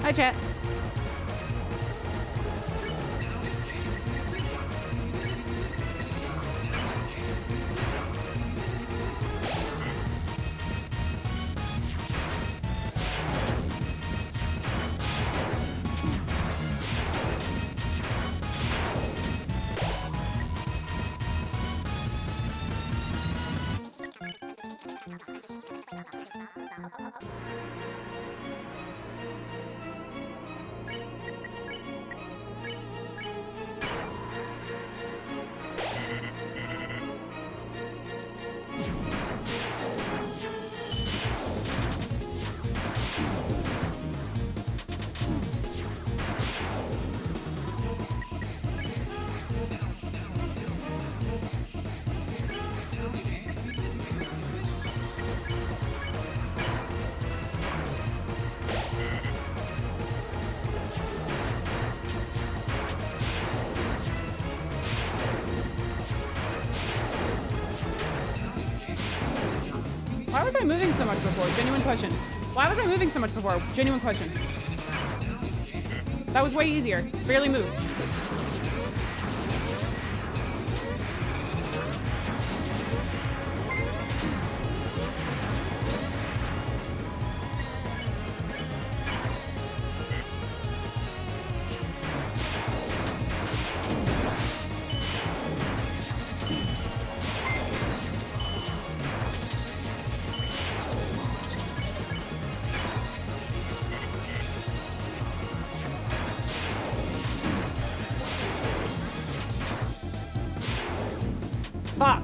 Hi, chat. Why was I moving so much before? Genuine question. Why was I moving so much before? Genuine question. That was way easier. Barely moved. Fuck.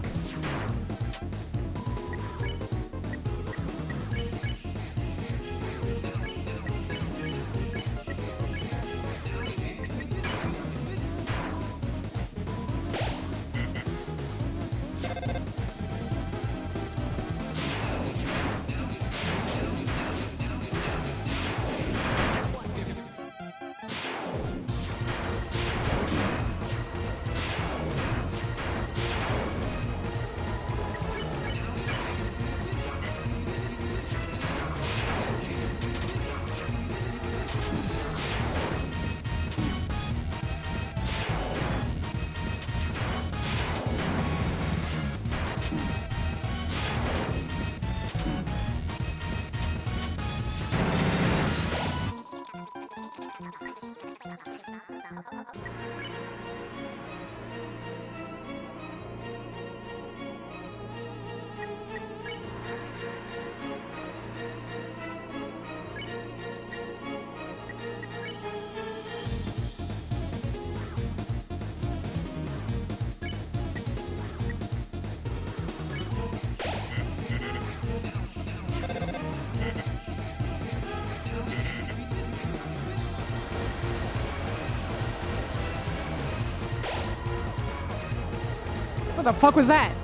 What the fuck was that?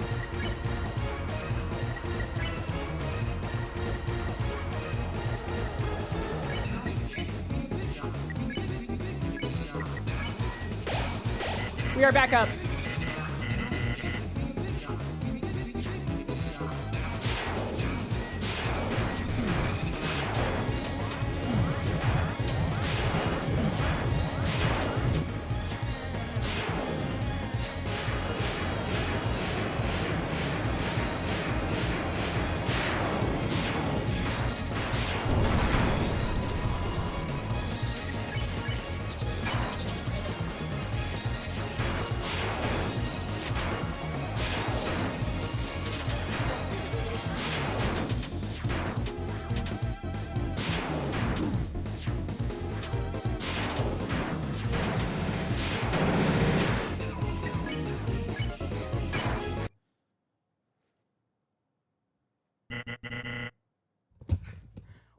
We are back up.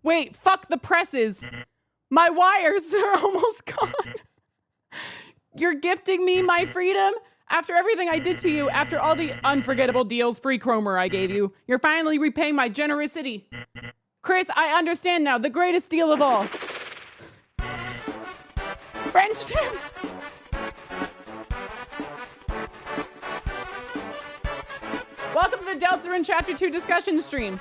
Wait, fuck the presses. My wires, they're almost gone. You're gifting me my freedom? After everything I did to you, after all the unforgettable deals, free chromer I gave you, you're finally repaying my generosity. Chris, I understand now, the greatest deal of all. Friendship! Welcome to the Deltarune Chapter 2 discussion stream.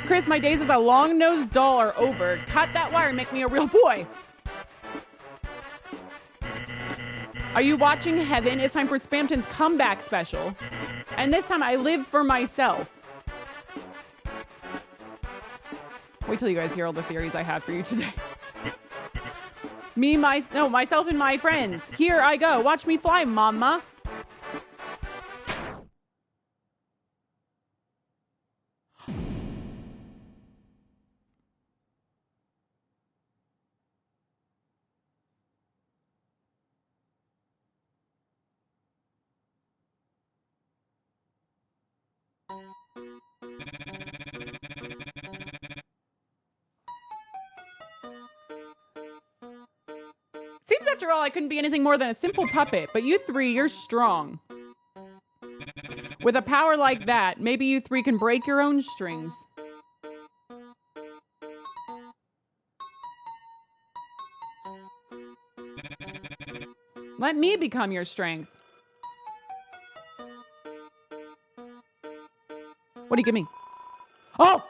Chris, my days as a long-nosed doll are over. Cut that wire and make me a real boy. Are you watching Heaven? It's time for Spamton's comeback special. And this time I live for myself. Wait till you guys hear all the theories I have for you today. Myself and my friends. Here I go. Watch me fly, mama. Seems after all I couldn't be anything more than a simple puppet, but you three, you're strong. With a power like that, maybe you three can break your own strings. Let me become your strength. What do you give me? Oh!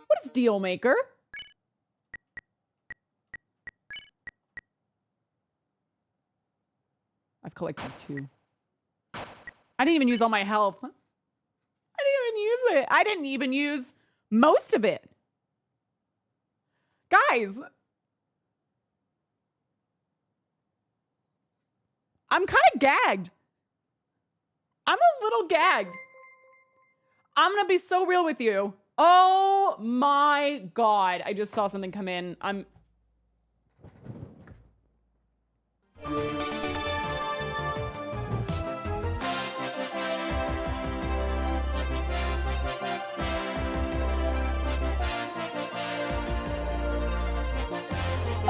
What is Deal Maker? I've collected 2. I didn't even use all my health. I didn't even use it. I didn't even use most of it. Guys. I'm kind of gagged. I'm a little gagged. I'm going to be so real with you. Oh my God. I just saw something come in.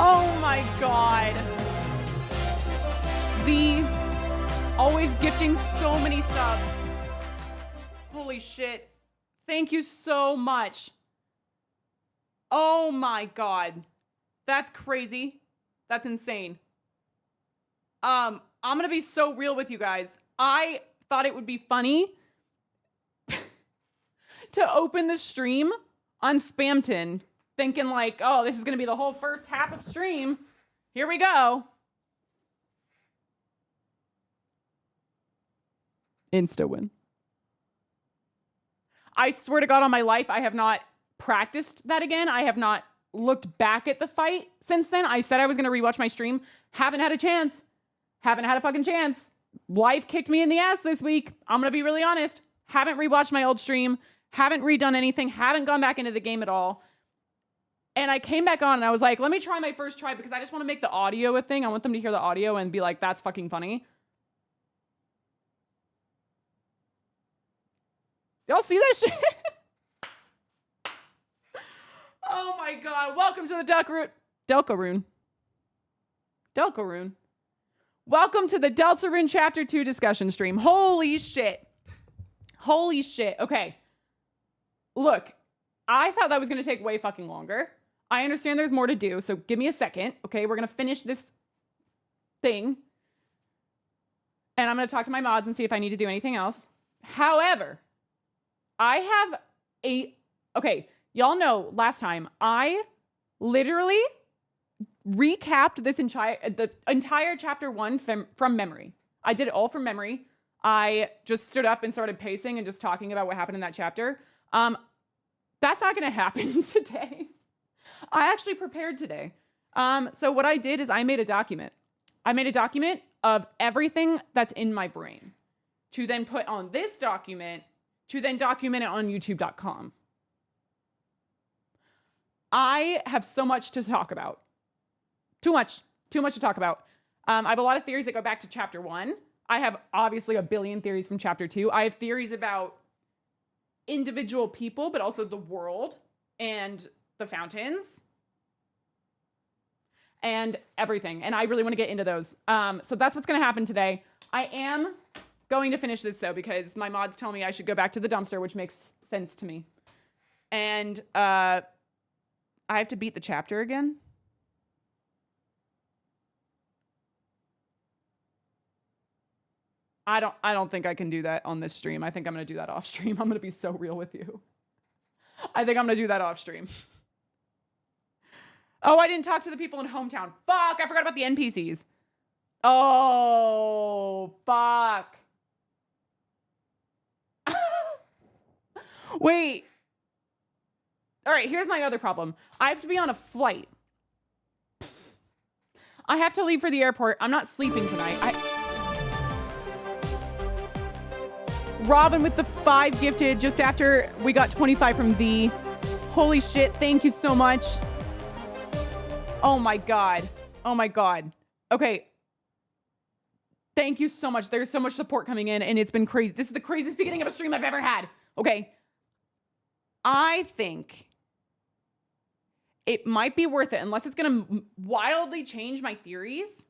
Oh my God. The always gifting so many subs. Holy shit. Thank you so much. Oh my God. That's crazy. That's insane. I'm going to be so real with you guys. I thought it would be funny to open the stream on Spamton thinking like, oh, this is going to be the whole first half of stream. Here we go. Insta win. I swear to God on my life, I have not practiced that again. I have not looked back at the fight since then. I said I was going to rewatch my stream. Haven't had a chance. Haven't had a fucking chance. Life kicked me in the ass this week. I'm going to be really honest. Haven't rewatched my old stream. Haven't redone anything. Haven't gone back into the game at all. And I came back on and I was like, let me try my first try because I just want to make the audio a thing. I want them to hear the audio and be like, that's fucking funny. Y'all see that shit? Oh my God. Welcome to the Deltarune. Welcome to the Deltarune Chapter 2 discussion stream. Holy shit. Holy shit. Okay. Look, I thought that was going to take way fucking longer. I understand there's more to do, so give me a second. Okay, we're going to finish this thing. And I'm going to talk to my mods and see if I need to do anything else. However, I have okay, y'all know last time I literally recapped the entire chapter 1 from memory. I did it all from memory. I just stood up and started pacing and just talking about what happened in that chapter. That's not going to happen today. I actually prepared today. So what I did is I made a document. I made a document of everything that's in my brain to then put on this document to then document it on youtube.com. I have so much to talk about. Too much to talk about. I have a lot of theories that go back to chapter 1. I have obviously a billion theories from chapter 2. I have theories about individual people, but also the world and the fountains and everything. And I really want to get into those. So that's what's going to happen today. I am going to finish this though, because my mods tell me I should go back to the dumpster, which makes sense to me. And I have to beat the chapter again. I don't think I can do that on this stream. I think I'm going to do that off stream. I'm going to be so real with you. I think I'm going to do that off stream. Oh, I didn't talk to the people in hometown. Fuck, I forgot about the NPCs. Oh, fuck. Wait. All right, here's my other problem. I have to be on a flight. I have to leave for the airport. I'm not sleeping tonight. Robin with the 5 gifted just after we got 25 from thee. Holy shit, thank you so much. Oh my God. Oh my God. Okay. Thank you so much. There's so much support coming in and it's been crazy. This is the craziest beginning of a stream I've ever had. Okay. I think it might be worth it unless it's going to wildly change my theories.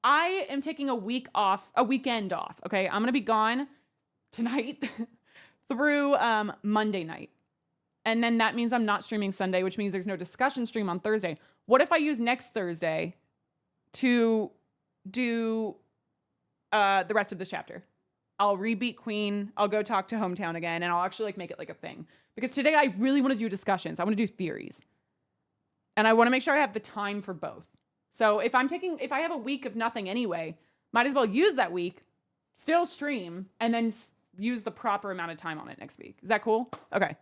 I am taking a weekend off. Okay. I'm going to be gone tonight through Monday night. And then that means I'm not streaming Sunday, which means there's no discussion stream on Thursday. What if I use next Thursday to do the rest of this chapter? I'll rebeat Queen. I'll go talk to Hometown again. And I'll actually like make it like a thing. Because today I really want to do discussions. I want to do theories. And I want to make sure I have the time for both. So if I have a week of nothing anyway, might as well use that week, still stream, and then use the proper amount of time on it next week. Is that cool? Okay.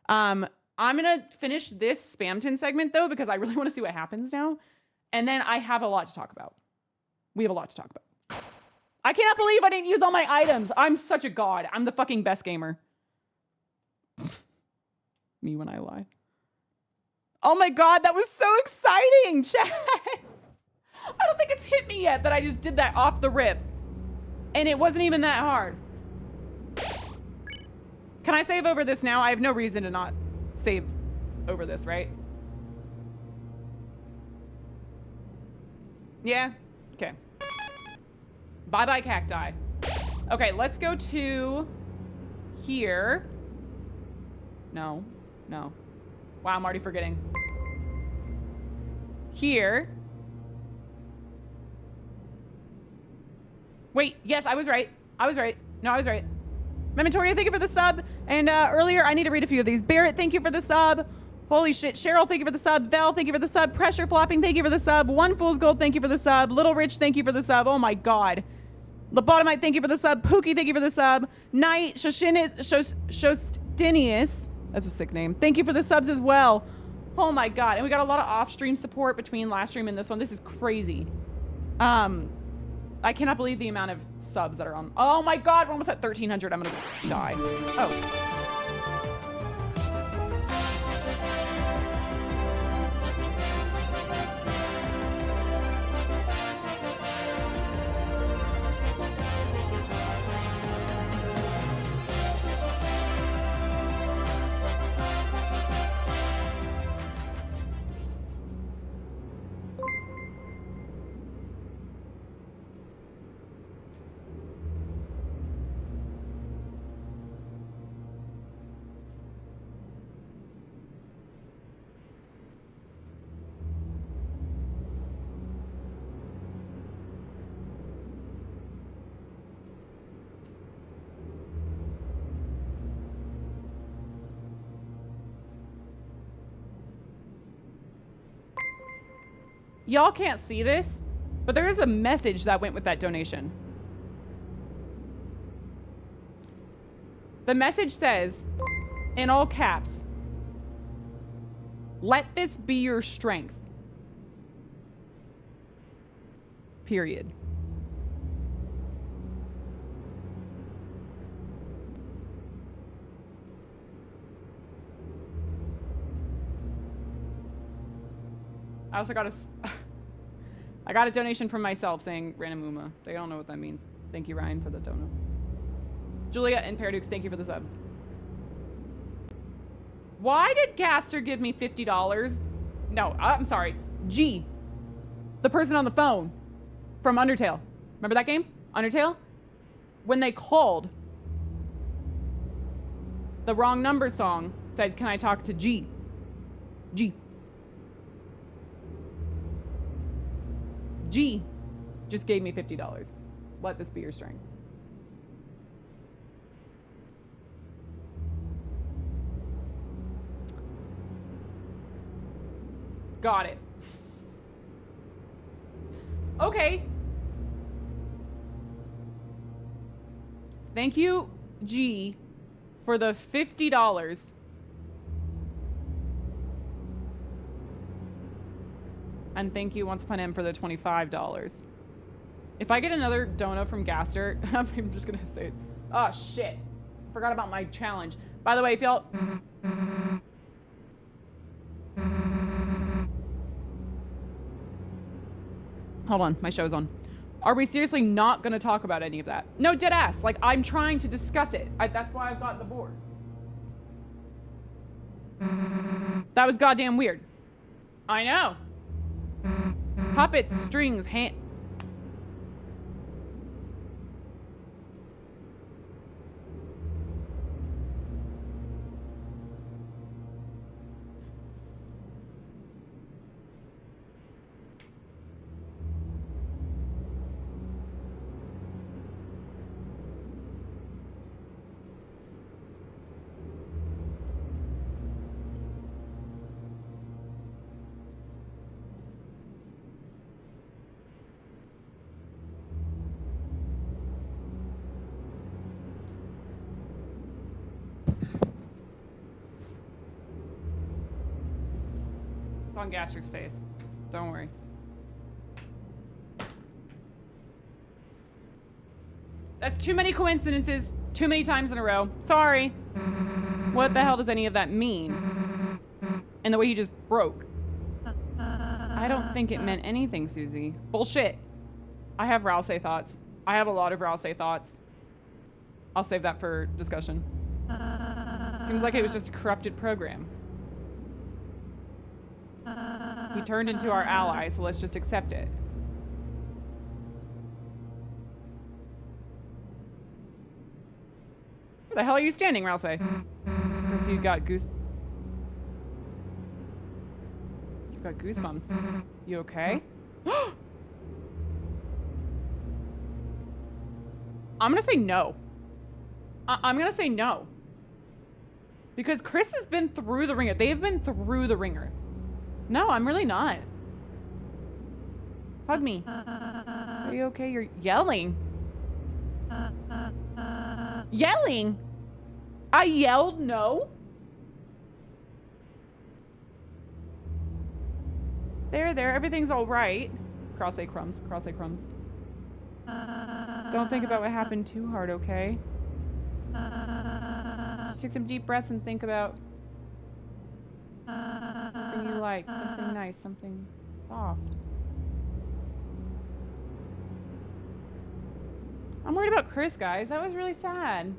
I'm going to finish this Spamton segment though, because I really want to see what happens now. And then I have a lot to talk about. We have a lot to talk about. I cannot believe I didn't use all my items. I'm such a god. I'm the fucking best gamer. Me when I lie. Oh my God, that was so exciting, chat. I don't think it's hit me yet that I just did that off the rip. And it wasn't even that hard. Can I save over this now? I have no reason to not save over this, right? Yeah? Okay. Bye-bye cacti. Okay, let's go to here. No. Wow, I'm already forgetting. Here. Wait, yes, I was right. No, I was right. Mementoria, thank you for the sub. And earlier, I need to read a few of these. Barrett, thank you for the sub. Holy shit. Cheryl, thank you for the sub. Val, thank you for the sub. Pressure Flopping, thank you for the sub. One Fool's Gold, thank you for the sub. Little Rich, thank you for the sub. Oh my God. Lobotomite, thank you for the sub. Pookie, thank you for the sub. Knight, Shostinius, that's a sick name. Thank you for the subs as well. Oh my God. And we got a lot of off-stream support between last stream and this one. This is crazy. I cannot believe the amount of subs that are on. Oh my God, we're almost at 1,300. I'm gonna die. Oh. Y'all can't see this, but there is a message that went with that donation. The message says, in all caps, "Let this be your strength." Period. I also got I got a donation from myself saying random Uma. They don't know what that means. Thank you, Ryan, for the dono. Julia and Paradux, thank you for the subs. Why did Gaster give me $50? No, I'm sorry. G, the person on the phone from Undertale. Remember that game? Undertale? When they called, the wrong number song said, "Can I talk to G?" G. G just gave me $50. Let this be your strength. Got it. Okay. Thank you, G, for the $50. And thank you, Once Upon M, for the $25. If I get another donut from Gaster, I'm just gonna say, oh shit. Forgot about my challenge. By the way, if y'all... Hold on, my show's on. Are we seriously not gonna talk about any of that? No, dead ass. Like, I'm trying to discuss it. That's why I've got the board. That was goddamn weird. I know. Puppets, strings, hand... It's on Gaster's face. Don't worry. That's too many coincidences, too many times in a row. Sorry. What the hell does any of that mean? And the way he just broke. I don't think it meant anything, Susie. Bullshit. I have Rousey thoughts. I have a lot of Rousey thoughts. I'll save that for discussion. Seems like it was just a corrupted program. He turned into our ally, so let's just accept it. Where the hell are you standing, Rousey? Chris, you've got goosebumps. You okay? I'm gonna say no. I'm gonna say no. Because Chris has been through the ringer. They've been through the ringer. No, I'm really not. Hug me. Are you okay? You're yelling. Yelling? I yelled no? There, everything's all right. Cross-A crumbs, cross-A crumbs. Don't think about what happened too hard, okay? Just take some deep breaths and think about something you like, something nice, something soft. I'm worried about Chris, guys. That was really sad.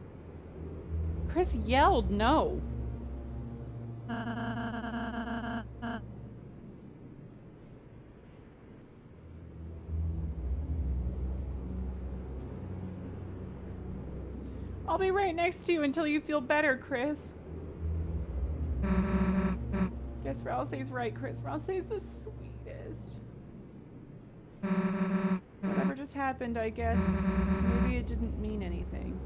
Chris yelled no. I'll be right next to you until you feel better, Chris. Guess Rousey's right, Chris. Rousey's the sweetest. Whatever just happened, I guess. Maybe it didn't mean anything.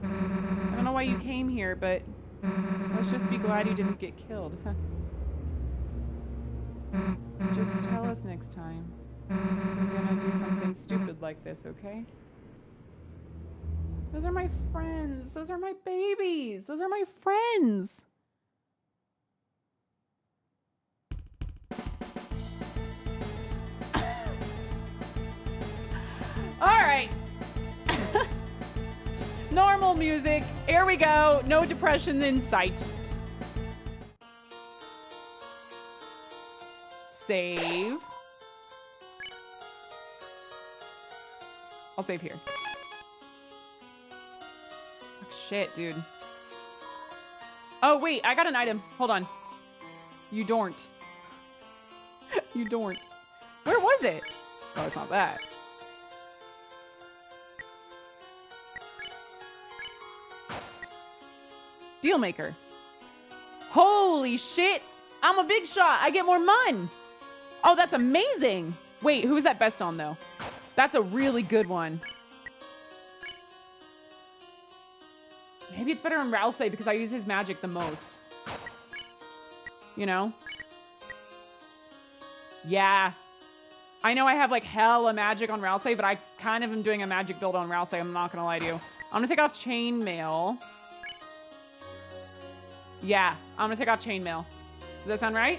I don't know why you came here, but let's just be glad you didn't get killed. Just tell us next time. We're gonna do something stupid like this, okay? Those are my friends. Those are my babies. Those are my friends. All right. Normal music. Here we go. No depression in sight. Save. I'll save here. Shit, dude. Oh, wait, I got an item. Hold on. You don't. You don't. Where was it? Oh, it's not that. Dealmaker. Holy shit. I'm a big shot. I get more mun. Oh, that's amazing. Wait, who is that best on, though? That's a really good one. Maybe it's better on Rousey because I use his magic the most. You know? Yeah. I know I have like hella magic on Rousey, but I kind of am doing a magic build on Rousey. I'm not gonna lie to you. I'm gonna take off chainmail. Yeah, I'm gonna take off chainmail. Does that sound right?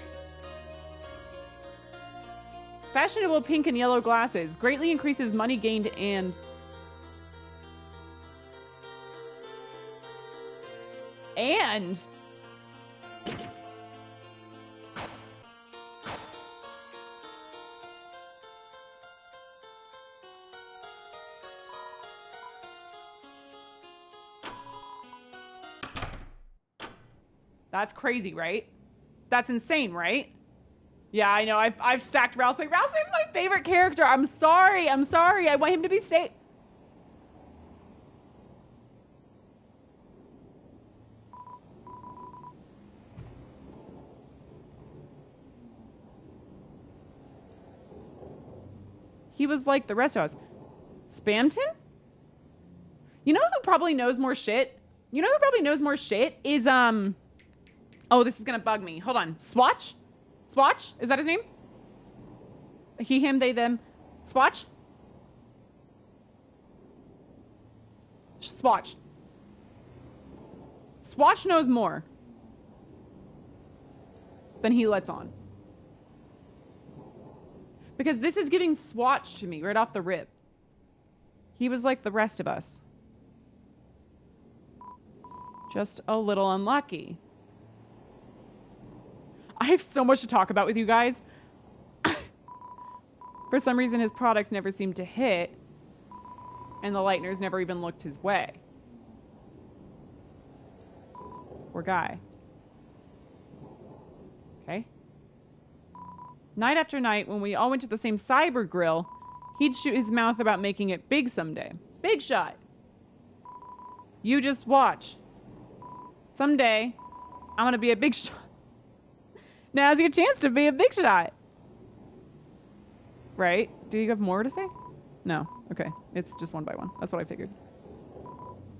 Fashionable pink and yellow glasses. Greatly increases money gained and... And... That's crazy, right? That's insane, right? Yeah, I know. I've stacked Rousey. Rousey's my favorite character. I'm sorry. I'm sorry. I want him to be safe. He was like the rest of us. Spamton? You know who probably knows more shit? You know who probably knows more shit is, oh, this is gonna bug me. Hold on. Swatch? Swatch? Is that his name? He, him, they, them. Swatch? Swatch. Swatch knows more than he lets on. Because this is giving Swatch to me right off the rip. He was like the rest of us. Just a little unlucky. I have so much to talk about with you guys. For some reason, his products never seemed to hit, and the Lighteners never even looked his way. Poor guy. Okay. Night after night, when we all went to the same cyber grill, he'd shoot his mouth about making it big someday. Big shot. You just watch. Someday, I'm gonna be a big shot. Now's your chance to be a big shot. Right? Do you have more to say? No. Okay. It's just one by one. That's what I figured.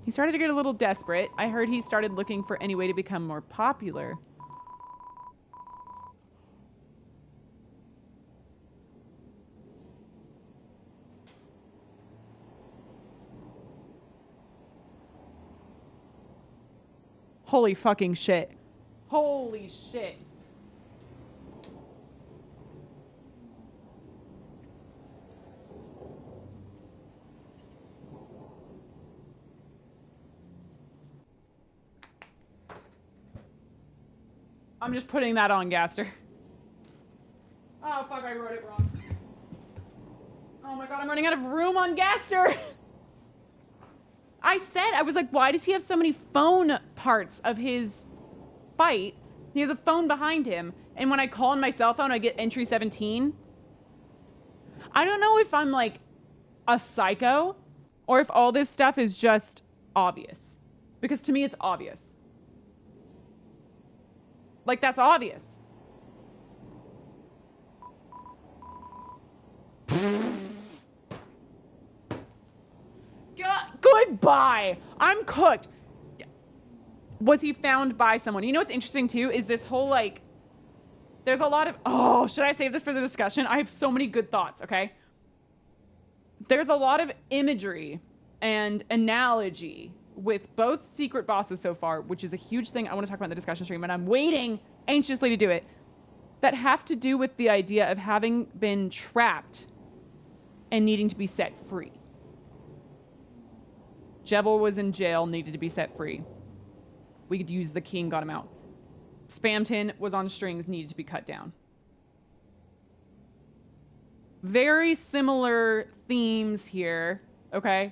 He started to get a little desperate. I heard he started looking for any way to become more popular. Holy fucking shit. Holy shit. I'm just putting that on Gaster. Oh, fuck, I wrote it wrong. Oh my god, I'm running out of room on Gaster. I was like, why does he have so many phone parts of his fight? He has a phone behind him, and when I call on my cell phone, I get entry 17. I don't know if I'm like a psycho or if all this stuff is just obvious. Because to me, it's obvious. Like, that's obvious. Goodbye. I'm cooked. Was he found by someone? You know what's interesting too is this whole like, there's a lot of, oh, should I save this for the discussion? I have so many good thoughts, okay? There's a lot of imagery and analogy with both secret bosses so far, which is a huge thing I want to talk about in the discussion stream, and I'm waiting anxiously to do it, that have to do with the idea of having been trapped and needing to be set free. Jevil was in jail, needed to be set free. We could use the key and got him out. Spamton was on strings, needed to be cut down. Very similar themes here, okay?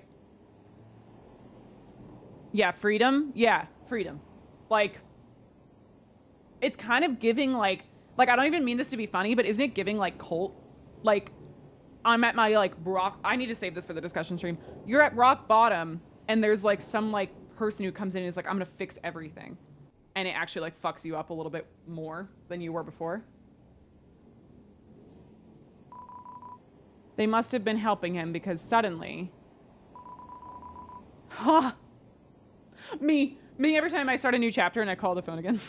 Yeah, freedom. Yeah, freedom. Like, it's kind of giving like I don't even mean this to be funny, but isn't it giving like cult? Like, I'm at my like rock, I need to save this for the discussion stream. You're at rock bottom and there's like some like person who comes in and is like, I'm gonna fix everything. And it actually like fucks you up a little bit more than you were before. They must have been helping him because suddenly, huh? Me every time I start a new chapter and I call the phone again.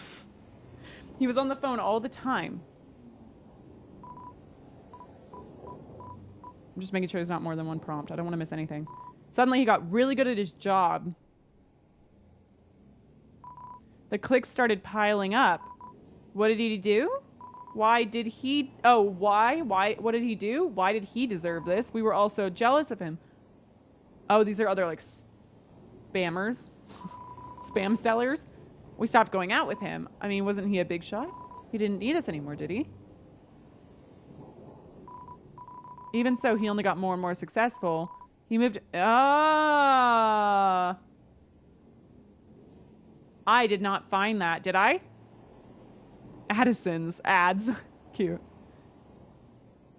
He was on the phone all the time. I'm just making sure there's not more than one prompt. I don't want to miss anything. Suddenly he got really good at his job. The clicks started piling up. What did he do? Why did he... Oh, why? Why? What did he do? Why did he deserve this? We were all so jealous of him. Oh, these are other, like, spammers. Spam sellers. We stopped going out with him. I mean, wasn't he a big shot? He didn't need us anymore, did he? Even so, he only got more and more successful. He moved... Ah... I did not find that, did I? Addison's ads. Cute.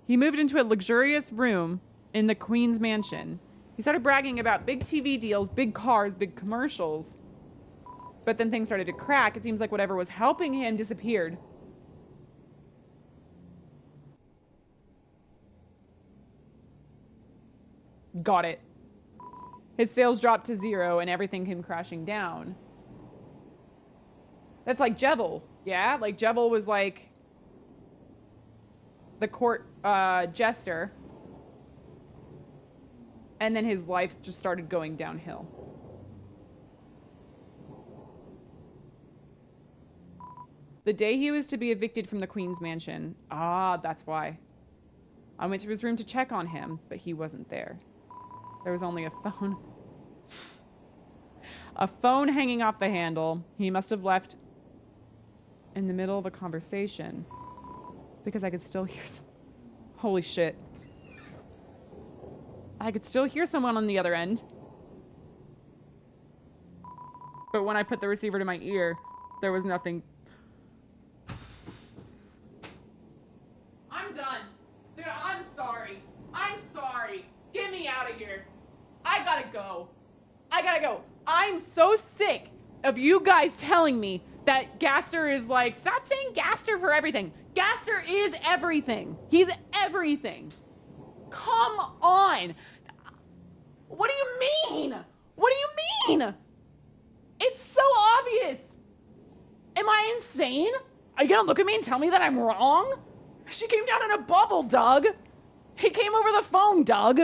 He moved into a luxurious room in the Queen's mansion. He started bragging about big TV deals, big cars, big commercials. But then things started to crack. It seems like whatever was helping him disappeared. Got it. His sales dropped to 0 and everything came crashing down. That's like Jevil, yeah? Like Jevil was like the court jester. And then his life just started going downhill. The day he was to be evicted from the Queen's mansion. Ah, that's why. I went to his room to check on him, but he wasn't there. There was only a phone. A phone hanging off the handle. He must have left in the middle of a conversation because I could still hear some... Holy shit. I could still hear someone on the other end. But when I put the receiver to my ear, there was nothing. I'm done. Dude, I'm sorry. I'm sorry. Get me out of here. I gotta go. I gotta go. I'm so sick of you guys telling me that Gaster is like, stop saying Gaster for everything. Gaster is everything. He's everything. Come on. What do you mean? What do you mean? It's so obvious. Am I insane? Are you gonna look at me and tell me that I'm wrong? She came down in a bubble, Doug. He came over the phone, Doug.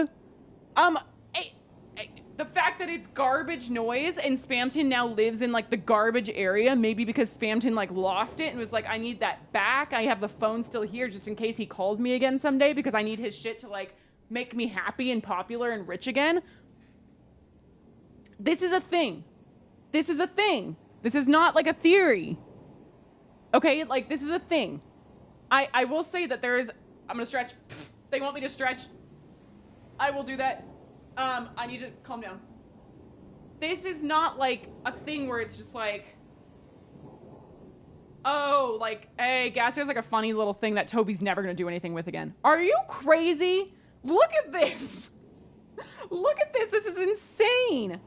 The fact that it's garbage noise and Spamton now lives in like the garbage area, maybe because Spamton like lost it and was like, I need that back. I have the phone still here just in case he calls me again someday because I need his shit to like make me happy and popular and rich again. This is a thing. This is a thing. This is not like a theory. Okay, like this is a thing. I will say that there is, I'm gonna stretch. They want me to stretch. I will do that. I need to calm down. This is not like a thing where it's just like, oh, like, hey, Gaster has like a funny little thing that Toby's never gonna do anything with again. Are you crazy? Look at this. Look at this. This is insane.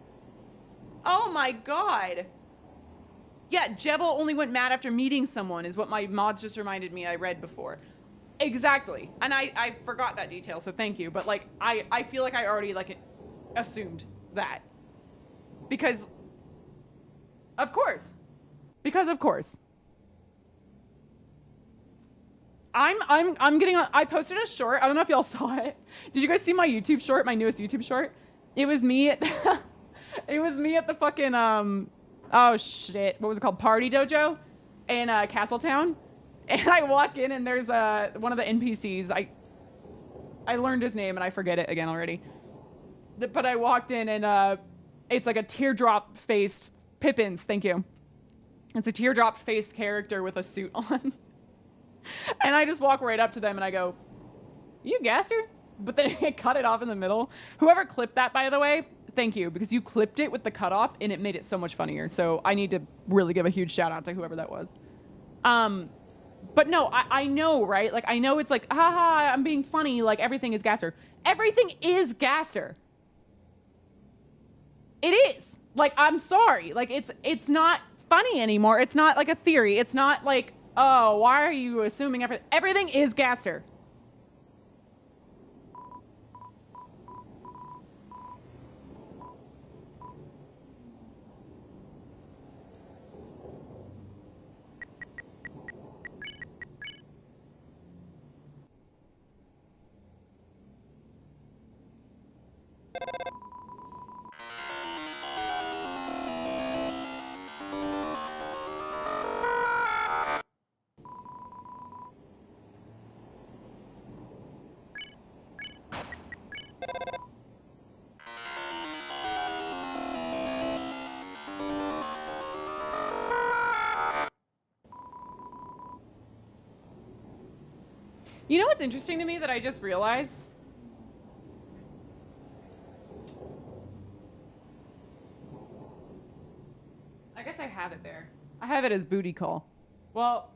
Oh my God. Yeah, Jevil only went mad after meeting someone is what my mods just reminded me I read before. Exactly. And I forgot that detail, so thank you. But like, I feel like I already like assumed that. Because of course. Because of course. I'm getting on, I posted a short. I don't know if y'all saw it. Did you guys see my YouTube short, my newest YouTube short? It was me at it was me at the fucking oh shit, what was it called? Party Dojo in Castletown. And I walk in and there's one of the NPCs. I learned his name and I forget it again already. But I walked in and it's like a teardrop faced Pippins, thank you. It's a teardrop faced character with a suit on. And I just walk right up to them and I go, you Gaster? But then it cut it off in the middle. Whoever clipped that, by the way, thank you, because you clipped it with the cutoff and it made it so much funnier. So I need to really give a huge shout out to whoever that was. But no, I know, right? Like, I know it's like, haha, I'm being funny. Like, everything is Gaster. Everything is Gaster. It is. Like, I'm sorry. Like, it's not funny anymore. It's not like a theory. It's not like, oh, why are you assuming everything? Everything is Gaster. You know what's interesting to me that I just realized? I guess I have it there. I have it as booty call. Well,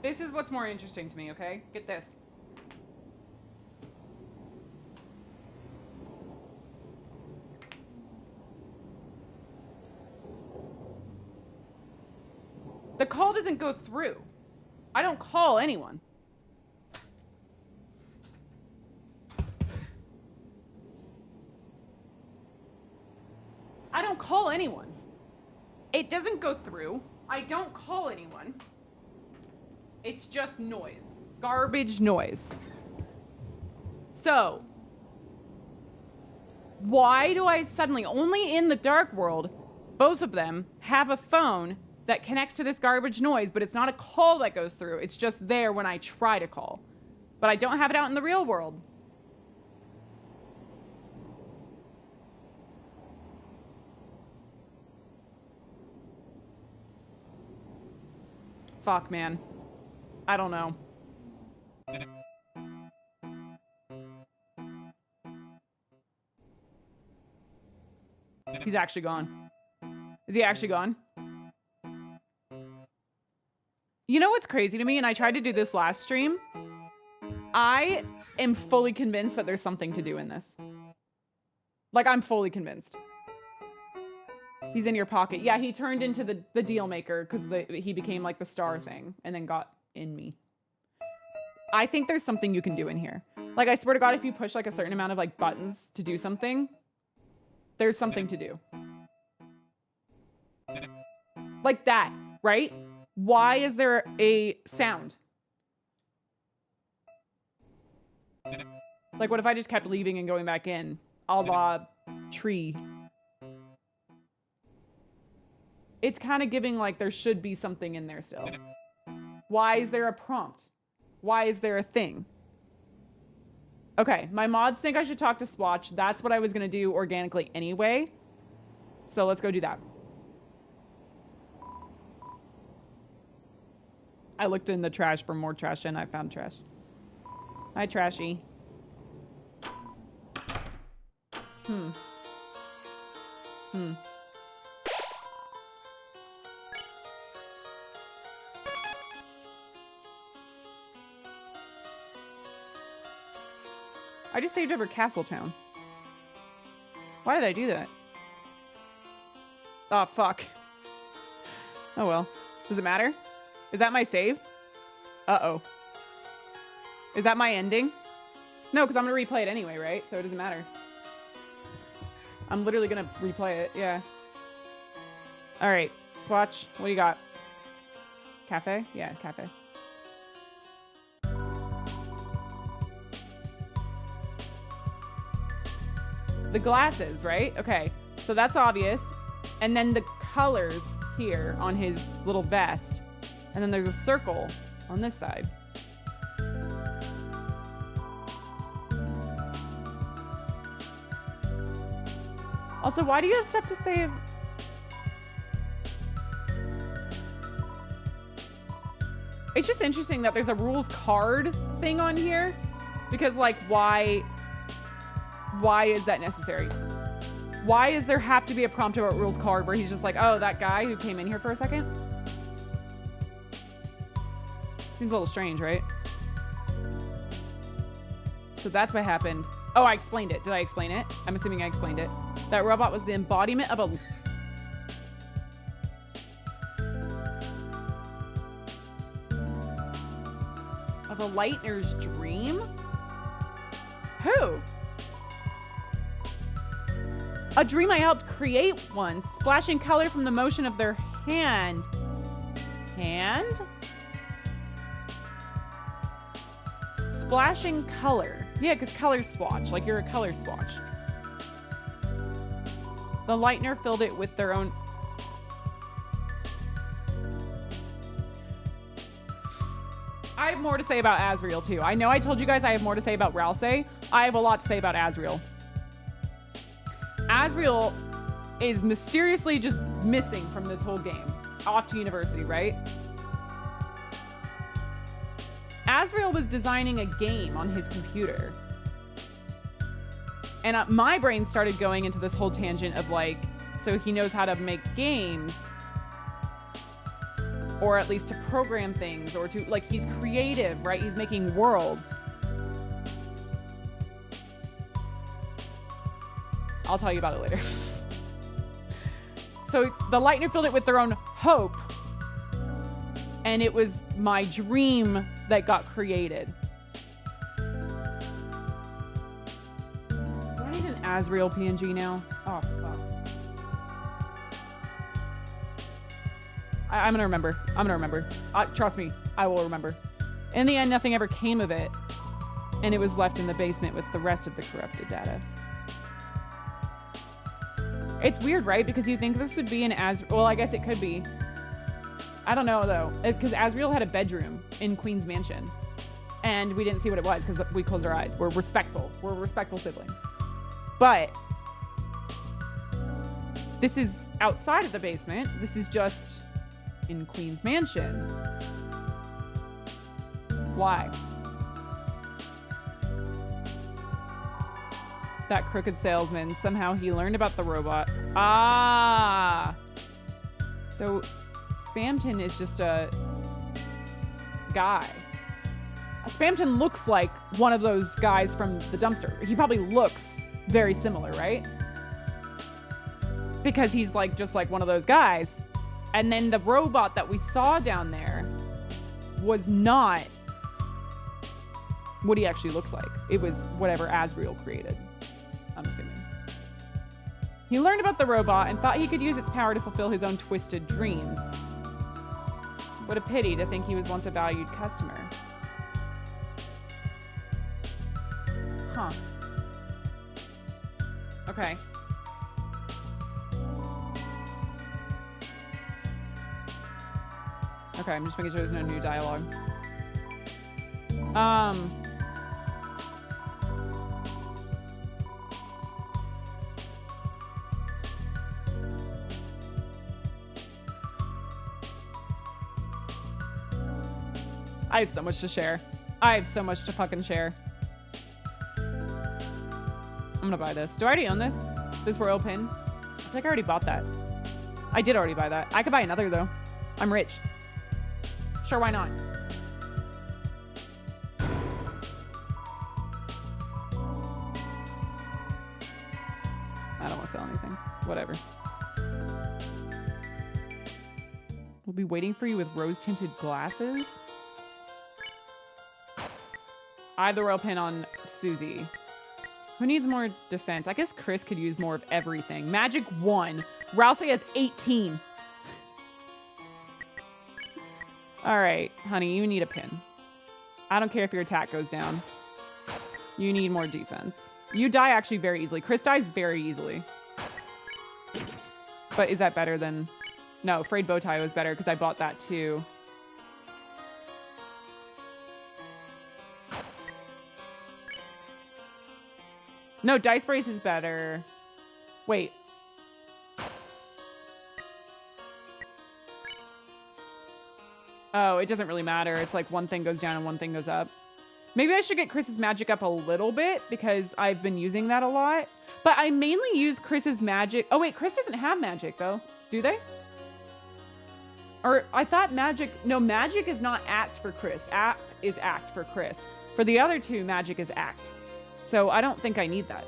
this is what's more interesting to me, okay? Get this. The call doesn't go through. I don't call anyone. I don't call anyone. It doesn't go through. I don't call anyone. It's just noise. Garbage noise. So, why do I suddenly, only in the dark world, both of them have a phone that connects to this garbage noise, but it's not a call that goes through. It's just there when I try to call. But I don't have it out in the real world. Fuck, man. I don't know. He's actually gone. Is he actually gone? You know what's crazy to me? And I tried to do this last stream. I am fully convinced that there's something to do in this. Like, I'm fully convinced. He's in your pocket. Yeah, he turned into the deal maker because he became like the star thing and then got in me. I think there's something you can do in here. Like, I swear to God, if you push like a certain amount of like buttons to do something, there's something to do. Like that, right? Why is there a sound? Like, what if I just kept leaving and going back in? A la tree. It's kind of giving like there should be something in there still. Why is there a prompt? Why is there a thing? Okay, my mods think I should talk to Swatch. That's what I was gonna do organically anyway. So let's go do that. I looked in the trash for more trash and I found trash. Hi, Trashy. I just saved over Castletown. Why did I do that? Oh, fuck. Oh, well. Does it matter? Is that my save? Uh-oh. Is that my ending? No, because I'm going to replay it anyway, right? So it doesn't matter. I'm literally going to replay it, yeah. All right. Swatch, what do you got? Cafe? Yeah, cafe. The glasses, right? Okay, so that's obvious. And then the colors here on his little vest. And then there's a circle on this side. Also, why do you have stuff to save? It's just interesting that there's a rules card thing on here. Because, like, why is that necessary? Why is there have to be a prompt about rules card where he's just like, oh, that guy who came in here for a second? Seems a little strange, right? So that's what happened. Oh, I explained it. Did I explain it? I'm assuming I explained it. That robot was the embodiment of a... Lightner's dream? Who? A dream I helped create once, splashing color from the motion of their hand. Hand? Splashing color. Yeah, because color swatch. Like you're a color swatch. The Lightner filled it with their own... I have more to say about Azrael too. I know I told you guys I have more to say about Ralsei. I have a lot to say about Azrael. Azrael is mysteriously just missing from this whole game. Off to university, right? Asriel was designing a game on his computer. And my brain started going into this whole tangent of like, so he knows how to make games, or at least to program things, or to, like, he's creative, right? He's making worlds. I'll tell you about it later. So the Lightner filled it with their own hope, and it was my dream that got created. Do I need an Asriel PNG now? Oh, fuck. I'm gonna remember. I'm gonna remember. Trust me, I will remember. In the end, nothing ever came of it, and it was left in the basement with the rest of the corrupted data. It's weird, right? Because you think this would be an well, I guess it could be. I don't know, though. Because Asriel had a bedroom in Queen's Mansion. And we didn't see what it was because we closed our eyes. We're respectful. We're a respectful sibling. But this is outside of the basement. This is just in Queen's Mansion. Why? That crooked salesman, somehow he learned about the robot. Ah! So Spamton is just a guy. Spamton looks like one of those guys from the dumpster. He probably looks very similar, right? Because he's like just like one of those guys. And then the robot that we saw down there was not what he actually looks like. It was whatever Asriel created, I'm assuming. He learned about the robot and thought he could use its power to fulfill his own twisted dreams. What a pity to think he was once a valued customer. Huh. Okay. Okay, I'm just making sure there's no new dialogue. I have so much to share. I have so much to fucking share. I'm gonna buy this. Do I already own this? This royal pin? I feel like I already bought that. I did already buy that. I could buy another though. I'm rich. Sure, why not? I don't want to sell anything. Whatever. We'll be waiting for you with rose-tinted glasses. I have the royal pin on Susie. Who needs more defense? I guess Chris could use more of everything. Magic 1. Rousey has 18. All right, honey, you need a pin. I don't care if your attack goes down. You need more defense. You die actually very easily. Chris dies very easily. But is that better than... No, Frayed Bowtie was better because I bought that too. No, Dice Brace is better. Wait. Oh, it doesn't really matter. It's like one thing goes down and one thing goes up. Maybe I should get Chris's magic up a little bit because I've been using that a lot. But I mainly use Chris's magic. Oh, wait, Chris doesn't have magic, though. Do they? Or I thought magic... No, magic is not act for Chris. Act is act for Chris. For the other two, magic is act. So I don't think I need that.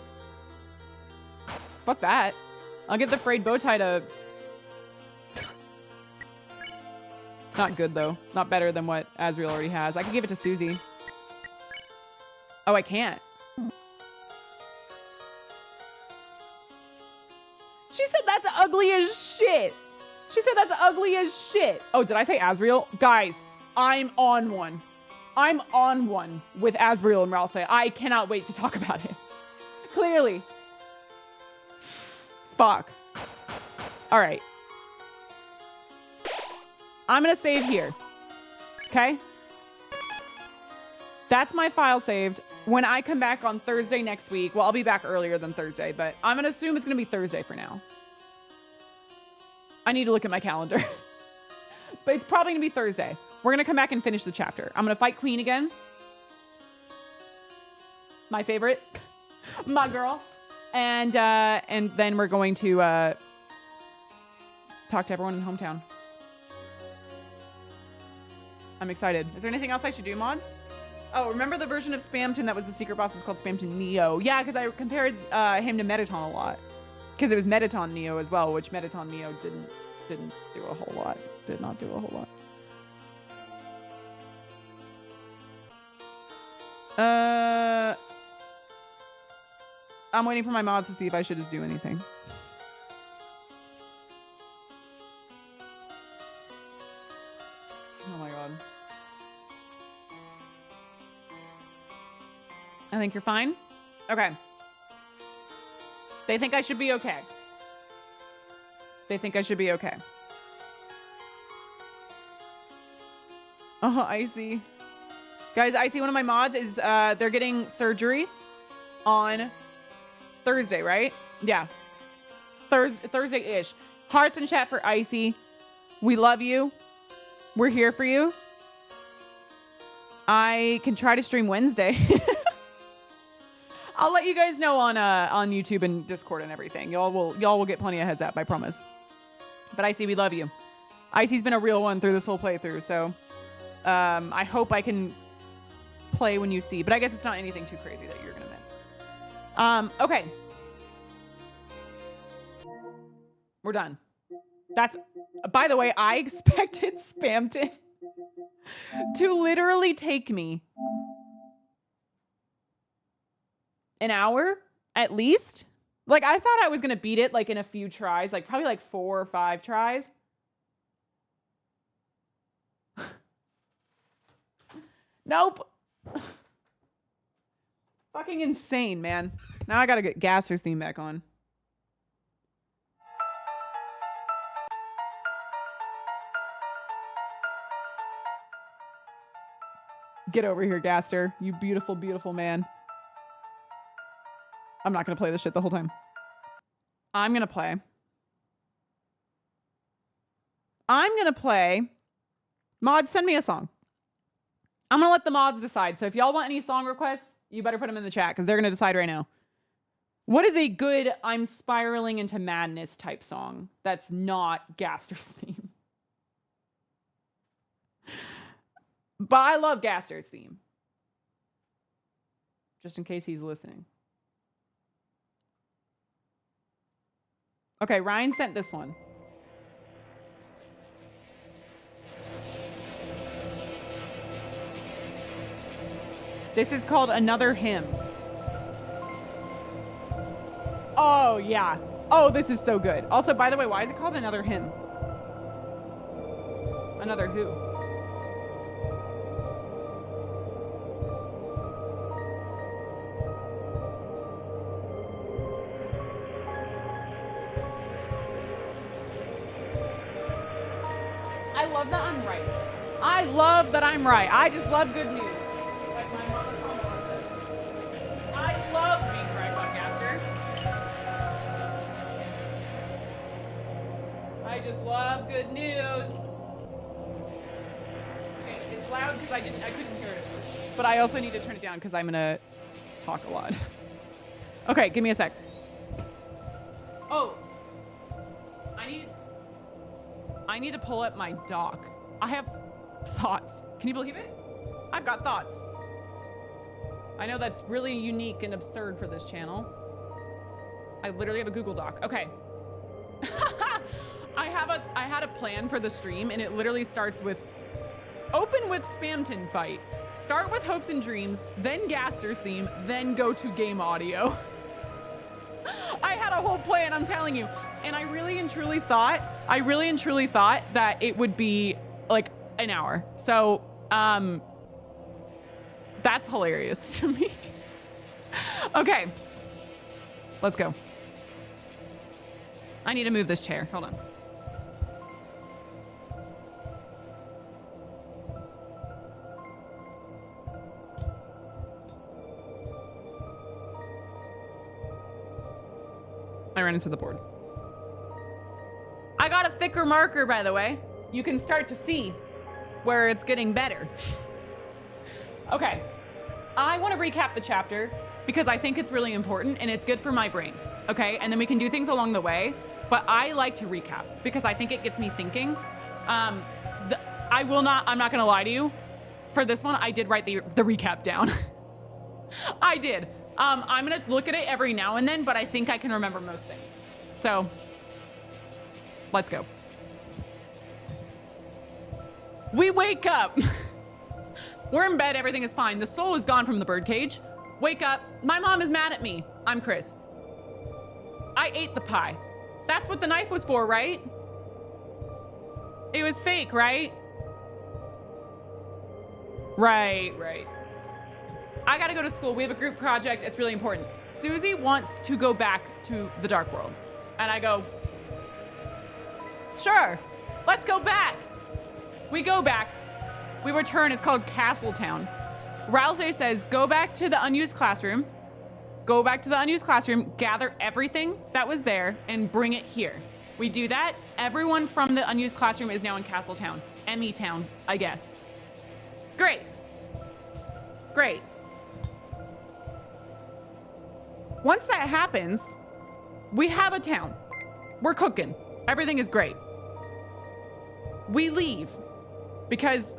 Fuck that. I'll give the Frayed Bowtie to... It's not good, though. It's not better than what Asriel already has. I could give it to Susie. Oh, I can't. She said that's ugly as shit. She said that's ugly as shit. Oh, did I say Asriel? Guys, I'm on one. I'm on one with Asriel and Rousey. I cannot wait to talk about it. Clearly. Fuck. All right. I'm going to save here. Okay? That's my file saved. When I come back on Thursday next week, well, I'll be back earlier than Thursday, but I'm going to assume it's going to be Thursday for now. I need to look at my calendar. But it's probably gonna be Thursday. We're gonna come back and finish the chapter. I'm gonna fight Queen again. My favorite. My girl. And then we're going to talk to everyone in hometown. I'm excited. Is there anything else I should do, mods? Oh, remember the version of Spamton that was the secret boss was called Spamton Neo. Yeah, because I compared him to Metaton a lot. Because it was Metaton Neo as well, which Metaton Neo didn't do a whole lot. Did not do a whole lot. I'm waiting for my mods to see if I should just do anything. Oh my god. I think you're fine? Okay. They think I should be okay. They think I should be okay. Oh, Icy. Guys, Icy, one of my mods is, they're getting surgery on Thursday, right? Yeah. Thursday-ish. Hearts in chat for Icy. We love you. We're here for you. I can try to stream Wednesday. I'll let you guys know on YouTube and Discord and everything. Y'all will get plenty of heads up, I promise. But Icy, we love you. Icy's been a real one through this whole playthrough, so I hope I can play when you see. But I guess it's not anything too crazy that you're gonna miss. Okay. We're done. That's, by the way, I expected Spamton to literally take me an hour at least. Like, I thought I was gonna beat it like in a few tries, like probably like 4 or 5 tries. Nope. Fucking insane, man. Now I gotta get Gaster's theme back on. Get over here, Gaster. You beautiful, beautiful man. I'm not gonna play this shit the whole time. I'm gonna play. Mods, send me a song. I'm gonna let the mods decide. So if y'all want any song requests, you better put them in the chat because they're gonna decide right now. What is a good I'm spiraling into madness type song that's not Gaster's theme? But I love Gaster's theme. Just in case he's listening. Okay, Ryan sent this one. This is called Another Hymn. Oh, yeah. Oh, this is so good. Also, by the way, why is it called Another Hymn? Another who? I love that I'm right. I love that I'm right. I just love good news. Like my mama Kamala says. I love being right, Podcaster. I just love good news. Okay, it's loud because I couldn't hear it at first. But I also need to turn it down because I'm gonna talk a lot. Okay, give me a sec. Oh. I need to pull up my doc. I have thoughts. Can you believe it? I've got thoughts. I know that's really unique and absurd for this channel. I literally have a Google Doc. Okay. I had a plan for the stream and it literally starts with open with Spamton fight. Start with hopes and dreams, then Gaster's theme, then go to game audio. I had a whole plan, I'm telling you. And I really and truly thought that it would be like an hour. So, that's hilarious to me. Okay, let's go. I need to move this chair, hold on. I ran into the board. I got a thicker marker, by the way. You can start to see where it's getting better. Okay, I want to recap the chapter because I think it's really important and it's good for my brain, okay? And then we can do things along the way, but I like to recap because I think it gets me thinking. I'm not gonna lie to you. For this one, I did write the recap down. I did. I'm gonna look at it every now and then, but I think I can remember most things. So, let's go. We wake up. We're in bed, everything is fine. The soul is gone from the birdcage. Wake up, my mom is mad at me. I'm Chris. I ate the pie. That's what the knife was for, right? It was fake, right? Right. I gotta go to school. We have a group project. It's really important. Susie wants to go back to the dark world. And I go, sure, let's go back. We go back. We return. It's called Castletown. Rousey says, go back to the unused classroom. Go back to the unused classroom, gather everything that was there, and bring it here. We do that. Everyone from the unused classroom is now in Castletown. M-E-Town, I guess. Great. Once that happens, we have a town. We're cooking. Everything is great. We leave because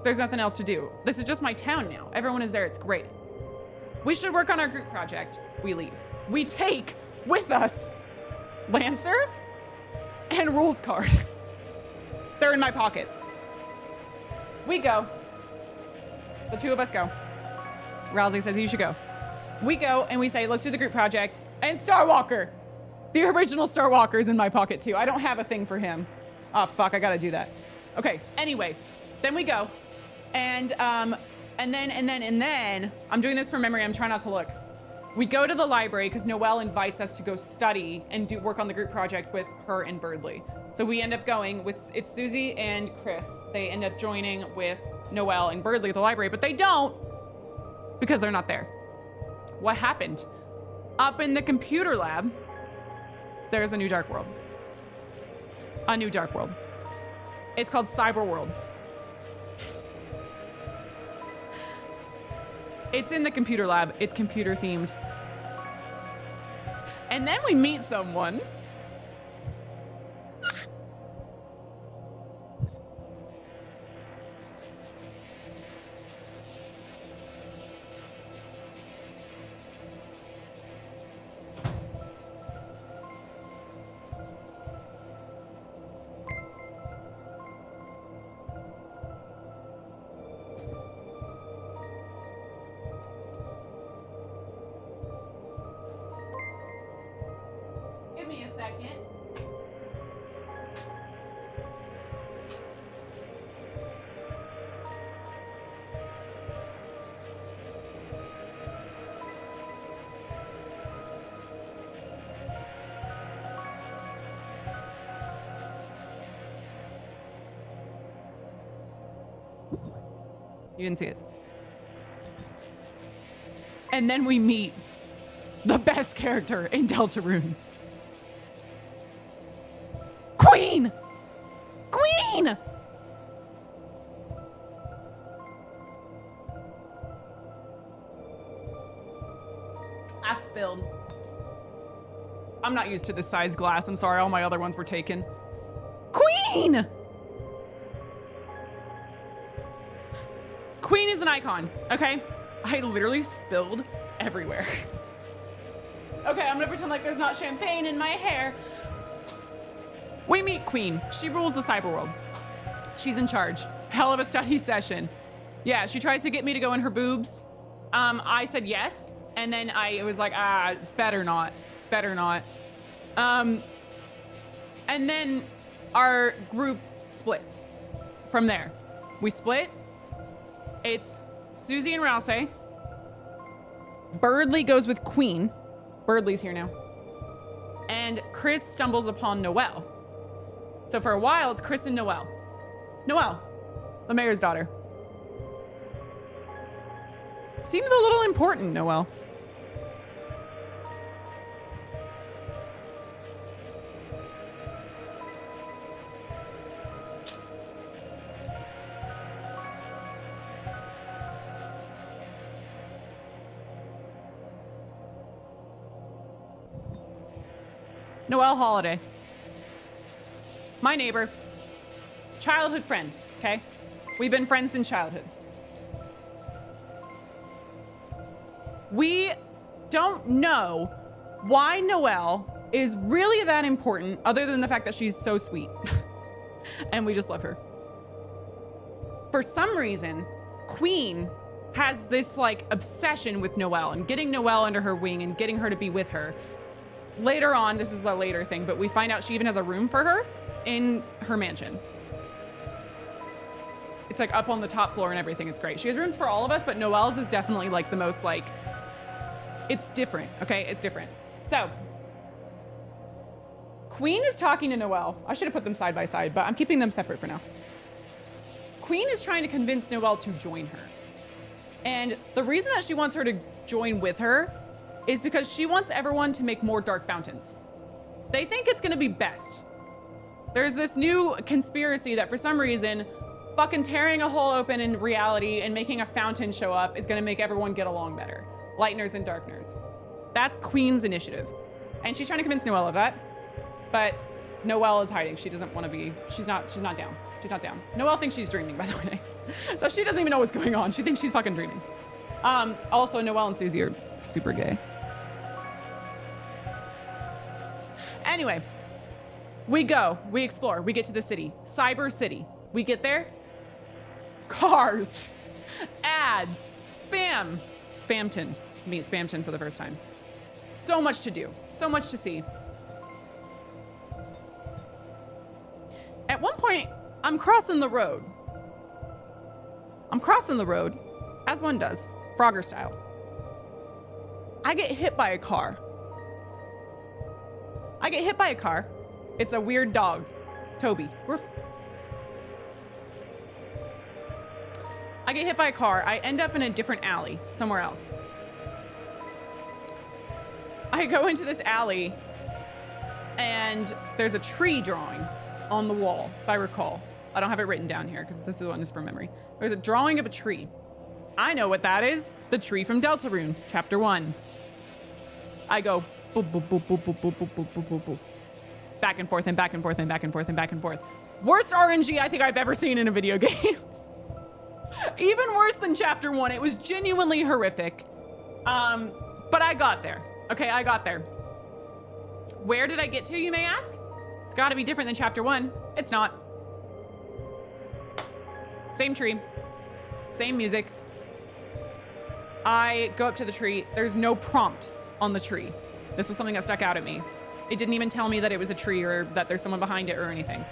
there's nothing else to do. This is just my town now. Everyone is there. It's great. We should work on our group project. We leave. We take with us Lancer and rules card. They're in my pockets. We go. The two of us go. Rousey says you should go. We go and we say, let's do the group project. And Star Walker. The original Star Walker is in my pocket too. I don't have a thing for him. Oh, fuck, I gotta do that. Okay, anyway, then we go. And then, I'm doing this from memory, I'm trying not to look. We go to the library because Noelle invites us to go study and do work on the group project with her and Birdley. So we end up going with, it's Susie and Chris. They end up joining with Noelle and Birdley at the library, but they don't because they're not there. What happened? Up in the computer lab, there's a new dark world. A new dark world. It's called Cyber World. It's in the computer lab. It's computer themed. And then we meet someone. Give me a second. You didn't see it. And then we meet the best character in Deltarune. Queen! Queen! I spilled. I'm not used to this size glass. I'm sorry, all my other ones were taken. Queen! Queen is an icon, okay? I literally spilled everywhere. Okay, I'm gonna pretend like there's not champagne in my hair. We meet Queen. She rules the cyber world. She's in charge. Hell of a study session. Yeah, she tries to get me to go in her boobs. I said yes, and then I was like, better not. And then our group splits from there. We split. It's Susie and Rousey. Birdley goes with Queen. Birdley's here now. And Chris stumbles upon Noelle. So for a while, it's Chris and Noelle. Noelle, the mayor's daughter. Seems a little important, Noelle. Noelle Holiday. My neighbor. Childhood friend, okay? We've been friends since childhood. We don't know why Noelle is really that important other than the fact that she's so sweet. And we just love her. For some reason, Queen has this like obsession with Noelle and getting Noelle under her wing and getting her to be with her. Later on, this is a later thing, but we find out she even has a room for her in her mansion. It's like up on the top floor and everything. It's great. She has rooms for all of us, but Noelle's is definitely like the most like, it's different, okay? It's different. So, Queen is talking to Noelle. I should have put them side by side, but I'm keeping them separate for now. Queen is trying to convince Noelle to join her. And the reason that she wants her to join with her is because she wants everyone to make more dark fountains. They think it's gonna be best. There's this new conspiracy that for some reason, fucking tearing a hole open in reality and making a fountain show up is gonna make everyone get along better. Lighteners and darkners. That's Queen's initiative. And she's trying to convince Noelle of that, but Noelle is hiding. She doesn't wanna be, she's not down. She's not down. Noelle thinks she's dreaming, by the way. So she doesn't even know what's going on. She thinks she's fucking dreaming. Also, Noelle and Susie are super gay. Anyway, we go, we explore, we get to the city, Cyber City. We get there, cars, ads, spam, Spamton. Meet Spamton for the first time. So much to do, so much to see. At one point, I'm crossing the road. I'm crossing the road, as one does, Frogger style. I get hit by a car. It's a weird dog, Toby. I get hit by a car. I end up in a different alley, somewhere else. I go into this alley and there's a tree drawing on the wall, if I recall. I don't have it written down here because this is one is from memory. There's a drawing of a tree. I know what that is. The tree from Deltarune, chapter 1. I go boop, boop, boop, boop, boop, boop, boop, boop, boop, boop, boop. Back and forth and back and forth and back and forth and back and forth. Worst RNG I think I've ever seen in a video game. Even worse than chapter 1. It was genuinely horrific. But I got there. Okay, I got there. Where did I get to, you may ask? It's gotta be different than chapter 1. It's not. Same tree, same music. I go up to the tree. There's no prompt on the tree. This was something that stuck out at me. It didn't even tell me that it was a tree or that there's someone behind it or anything.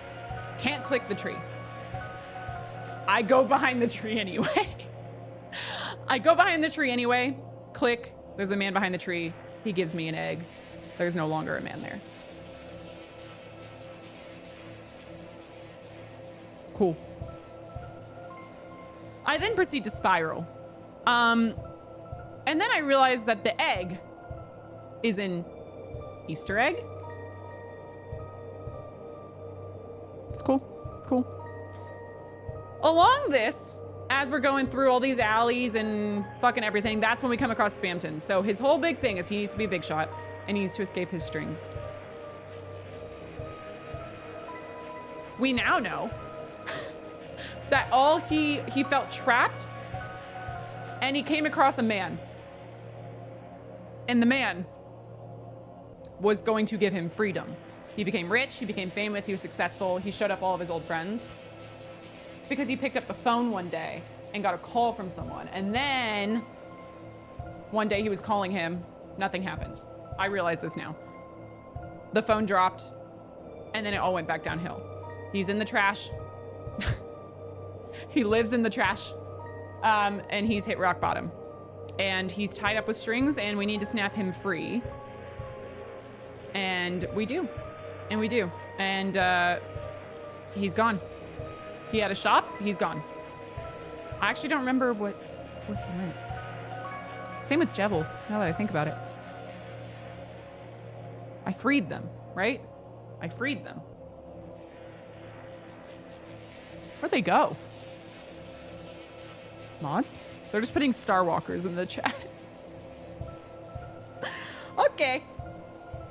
Can't click the tree. I go behind the tree anyway. Click, there's a man behind the tree. He gives me an egg. There's no longer a man there. Cool. I then proceed to spiral. And then I realize that the egg is an Easter egg. It's cool. It's cool. Along this, as we're going through all these alleys and fucking everything, that's when we come across Spamton. So his whole big thing is he needs to be a big shot and he needs to escape his strings. We now know that he felt trapped and he came across a man. And the man was going to give him freedom. He became rich, he became famous, he was successful, he showed up all of his old friends. Because he picked up the phone one day and got a call from someone. And then one day he was calling him, nothing happened. I realize this now. The phone dropped and then it all went back downhill. He's in the trash. He lives in the trash and he's hit rock bottom. And he's tied up with strings and we need to snap him free. And we do. And we do. And he's gone. He had a shop, he's gone. I actually don't remember where he went. Same with Jevil, now that I think about it. I freed them, right? I freed them. Where'd they go? Mods? They're just putting Star Walkers in the chat. Okay.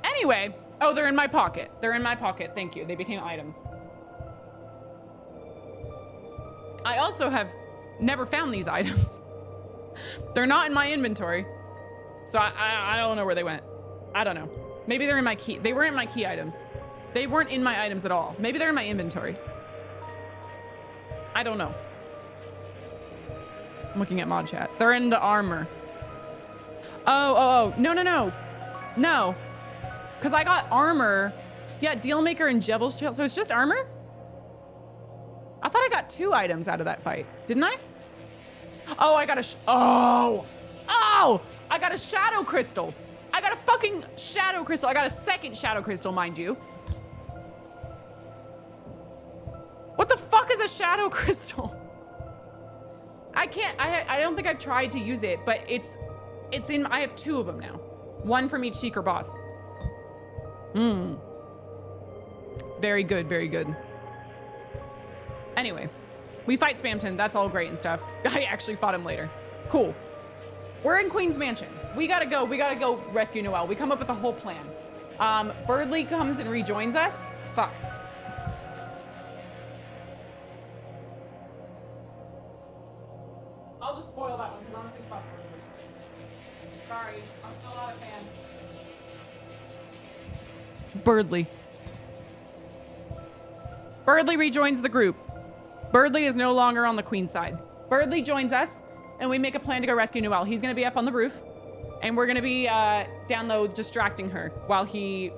Anyway, Oh, they're in my pocket. They're in my pocket. Thank you. They became items. I also have never found these items. They're not in my inventory. So I don't know where they went. I don't know. Maybe they're in my key. They weren't in my key items. They weren't in my items at all. Maybe they're in my inventory. I don't know. I'm looking at mod chat. They're in the armor. Oh. No. No. Because I got armor. Yeah, Dealmaker and Devil's Shield. So it's just armor? I thought I got 2 items out of that fight. Didn't I? Oh, I got a... Oh! I got a Shadow Crystal. I got a fucking Shadow Crystal. I got a second Shadow Crystal, mind you. What the fuck is a Shadow Crystal? I don't think I've tried to use it, but it's in... I have 2 of them now. 1 from each Seeker boss. Very good, very good. Anyway, we fight Spamton. That's all great and stuff. I actually fought him later. Cool. We're in Queen's Mansion. We gotta go rescue Noelle. We come up with a whole plan. Birdly comes and rejoins us. Fuck. I'll just spoil that one, because honestly, fuck Birdly. Sorry, I'm still not a fan. Birdly rejoins the group. Birdly is no longer on the Queen's side. Birdly joins us, and we make a plan to go rescue Noelle. He's gonna be up on the roof, and we're gonna be down low distracting her while he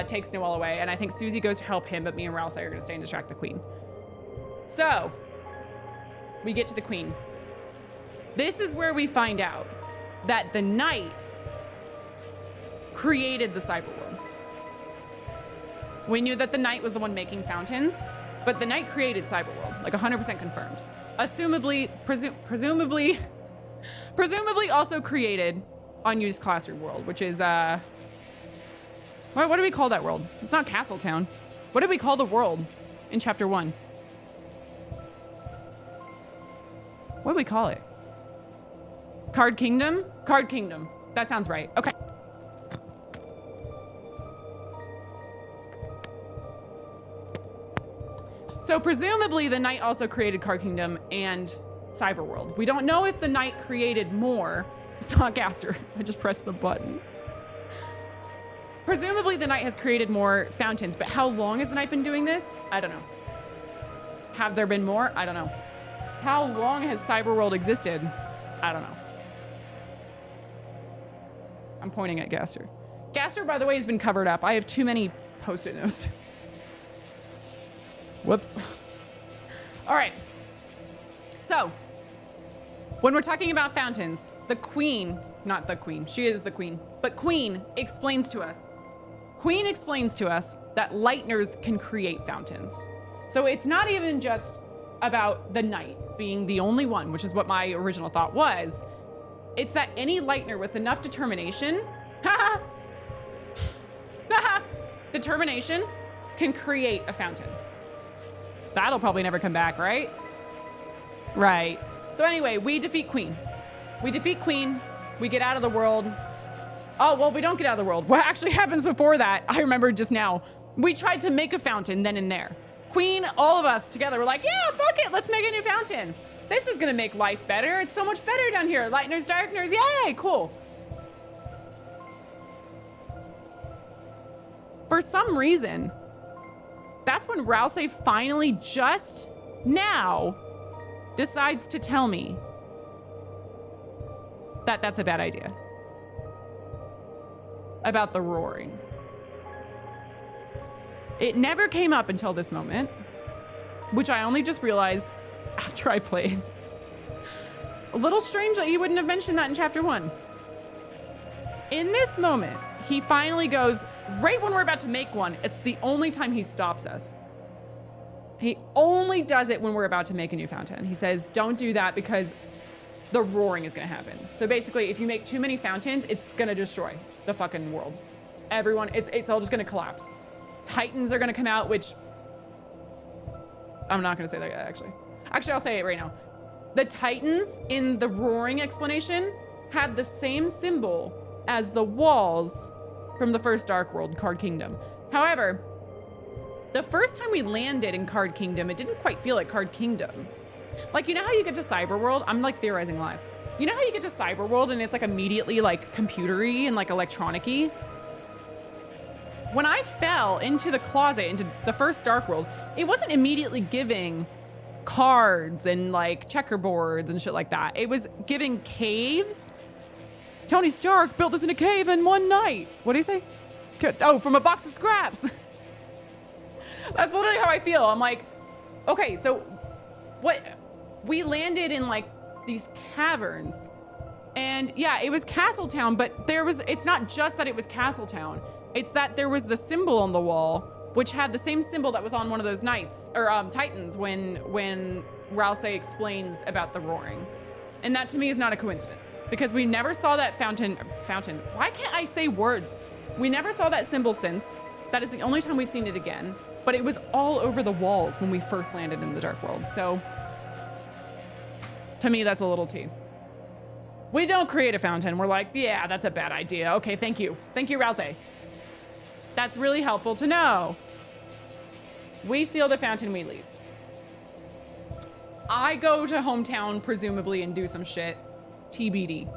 takes Noelle away. And I think Susie goes to help him, but me and Rouse are gonna stay and distract the Queen. So, we get to the Queen. This is where we find out that the Knight created the cyberworld. We knew that the Knight was the one making fountains, but the Knight created cyberworld, like 100% confirmed. Presumably also created unused classroom world, which is, what do we call that world? It's not Castletown. What did we call the world in chapter 1? What do we call it? Card Kingdom? Card Kingdom. That sounds right. Okay. So presumably the Knight also created Card Kingdom and Cyberworld. We don't know if the Knight created more. It's not Gaster. I just pressed the button. Presumably the Knight has created more fountains, but how long has the Knight been doing this? I don't know. Have there been more? I don't know. How long has Cyberworld existed? I don't know. I'm pointing at Gaster. Gaster, by the way, has been covered up. I have too many Post-it notes. Whoops. All right. So, when we're talking about fountains, the Queen, not the Queen, she is the Queen, but Queen explains to us that Lightners can create fountains. So it's not even just about the Knight being the only one, which is what my original thought was. It's that any Lightner with enough determination, determination can create a fountain. That'll probably never come back, right? Right. So anyway, we defeat Queen. We get out of the world. Oh, well, we don't get out of the world. What actually happens before that, I remember just now. We tried to make a fountain then and there. Queen, all of us together, were like, yeah, fuck it, let's make a new fountain. This is gonna make life better. It's so much better down here. Lightners, darkners, yay, cool. For some reason, that's when Rouse finally just now decides to tell me that that's a bad idea. About the roaring. It never came up until this moment, which I only just realized after I played. A little strange that you wouldn't have mentioned that in chapter 1. In this moment, he finally goes, right when we're about to make one, it's the only time he stops us. He only does it when we're about to make a new fountain. He says, don't do that because the roaring is gonna happen. So basically, if you make too many fountains, it's gonna destroy the fucking world. Everyone, it's all just gonna collapse. Titans are gonna come out, which I'm not gonna say that yet, actually. Actually, I'll say it right now. The Titans in the roaring explanation had the same symbol as the walls from the first Dark World, Card Kingdom. However, the first time we landed in Card Kingdom, it didn't quite feel like Card Kingdom. Like, you know how you get to Cyberworld? I'm like theorizing live. You know how you get to Cyberworld and it's like immediately like computery and like electronic-y? When I fell into the closet, into the first Dark World, it wasn't immediately giving cards and like checkerboards and shit like that. It was giving caves. Tony Stark built this in a cave in one night. What do you say? Oh, from a box of scraps. That's literally how I feel. I'm like, okay, so what? We landed in like these caverns, and yeah, it was Castletown, but it's not just that it was Castletown. It's that there was the symbol on the wall, which had the same symbol that was on one of those knights, or Titans, when Rousey explains about the roaring. And that to me is not a coincidence, because we never saw that fountain. Why can't I say words? We never saw that symbol since. That is the only time we've seen it again, but it was all over the walls when we first landed in the Dark World. So to me, that's a little T. We don't create a fountain. We're like, yeah, that's a bad idea. Okay, thank you. Thank you, Rousey. That's really helpful to know. We seal the fountain, we leave. I go to hometown, presumably, and do some shit. TBD.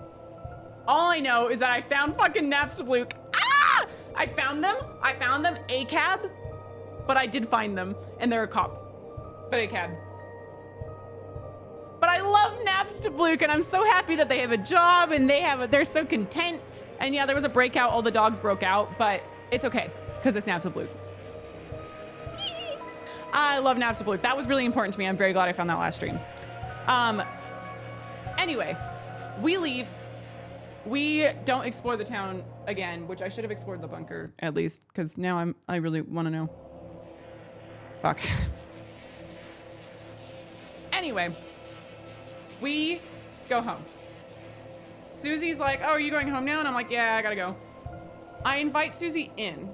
All I know is that I found fucking Napstablook. Ah! I found them, a cab, but I did find them, and they're a cop, but a cab. But I love Napstablook, and I'm so happy that they have a job, and they're so content. And yeah, there was a breakout, all the dogs broke out, but it's okay, because it's Napstablook. I love Napstablook. That was really important to me. I'm very glad I found that last stream. Anyway, we leave. We don't explore the town again, which I should have explored the bunker at least, because now I really want to know. Fuck. Anyway, we go home. Susie's like, oh, are you going home now? And I'm like, yeah, I gotta go. I invite Susie in.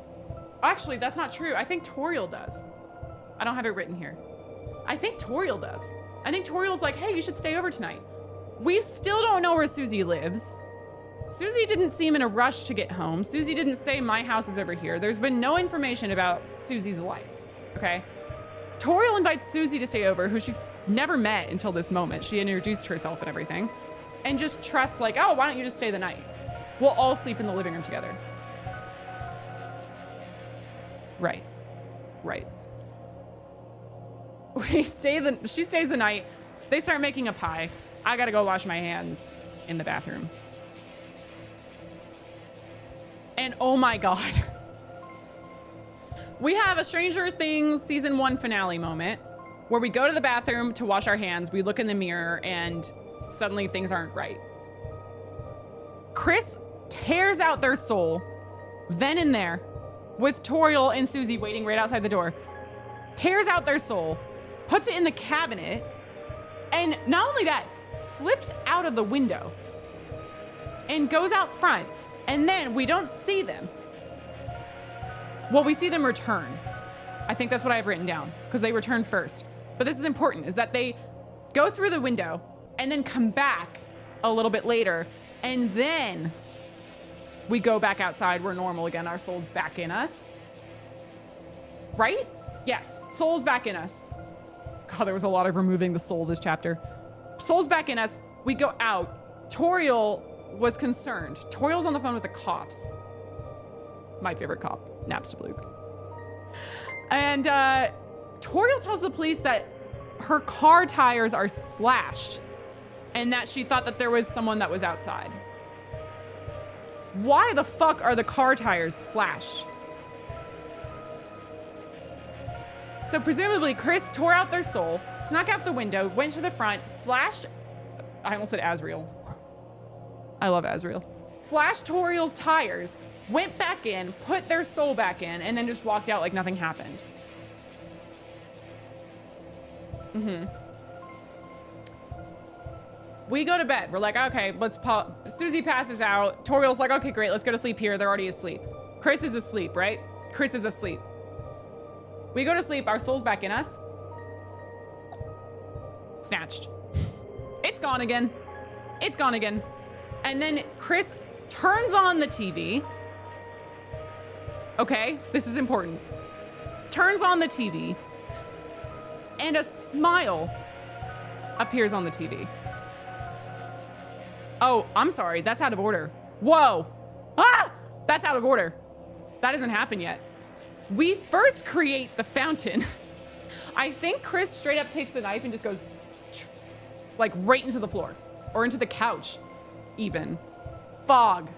Actually, that's not true. I think Toriel does. I don't have it written here. I think Toriel does. I think Toriel's like, hey, you should stay over tonight. We still don't know where Susie lives. Susie didn't seem in a rush to get home. Susie didn't say my house is over here. There's been no information about Susie's life, okay? Toriel invites Susie to stay over, who she's never met until this moment. She introduced herself and everything, and just trusts like, oh, why don't you just stay the night? We'll all sleep in the living room together. Right. She stays the night. They start making a pie. I gotta go wash my hands in the bathroom. And oh my God. We have a Stranger Things season 1 finale moment where we go to the bathroom to wash our hands. We look in the mirror and suddenly things aren't right. Chris tears out their soul then and there with Toriel and Susie waiting right outside the door. Tears out their soul, puts it in the cabinet, and not only that, slips out of the window and goes out front. And then we don't see them. Well, we see them return. I think that's what I have written down, because they return first. But this is important, is that they go through the window and then come back a little bit later. And then we go back outside. We're normal again. Our soul's back in us. Right? Yes, soul's back in us. God, there was a lot of removing the soul this chapter. Soul's back in us. We go out. Toriel was concerned. Toriel's on the phone with the cops. My favorite cop, Napstablook. And Toriel tells the police that her car tires are slashed and that she thought that there was someone that was outside. Why the fuck are the car tires slashed? So presumably Chris tore out their soul, snuck out the window, went to the front, slashed, I almost said Azriel. I love Azriel. Slashed Toriel's tires, went back in, put their soul back in, and then just walked out like nothing happened. We go to bed. We're like, okay, let's Susie passes out. Toriel's like, okay, great, let's go to sleep here. They're already asleep. Chris is asleep, right? Chris is asleep. We go to sleep, our soul's back in us. Snatched. It's gone again. It's gone again. And then Chris turns on the TV okay? This is important. Turns on the TV, and a smile appears on the TV. Oh, I'm sorry. That's out of order. Whoa. Ah! That's out of order. That hasn't happened yet. We first create the fountain. I think Chris straight up takes the knife and just goes like right into the floor or into the couch even. Fog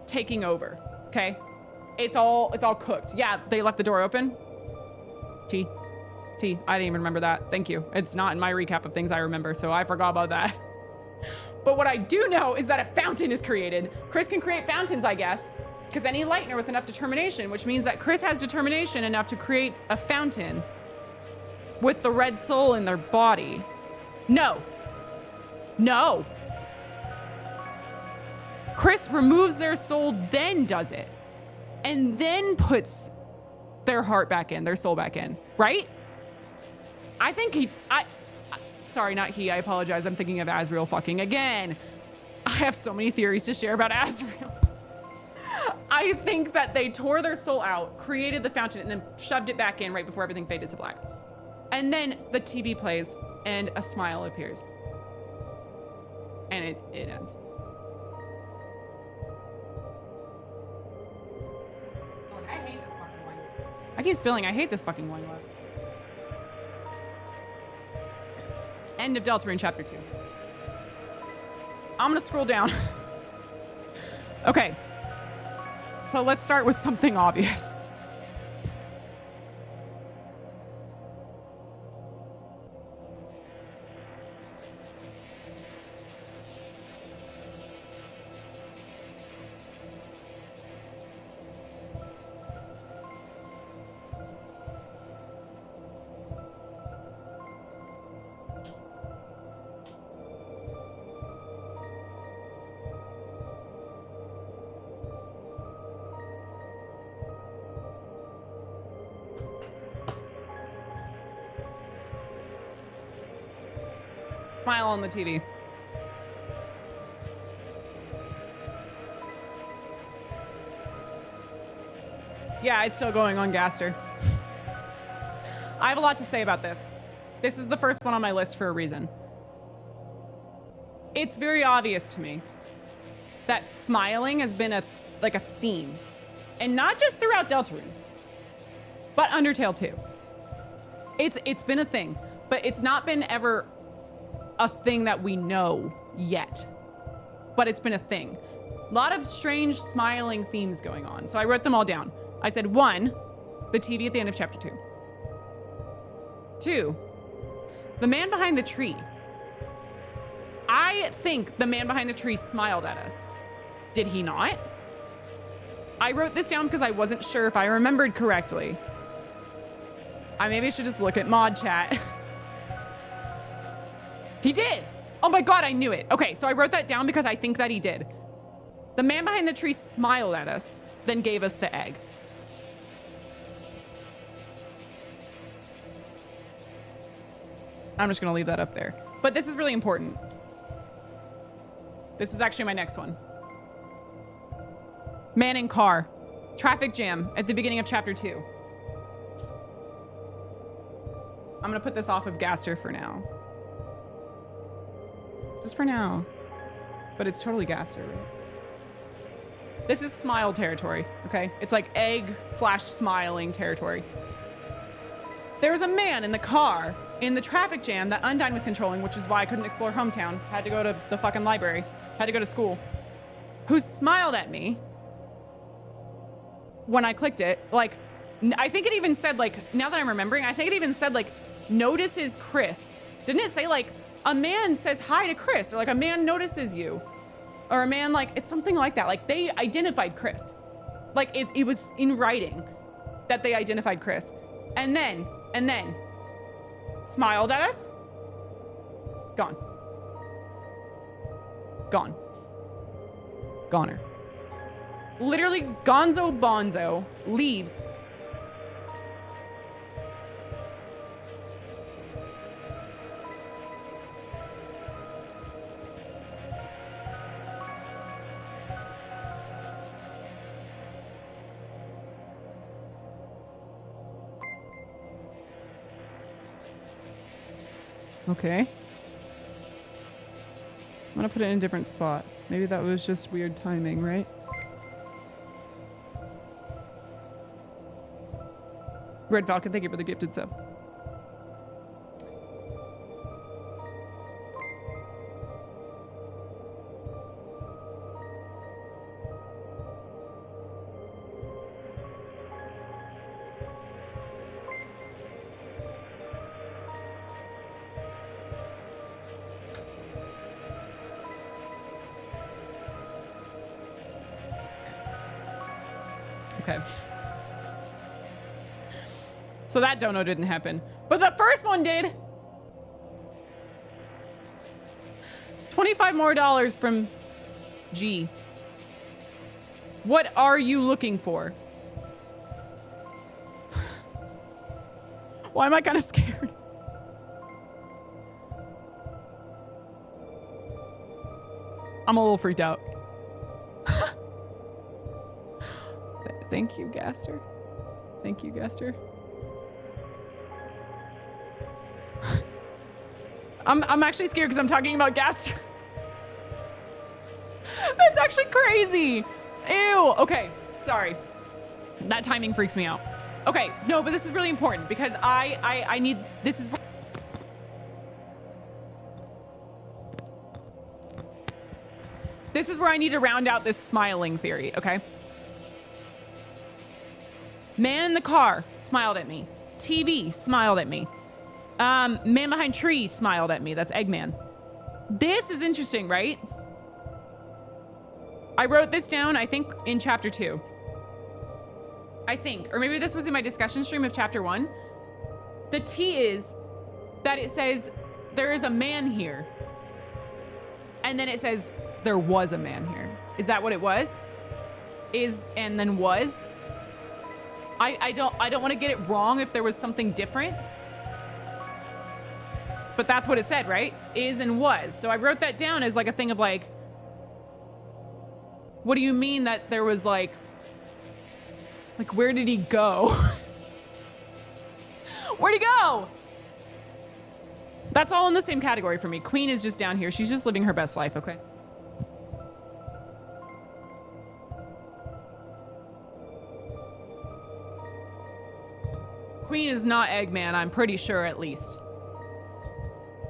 taking over, okay? It's all cooked. Yeah, they left the door open. T, I didn't even remember that. Thank you. It's not in my recap of things I remember, so I forgot about that. But what I do know is that a fountain is created. Chris can create fountains, I guess, because any lightner with enough determination, which means that Chris has determination enough to create a fountain with the red soul in their body. No. Chris removes their soul, then does it, and then puts their heart back in, their soul back in, right? I think sorry, not he, I apologize. I'm thinking of Azrael fucking again. I have so many theories to share about Azrael. I think that they tore their soul out, created the fountain, and then shoved it back in right before everything faded to black. And then the TV plays and a smile appears. And it ends. I hate this fucking wine. I keep spilling. I hate this fucking wine glass. End of Deltarune chapter 2. I'm gonna scroll down. Okay. So let's start with something obvious. Smile on the TV. Yeah, it's still going on Gaster. I have a lot to say about this. This is the first one on my list for a reason. It's very obvious to me that smiling has been a theme. And not just throughout Deltarune, but Undertale too. It's been a thing, but it's not been ever a thing that we know yet, but it's been a thing. A lot of strange smiling themes going on. So I wrote them all down. I said 1, the TV at the end of chapter 2. 2, the man behind the tree. I think the man behind the tree smiled at us. Did he not? I wrote this down because I wasn't sure if I remembered correctly. I maybe should just look at mod chat. He did. Oh my God, I knew it. Okay, so I wrote that down because I think that he did. The man behind the tree smiled at us, then gave us the egg. I'm just gonna leave that up there. But this is really important. This is actually my next one. Man in car. Traffic jam at the beginning of chapter 2. I'm gonna put this off of Gaster for now. Just for now. But it's totally Gaster. This is smile territory, okay? It's like egg/smiling territory. There was a man in the car in the traffic jam that Undyne was controlling, which is why I couldn't explore hometown. Had to go to the fucking library. Had to go to school. Who smiled at me when I clicked it. Like, I think it even said, like, now that I'm remembering, I think it even said, like, notices Chris. Didn't it say, like, a man says hi to Chris, or like a man notices you, or a man, like, it's something like that. Like, they identified Chris. Like, it was in writing that they identified Chris. And then smiled at us. Gone. Goner. Literally gonzo bonzo leaves. Okay. I'm gonna put it in a different spot. Maybe that was just weird timing, right? Red Falcon, thank you for the gifted sub. Okay. So that dono didn't happen. But the first one did. $25 more from G. What are you looking for? Why am I kind of scared? I'm a little freaked out. Thank you, Gaster. Thank you, Gaster. I'm actually scared because I'm talking about Gaster. That's actually crazy. Ew. Okay. Sorry. That timing freaks me out. Okay. No, but this is really important because I need, this is where I need to round out this smiling theory. Okay. Man in the car smiled at me. TV smiled at me. Man behind tree smiled at me. That's Eggman. This is interesting, right? I wrote this down, I think, in chapter 2. I think, or maybe this was in my discussion stream of chapter 1. The T is that it says there is a man here. And then it says there was a man here. Is that what it was? Is and then was? I don't want to get it wrong if there was something different. But that's what it said, right? Is and was. So I wrote that down as like a thing of like, what do you mean that there was like where did he go? Where'd he go? That's all in the same category for me. Queen is just down here. She's just living her best life, okay? Queen is not Eggman, I'm pretty sure at least.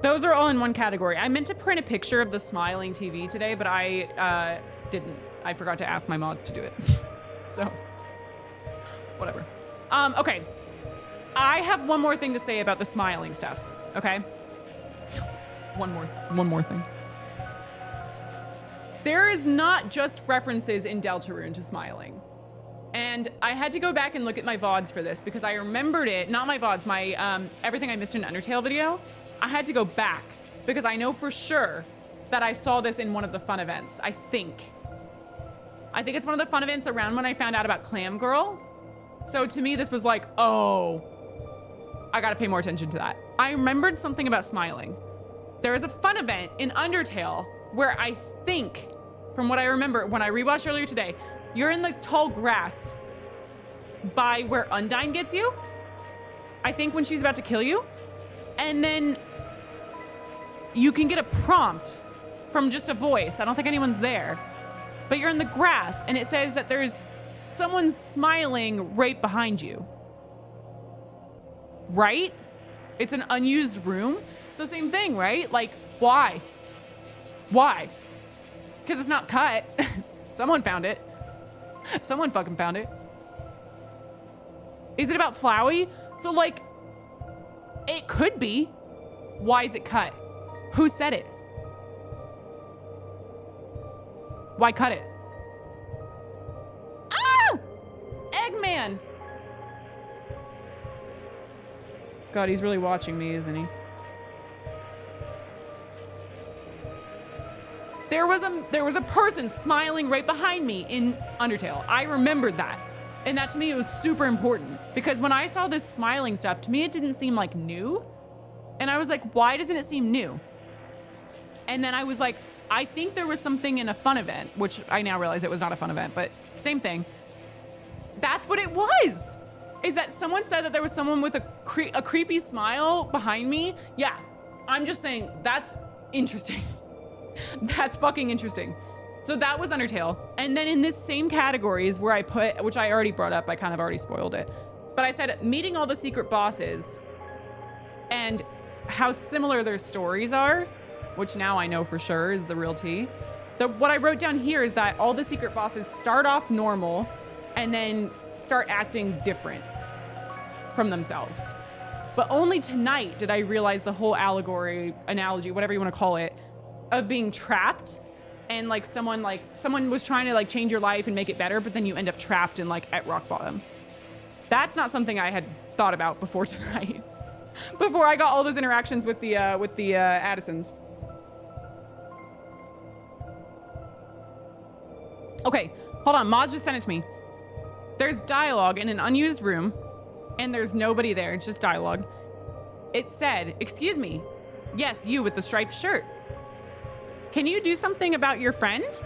Those are all in one category. I meant to print a picture of the smiling TV today, but I didn't. I forgot to ask my mods to do it. So, whatever. Okay. I have one more thing to say about the smiling stuff, okay? One more thing. There is not just references in Deltarune to smiling. And I had to go back and look at my VODs for this because I remembered it, not my VODs, my Everything I Missed in Undertale video. I had to go back because I know for sure that I saw this in one of the fun events, I think it's one of the fun events around when I found out about Clam Girl. So to me, this was like, oh, I gotta pay more attention to that. I remembered something about smiling. There is a fun event in Undertale where I think, from what I remember when I rewatched earlier today, you're in the tall grass by where Undyne gets you. I think when she's about to kill you. And then you can get a prompt from just a voice. I don't think anyone's there. But you're in the grass and it says that there's someone smiling right behind you. Right? It's an unused room. So same thing, right? Like, why? Why? Because it's not cut. Someone found it. Someone fucking found it. Is it about Flowey? So like, it could be. Why is it cut? Who said it? Why cut it? Ah! Eggman! God, he's really watching me, isn't he? There was a person smiling right behind me in Undertale. I remembered that. And that to me, it was super important because when I saw this smiling stuff, to me, it didn't seem like new. And I was like, why doesn't it seem new? And then I was like, I think there was something in a fun event, which I now realize it was not a fun event, but same thing. That's what it was. Is that someone said that there was someone with a creepy smile behind me? Yeah, I'm just saying that's interesting. That's fucking interesting. So that was Undertale. And then in this same category is where I put, which I already brought up, I kind of already spoiled it. But I said meeting all the secret bosses and how similar their stories are, which now I know for sure is the real tea. What I wrote down here is that all the secret bosses start off normal and then start acting different from themselves. But only tonight did I realize the whole allegory, analogy, whatever you want to call it, of being trapped and like someone was trying to like change your life and make it better, but then you end up trapped and like at rock bottom. That's not something I had thought about before tonight. Before I got all those interactions with the Addisons. Okay, hold on. Mods just sent it to me. There's dialogue in an unused room, and there's nobody there. It's just dialogue. It said, "Excuse me. Yes, you with the striped shirt. Can you do something about your friend?"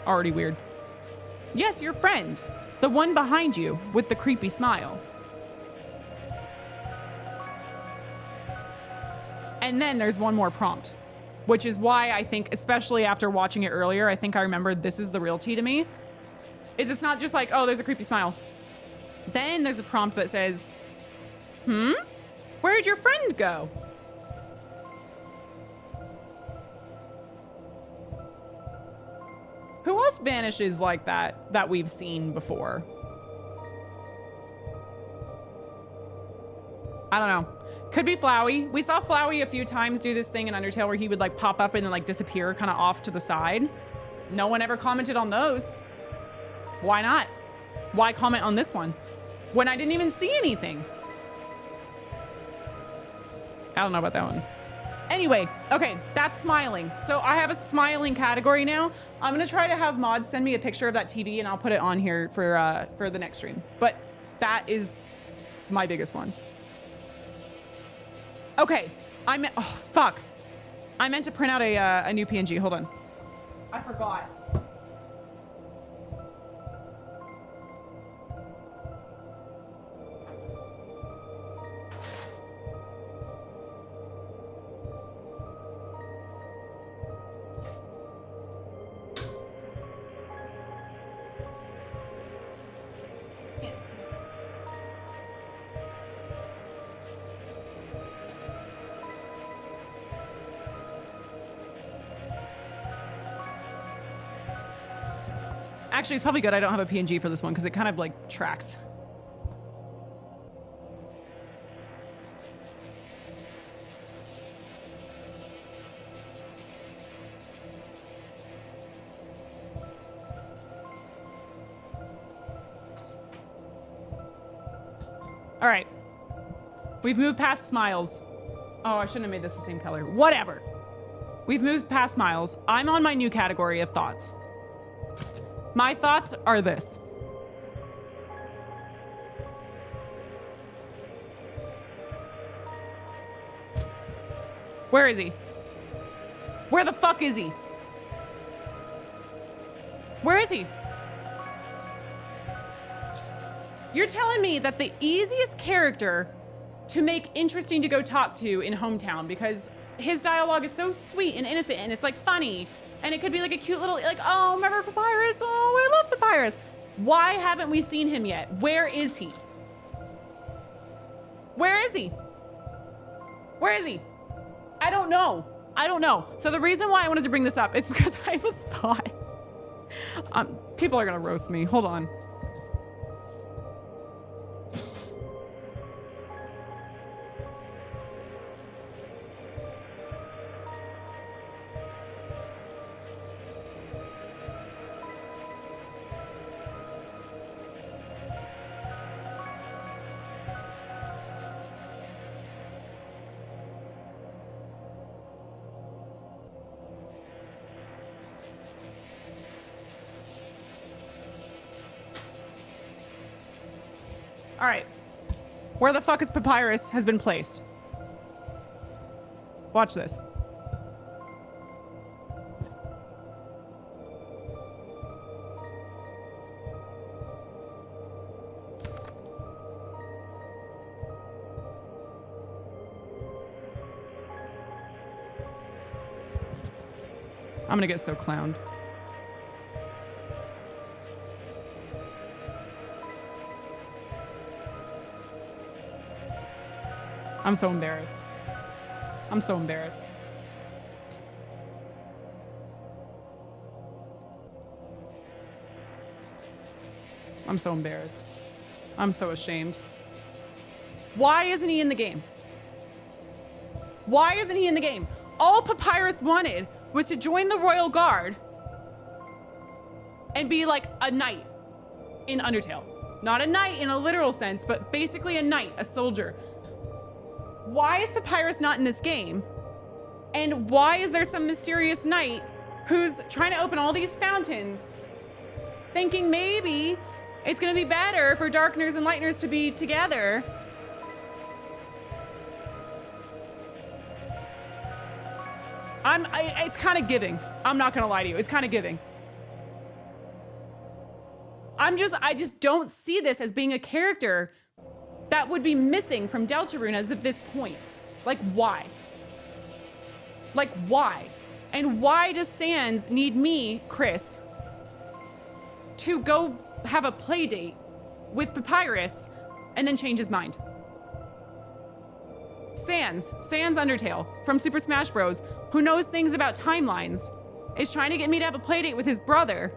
Already weird. "Yes, your friend. The one behind you with the creepy smile." And then there's one more prompt, which is why I think, especially after watching it earlier, I think I remembered this is the real tea to me, is it's not just like, oh, there's a creepy smile. Then there's a prompt that says, where'd your friend go? Who else vanishes like that we've seen before? I don't know. Could be Flowey. We saw Flowey a few times do this thing in Undertale where he would like pop up and then like disappear kind of off to the side. No one ever commented on those. Why not? Why comment on this one when I didn't even see anything? I don't know about that one. Anyway, okay, that's smiling. So I have a smiling category now. I'm gonna try to have mods send me a picture of that TV and I'll put it on here for the next stream. But that is my biggest one. Okay, oh fuck. I meant to print out a new PNG, hold on. I forgot. Actually, it's probably good I don't have a PNG for this one because it kind of like tracks. All right. We've moved past smiles. Oh, I shouldn't have made this the same color. Whatever. We've moved past smiles. I'm on my new category of thoughts. My thoughts are this. Where is he? Where the fuck is he? Where is he? You're telling me that the easiest character to make interesting to go talk to in Hometown, because his dialogue is so sweet and innocent and it's like funny. And it could be like a cute little, like, oh, remember Papyrus? Oh, I love Papyrus. Why haven't we seen him yet? Where is he? Where is he? Where is he? I don't know. I don't know. So the reason why I wanted to bring this up is because I have a thought. People are gonna roast me. Hold on. All right. Where the fuck is Papyrus has been placed? Watch this. I'm gonna get so clowned. I'm so embarrassed. I'm so embarrassed. I'm so embarrassed. I'm so ashamed. Why isn't he in the game? Why isn't he in the game? All Papyrus wanted was to join the Royal Guard and be like a knight in Undertale. Not a knight in a literal sense, but basically a knight, a soldier. Why is Papyrus not in this game? And why is there some mysterious knight who's trying to open all these fountains, thinking maybe it's gonna be better for Darkners and Lightners to be together? It's kind of giving. I'm not gonna lie to you. It's kind of giving. I just don't see this as being a character that would be missing from Deltarune as of this point. Like, why? Like, why? And why does Sans need me, Chris, to go have a play date with Papyrus and then change his mind? Sans Undertale from Super Smash Bros, who knows things about timelines, is trying to get me to have a play date with his brother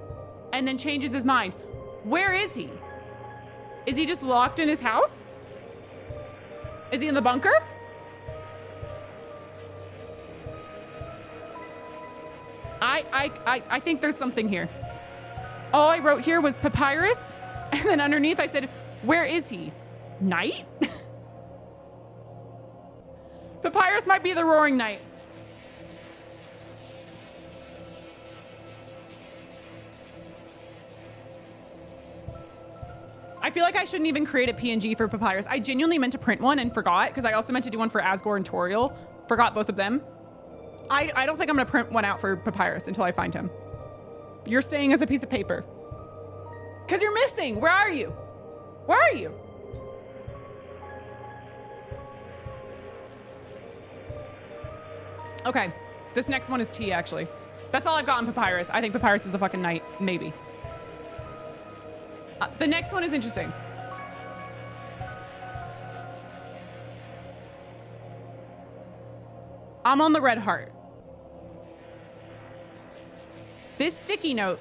and then changes his mind. Where is he? Is he just locked in his house? Is he in the bunker? I think there's something here. All I wrote here was Papyrus, and then underneath I said, where is he? Knight? Papyrus might be the Roaring Knight. I feel like I shouldn't even create a PNG for Papyrus. I genuinely meant to print one and forgot, because I also meant to do one for Asgore and Toriel. Forgot both of them. I don't think I'm gonna print one out for Papyrus until I find him. You're staying as a piece of paper. Because you're missing. Where are you? Where are you? Okay, this next one is T, actually. That's all I've got on Papyrus. I think Papyrus is the fucking knight, maybe. The next one is interesting. I'm on the red heart. This sticky note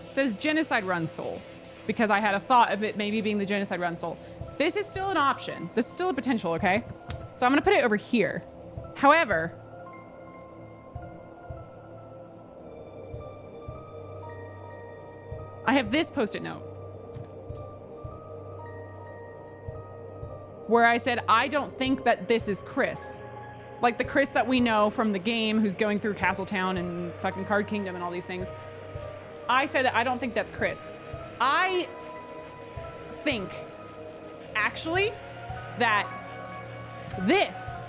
says Genocide Run Soul, because I had a thought of it maybe being the Genocide Run Soul. This is still an option. This is still a potential, okay? So I'm gonna put it over here. However, I have this post-it note where I said, I don't think that this is Chris. Like the Chris that we know from the game who's going through Castletown and fucking Card Kingdom and all these things. I said that I don't think that's Chris. I think, actually, that this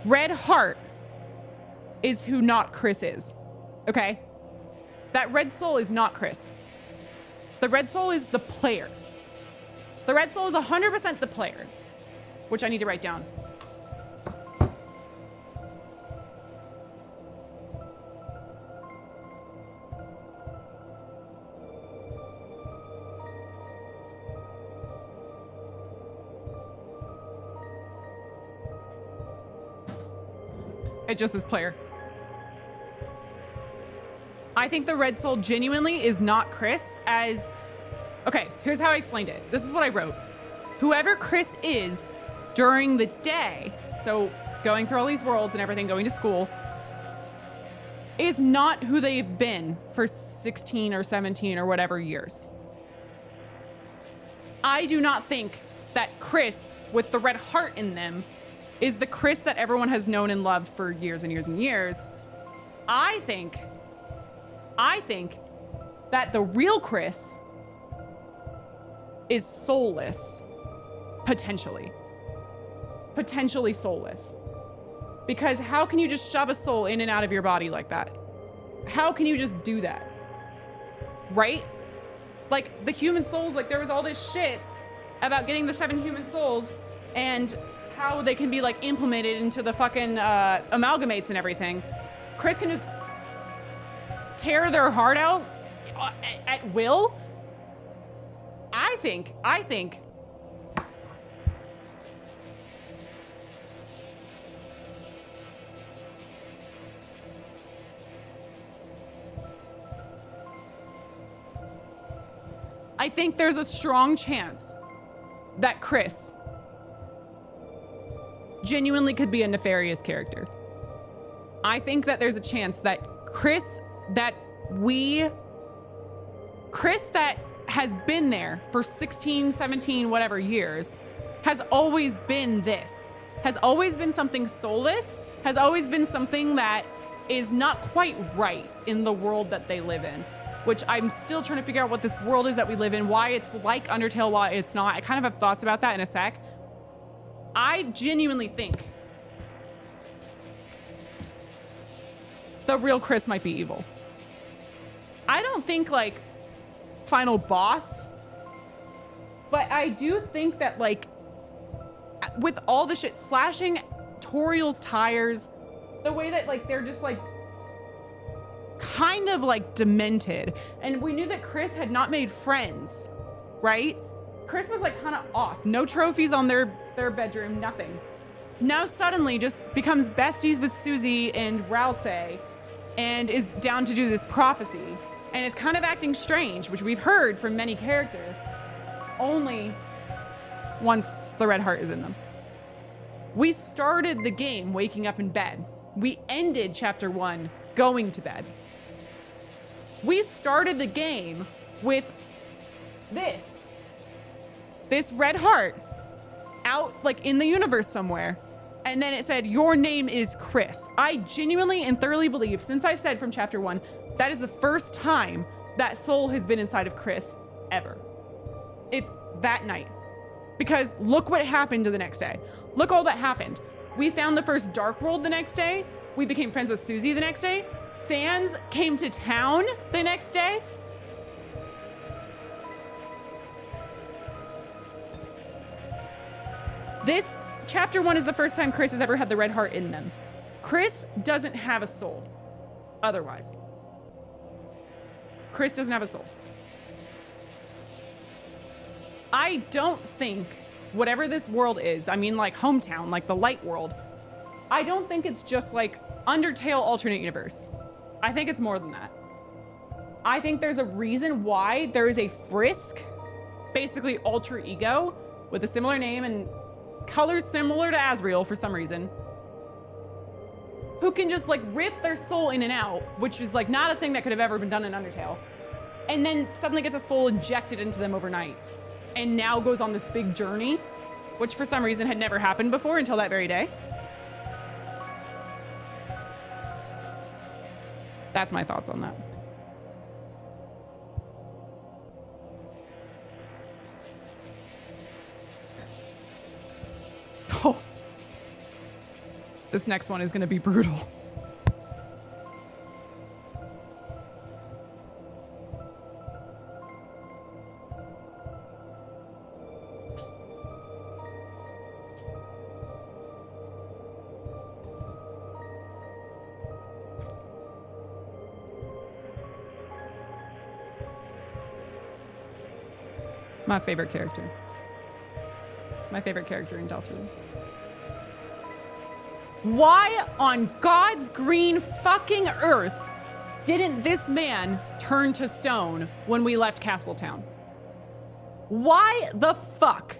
red heart is who not Chris is, okay? That red soul is not Chris. The red soul is the player. The red soul is 100% the player, which I need to write down. It just says player. I think the red soul genuinely is not Chris as... Okay, here's how I explained it. This is what I wrote. Whoever Chris is during the day, so going through all these worlds and everything, going to school, is not who they've been for 16 or 17 or whatever years. I do not think that Chris with the red heart in them is the Chris that everyone has known and loved for years and years and years. I think that the real Chris is soulless, potentially soulless. Because how can you just shove a soul in and out of your body like that? How can you just do that? Right? Like the human souls, like there was all this shit about getting the 7 human souls and how they can be like implemented into the fucking amalgamates and everything. Chris can just tear their heart out at will? I think there's a strong chance that Chris genuinely could be a nefarious character. I think that there's a chance that Chris that has been there for 16, 17, whatever years, has always been this, has always been something soulless, has always been something that is not quite right in the world that they live in, which I'm still trying to figure out what this world is that we live in, why it's like Undertale, why it's not. I kind of have thoughts about that in a sec. I genuinely think the real Chris might be evil. I don't think like final boss, but I do think that like with all the shit slashing Toriel's tires, the way that like they're just like kind of like demented, and we knew that Chris had not made friends, right? Chris was like kind of off, no trophies on their bedroom, nothing. Now suddenly just becomes besties with Susie and Rouse and is down to do this prophecy and is kind of acting strange, which we've heard from many characters, only once the red heart is in them. We started the game waking up in bed. We ended chapter 1 going to bed. We started the game with this red heart out like in the universe somewhere. And then it said, your name is Chris. I genuinely and thoroughly believe, since I said from chapter 1, that is the first time that soul has been inside of Chris ever. It's that night. Because look what happened to the next day. Look all that happened. We found the first Dark World the next day. We became friends with Susie the next day. Sans came to town the next day. This chapter 1 is the first time Chris has ever had the red heart in them. Chris doesn't have a soul. Otherwise. Chris doesn't have a soul. I don't think whatever this world is, I mean like hometown, like the light world, I don't think it's just like Undertale alternate universe. I think it's more than that. I think there's a reason why there is a Frisk, basically alter ego, with a similar name and colors similar to Asriel for some reason, who can just like rip their soul in and out, which is like not a thing that could have ever been done in Undertale, and then suddenly gets a soul injected into them overnight, and now goes on this big journey, which for some reason had never happened before until that very day. That's my thoughts on that. Oh, this next one is going to be brutal. My favorite character. My favorite character in Deltarune. Why on God's green fucking earth didn't this man turn to stone when we left Castletown? Why the fuck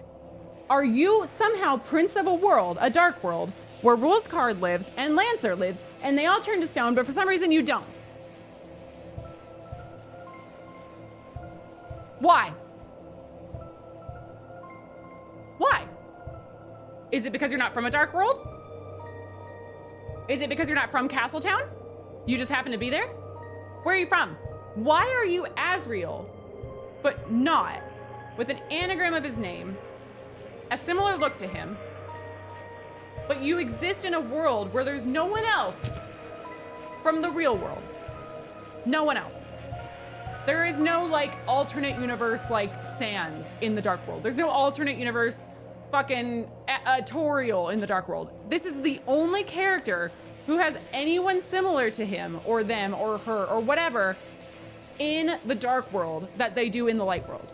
are you somehow prince of a world, a dark world, where Rulescard lives and Lancer lives, and they all turn to stone, but for some reason you don't? Why? Why? Is it because you're not from a dark world? Is it because you're not from Castletown? You just happen to be there? Where are you from? Why are you Asriel, but not with an anagram of his name, a similar look to him, but you exist in a world where there's no one else from the real world? No one else. There is no like alternate universe like Sans in the dark world. There's no alternate universe fucking Toriel in the dark world. This is the only character who has anyone similar to him or them or her or whatever in the dark world that they do in the light world.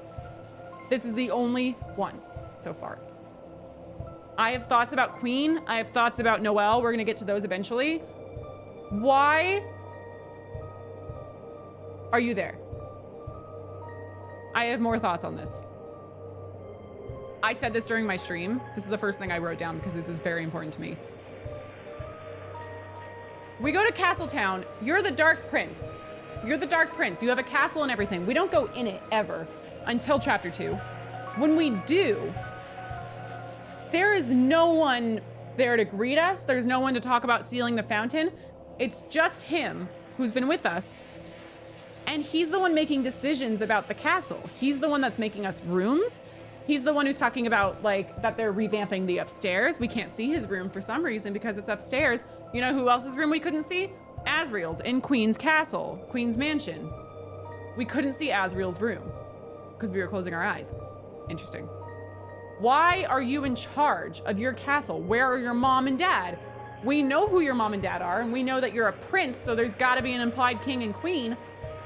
This is the only one so far. I have thoughts about Queen. I have thoughts about Noelle. We're gonna get to those eventually. Why are you there? I have more thoughts on this. I said this during my stream. This is the first thing I wrote down because this is very important to me. We go to Castletown. You're the Dark Prince. You're the Dark Prince. You have a castle and everything. We don't go in it ever until chapter 2. When we do, there is no one there to greet us. There's no one to talk about sealing the fountain. It's just him who's been with us. And he's the one making decisions about the castle. He's the one that's making us rooms. He's the one who's talking about like that they're revamping the upstairs. We can't see his room for some reason because it's upstairs. You know who else's room we couldn't see? Asriel's in Queen's castle, Queen's mansion. We couldn't see Asriel's room because we were closing our eyes. Interesting. Why are you in charge of your castle? Where are your mom and dad? We know who your mom and dad are, and we know that you're a prince, so there's gotta be an implied king and queen.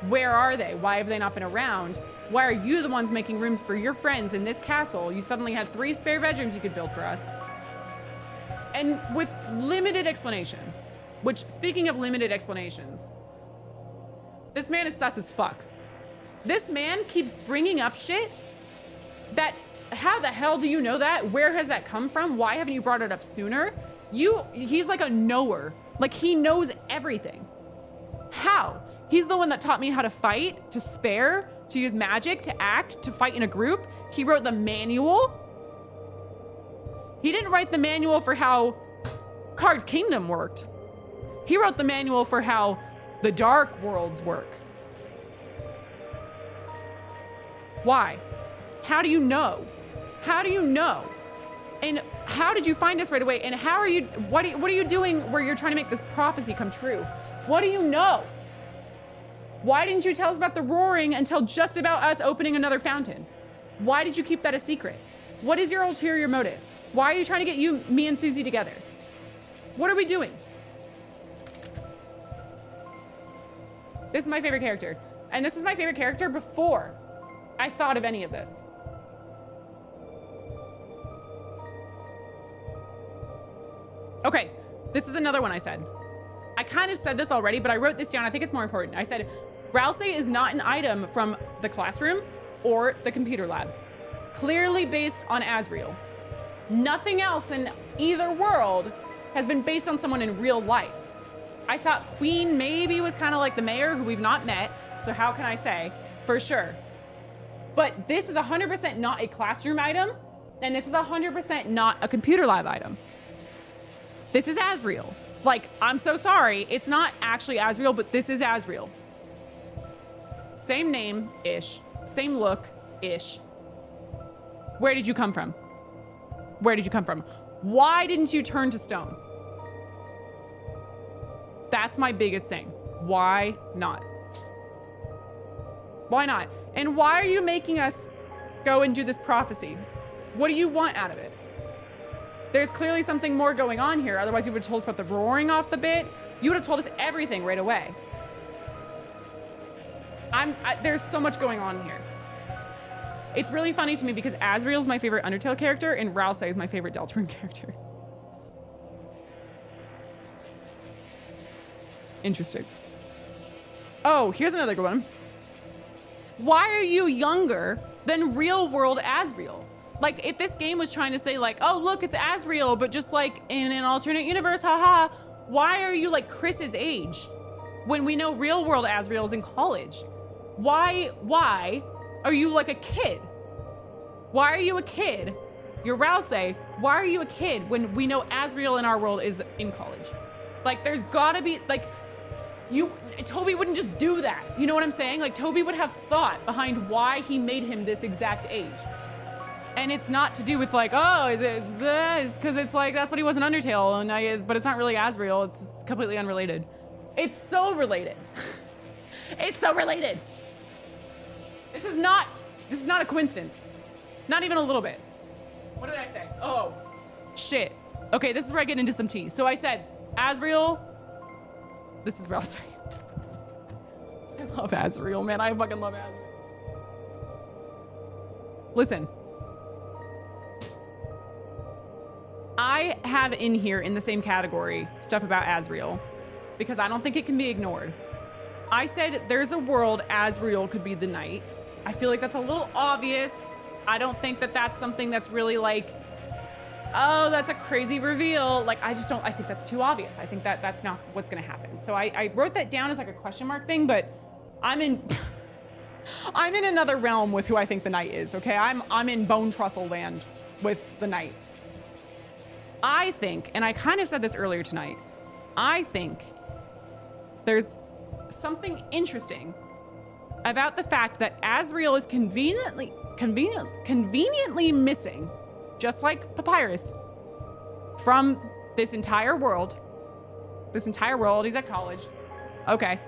Where are they? Why have they not been around? Why are you the ones making rooms for your friends in this castle? You suddenly had 3 spare bedrooms you could build for us. And with limited explanation, which, speaking of limited explanations, this man is sus as fuck. This man keeps bringing up shit that, how the hell do you know that? Where has that come from? Why haven't you brought it up sooner? He's like a knower. Like he knows everything. How? He's the one that taught me how to fight, to spare, to use magic, to act, to fight in a group. He wrote the manual. He didn't write the manual for how Card Kingdom worked. He wrote the manual for how the dark worlds work. Why? How do you know? How do you know? And how did you find us right away? And how are you, what are you doing where you're trying to make this prophecy come true? What do you know? Why didn't you tell us about the roaring until just about us opening another fountain? Why did you keep that a secret? What is your ulterior motive? Why are you trying to get me and Susie together? What are we doing? This is my favorite character. And this is my favorite character before I thought of any of this. Okay, this is another one I said. I kind of said this already, but I wrote this down. I think it's more important. I said, Ralsei is not an item from the classroom or the computer lab. Clearly based on Asriel. Nothing else in either world has been based on someone in real life. I thought Queen maybe was kind of like the mayor who we've not met, so how can I say for sure? But this is 100% not a classroom item, and this is 100% not a computer lab item. This is Asriel. Like, I'm so sorry, it's not actually Asriel, but this is Asriel. Same name-ish, same look-ish. Where did you come from? Where did you come from? Why didn't you turn to stone? That's my biggest thing. Why not? Why not? And why are you making us go and do this prophecy? What do you want out of it? There's clearly something more going on here. Otherwise you would have told us about the roaring off the bit. You would have told us everything right away. There's so much going on here. It's really funny to me because Asriel's my favorite Undertale character and Ralsei is my favorite Deltarune character. Interesting. Oh, here's another good one. Why are you younger than real world Asriel? Like, if this game was trying to say like, oh, look, it's Asriel, but just like in an alternate universe, haha, why are you like Chris's age when we know real world Asriel's in college? Why are you like a kid? Why are you a kid? You're Ralsei. Why are you a kid when we know Asriel in our world is in college? Like, there's gotta be, like, Toby wouldn't just do that. You know what I'm saying? Like, Toby would have thought behind why he made him this exact age. And it's not to do with like, oh, it's because it's like, that's what he was in Undertale, and but it's not really Asriel, it's completely unrelated. It's so related. It's so related. This is not a coincidence. Not even a little bit. What did I say? Oh, shit. Okay, this is where I get into some tea. So I said, Asriel This is what I'll say. I love Azrael, man. I fucking love Azrael. Listen. I have in here in the same category stuff about Azrael because I don't think it can be ignored. I said there's a world Azrael could be the knight. I feel like that's a little obvious. I don't think that that's something that's really like, oh, that's a crazy reveal. Like, I think that's too obvious. I think that that's not what's gonna happen. So I wrote that down as like a question mark thing, but I'm in another realm with who I think the knight is, okay? I'm in Bone Trussell land with the knight. I think, and I kind of said this earlier tonight, I think there's something interesting about the fact that Azrael is conveniently missing, just like Papyrus, from this entire world. He's at college. Okay.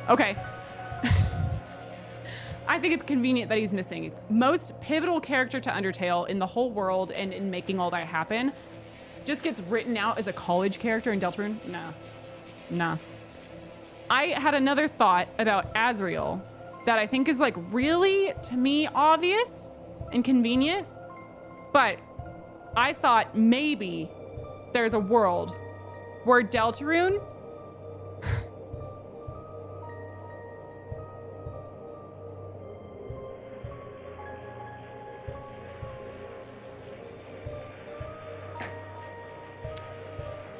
Okay. I think it's convenient that he's missing. Most pivotal character to Undertale in the whole world and in making all that happen just gets written out as a college character in Deltarune. Nah. I had another thought about Azrael that I think is like really, to me, obvious and convenient. But I thought maybe there's a world where Deltarune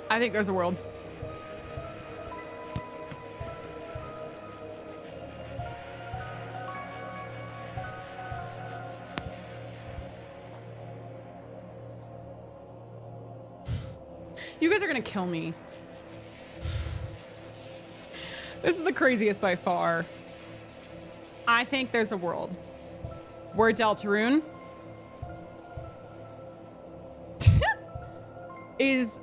I think there's a world. You guys are gonna kill me. This is the craziest by far. I think there's a world where Deltarune is,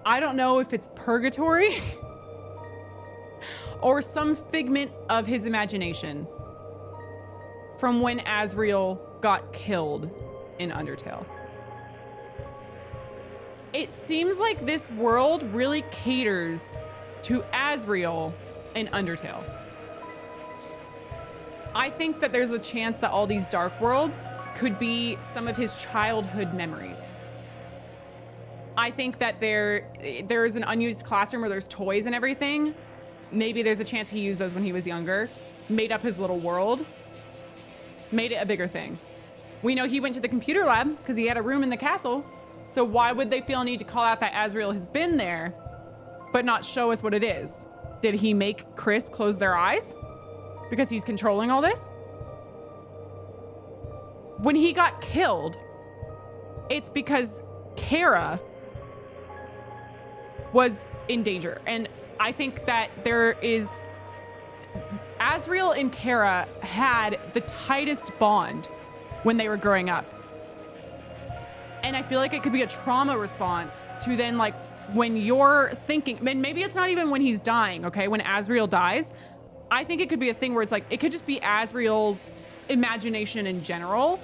I don't know if it's purgatory or some figment of his imagination from when Azrael got killed in Undertale. It seems like this world really caters to Azrael in Undertale. I think that there's a chance that all these dark worlds could be some of his childhood memories. I think that there's an unused classroom where there's toys and everything. Maybe there's a chance he used those when he was younger, made up his little world, made it a bigger thing. We know he went to the computer lab because he had a room in the castle. So why would they feel a need to call out that Azrael has been there, but not show us what it is? Did he make Chris close their eyes because he's controlling all this? When he got killed, it's because Kara was in danger. And I think that Azrael and Kara had the tightest bond when they were growing up. And I feel like it could be a trauma response to then, like, when you're thinking, and maybe it's not even when he's dying, okay? When Azrael dies, I think it could be a thing where it's like, it could just be Azrael's imagination in general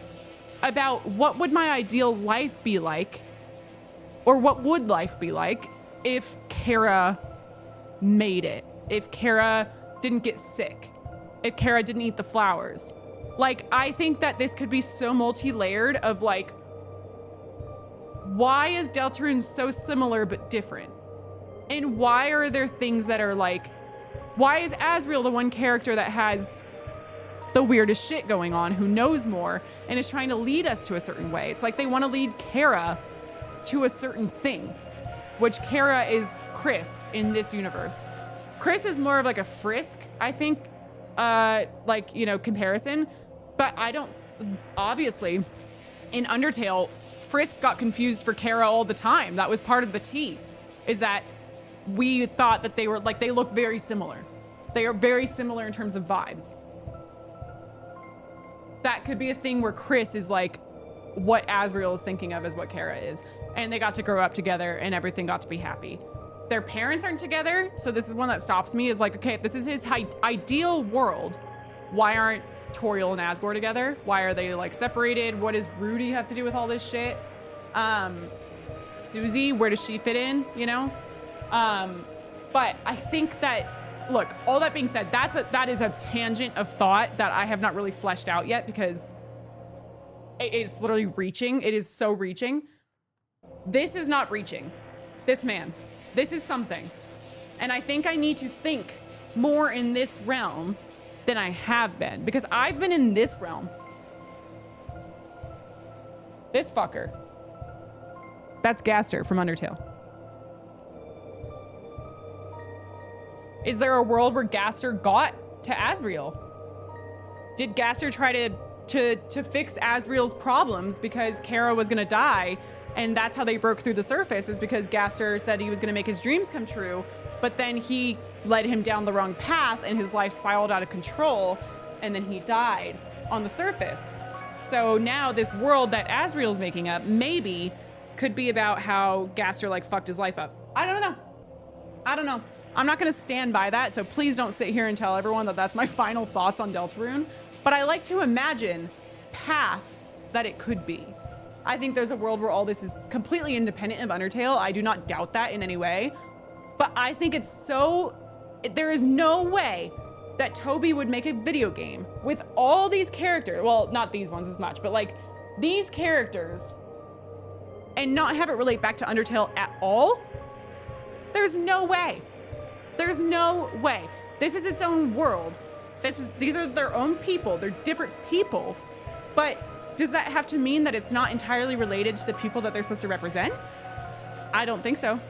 about what would my ideal life be like, or what would life be like if Kara made it, if Kara didn't get sick, if Kara didn't eat the flowers. Like, I think that this could be so multi-layered of like, why is Deltarune so similar but different? And why are there things that are like, why is Azrael the one character that has the weirdest shit going on, who knows more and is trying to lead us to a certain way? It's like they want to lead Kara to a certain thing, which Kara is Chris in this universe. Chris is more of like a Frisk, I think, comparison. But I don't, obviously, in Undertale, Frisk got confused for Kara all the time. That was part of the tea, is that we thought that they were like, they look very similar. They are very similar in terms of vibes. That could be a thing where Chris is like what Azrael is thinking of as what Kara is. And they got to grow up together and everything got to be happy. their parents aren't together. So this is one that stops me, is like, okay, if this is his ideal world, why aren't Toriel and Asgore together? Why are they like separated? What does Rudy have to do with all this shit? Susie, where does she fit in, you know? But I think that, look, all that being said, that is a tangent of thought that I have not really fleshed out yet, because it's literally reaching. It is so reaching. This is not reaching. This man, this is something. And I think I need to think more in this realm than I have been, because I've been in this realm. This fucker. That's Gaster from Undertale. Is there a world where Gaster got to Asriel? Did Gaster try to fix Asriel's problems because Kara was gonna die, and that's how they broke through the surface, is because Gaster said he was gonna make his dreams come true, but then he led him down the wrong path and his life spiraled out of control, and then he died on the surface. So now this world that Asriel's making up maybe could be about how Gaster like fucked his life up. I don't know. I'm not gonna stand by that, so please don't sit here and tell everyone that that's my final thoughts on Deltarune. But I like to imagine paths that it could be. I think there's a world where all this is completely independent of Undertale. I do not doubt that in any way. But I think there is no way that Toby would make a video game with all these characters, well, not these ones as much, but like these characters, and not have it relate back to Undertale at all. There's no way. There's no way. This is its own world. These are their own people. They're different people. But does that have to mean that it's not entirely related to the people that they're supposed to represent? I don't think so.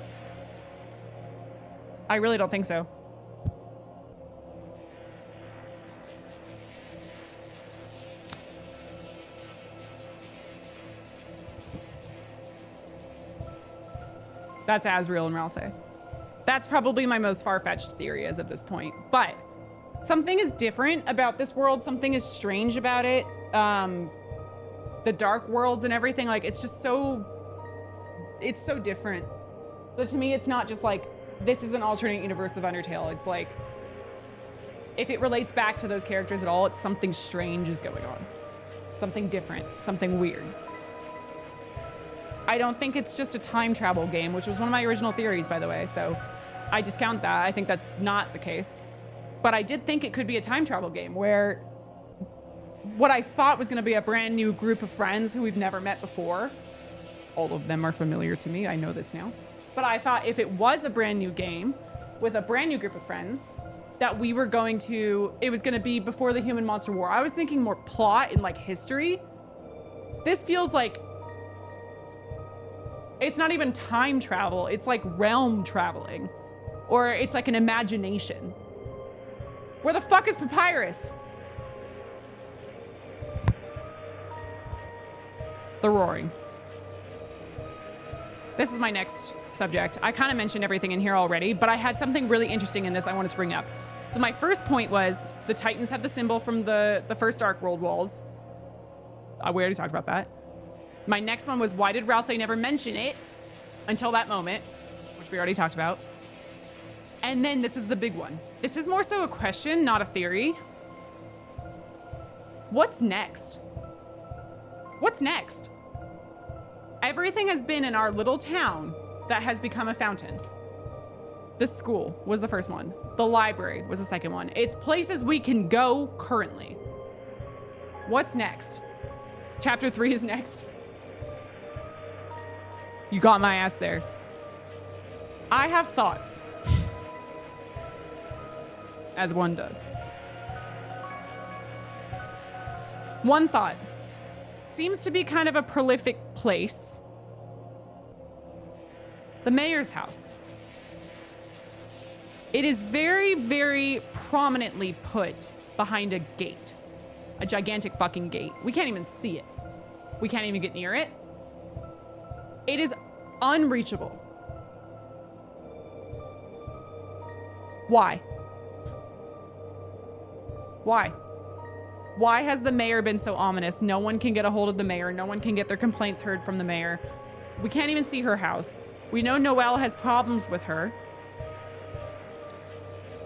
I really don't think so. That's Asriel and Ralsei. That's probably my most far-fetched theory as of this point. But something is different about this world. Something is strange about it. The dark worlds and everything, like, it's so different. So to me, it's not just like, this is an alternate universe of Undertale. It's like, if it relates back to those characters at all, it's something strange is going on. Something different, something weird. I don't think it's just a time travel game, which was one of my original theories, by the way. So I discount that. I think that's not the case. But I did think it could be a time travel game where what I thought was going to be a brand new group of friends who we've never met before. All of them are familiar to me. I know this now. But I thought if it was a brand new game with a brand new group of friends, that it was going to be before the Human Monster War. I was thinking more plot and like history. This feels like it's not even time travel. It's like realm traveling, or it's like an imagination. Where the fuck is Papyrus? The roaring. This is my next subject. I kind of mentioned everything in here already, but I had something really interesting in this I wanted to bring up. So my first point was the Titans have the symbol from the first Dark World walls. We already talked about that. My next one was, why did Ralsei never mention it until that moment, which we already talked about. And then this is the big one. This is more so a question, not a theory. What's next? What's next? Everything has been in our little town that has become a fountain. The school was the first one. The library was the second one. It's places we can go currently. What's next? Chapter 3 is next. You got my ass there. I have thoughts. As one does. One thought. Seems to be kind of a prolific place. The mayor's house. It is very, very prominently put behind a gate. A gigantic fucking gate. We can't even see it. We can't even get near it. It is unreachable. Why? Why? Why has the mayor been so ominous? No one can get a hold of the mayor. No one can get their complaints heard from the mayor. We can't even see her house. We know Noelle has problems with her.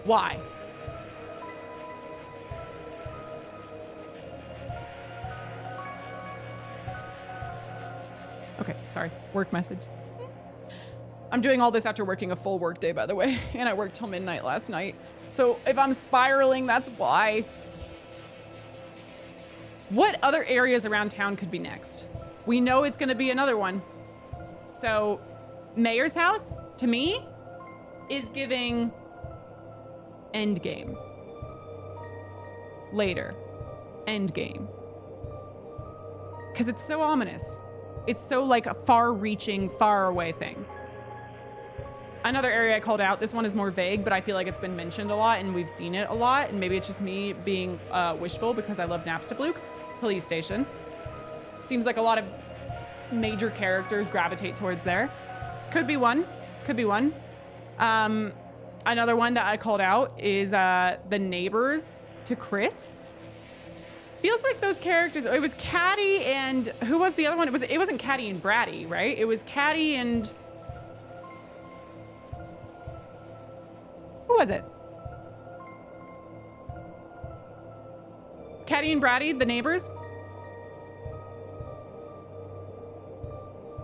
Why? Okay, sorry. Work message. I'm doing all this after working a full work day, by the way, and I worked till midnight last night. So if I'm spiraling, that's why. What other areas around town could be next? We know it's gonna be another one. So Mayor's house, to me, is giving endgame. Later. Endgame. Because it's so ominous. It's so like a far-reaching, far-away thing. Another area I called out, this one is more vague, but I feel like it's been mentioned a lot and we've seen it a lot, and maybe it's just me being wishful because I love Napstablook. Police station. Seems like a lot of major characters gravitate towards there. Could be one. Could be one. Another one that I called out is the neighbors to Chris. Feels like those characters, it was Caddy and, who was the other one? It wasn't Caddy and Bratty, right? It was Caddy and, who was it? Caddy and Bratty, the neighbors.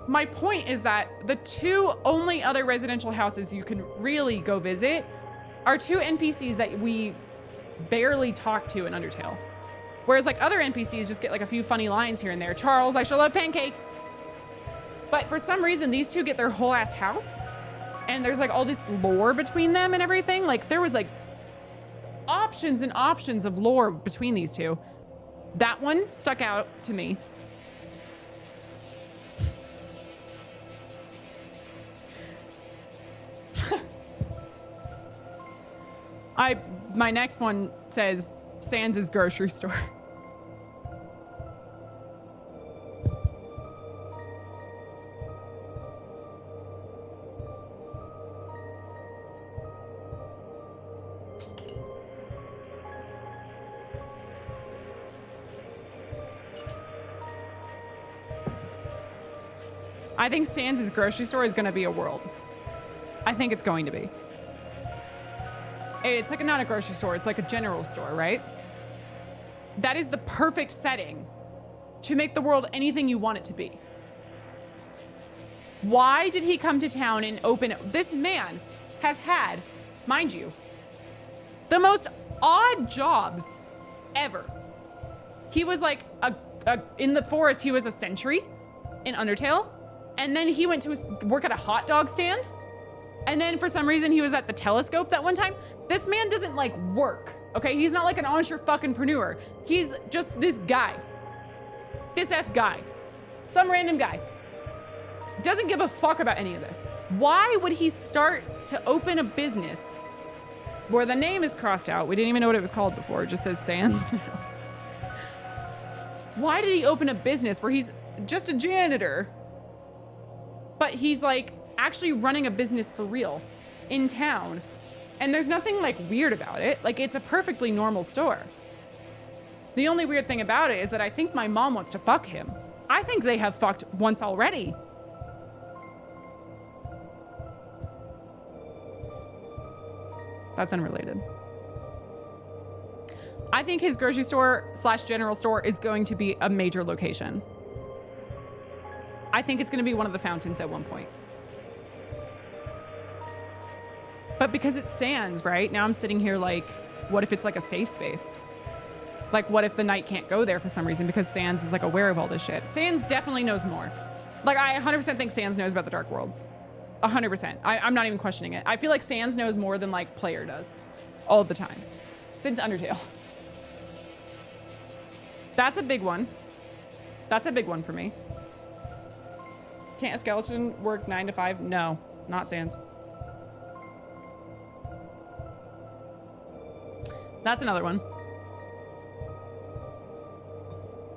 My point is that the two only other residential houses you can really go visit are two NPCs that we barely talk to in Undertale. Whereas like other NPCs just get like a few funny lines here and there. Charles, I shall love pancake. But for some reason, these two get their whole ass house. And there's like all this lore between them and everything. Like there was like options and options of lore between these two. That one stuck out to me. My next one says Sans' grocery store. I think Sans' grocery store is going to be a world. I think it's going to be. It's like not a grocery store, it's like a general store, right? That is the perfect setting to make the world anything you want it to be. Why did he come to town and open it? This man has had, mind you, the most odd jobs ever. He was like in the forest, he was a sentry in Undertale. And then he went to work at a hot dog stand. And then for some reason he was at the telescope that one time. This man doesn't like work, okay? He's not like an entrepreneur. He's just this guy. This F guy. Some random guy. Doesn't give a fuck about any of this. Why would he start to open a business where the name is crossed out? We didn't even know what it was called before. It just says Sans. Why did he open a business where he's just a janitor, but he's like actually running a business for real in town? And there's nothing like weird about it. Like it's a perfectly normal store. The only weird thing about it is that I think my mom wants to fuck him. I think they have fucked once already. That's unrelated. I think his grocery store / general store is going to be a major location. I think it's going to be one of the fountains at one point. But because it's Sans, right? Now I'm sitting here like, what if it's like a safe space? Like what if the knight can't go there for some reason because Sans is like aware of all this shit? Sans definitely knows more. Like I 100% think Sans knows about the Dark Worlds. 100%. I'm not even questioning it. I feel like Sans knows more than like player does all the time since Undertale. That's a big one. That's a big one for me. Can't a skeleton work 9 to 5? No, not Sans. That's another one.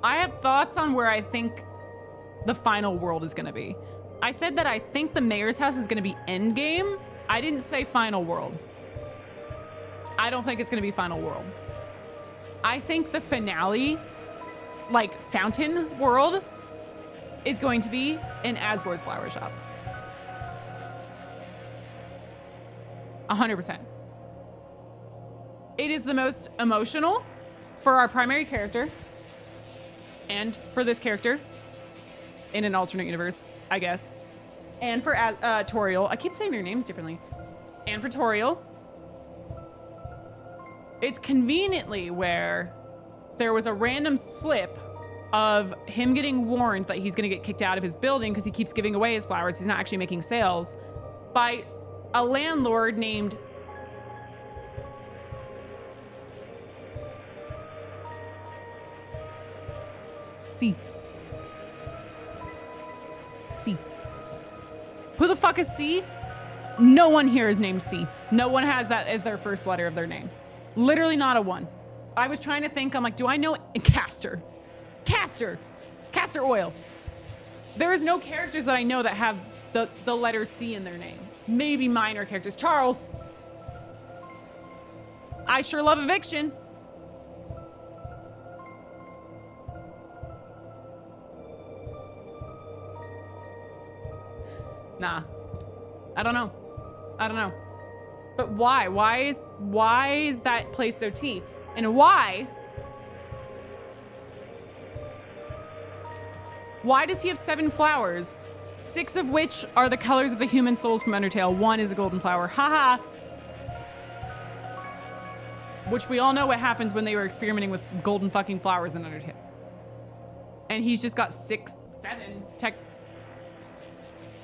I have thoughts on where I think the final world is gonna be. I said that I think the mayor's house is gonna be endgame. I didn't say final world. I don't think it's gonna be final world. I think the finale, like fountain world, is going to be in Asgore's flower shop. 100%. It is the most emotional for our primary character and for this character in an alternate universe, I guess. And for Toriel. I keep saying their names differently. And for Toriel. It's conveniently where there was a random slip of him getting warned that he's gonna get kicked out of his building because he keeps giving away his flowers. He's not actually making sales by a landlord named C. C. Who the fuck is C? No one here is named C. No one has that as their first letter of their name. Literally not a one. I was trying to think, I'm like, do I know Castor? Castor oil. There is no characters that I know that have the letter C in their name. Maybe minor characters. Charles. I sure love Eviction. Nah, I don't know. But why? Why is that place so T? And why does he have 7 flowers? 6 of which are the colors of the human souls from Undertale. 1 is a golden flower. Haha. Which we all know what happens when they were experimenting with golden fucking flowers in Undertale. And he's just got 7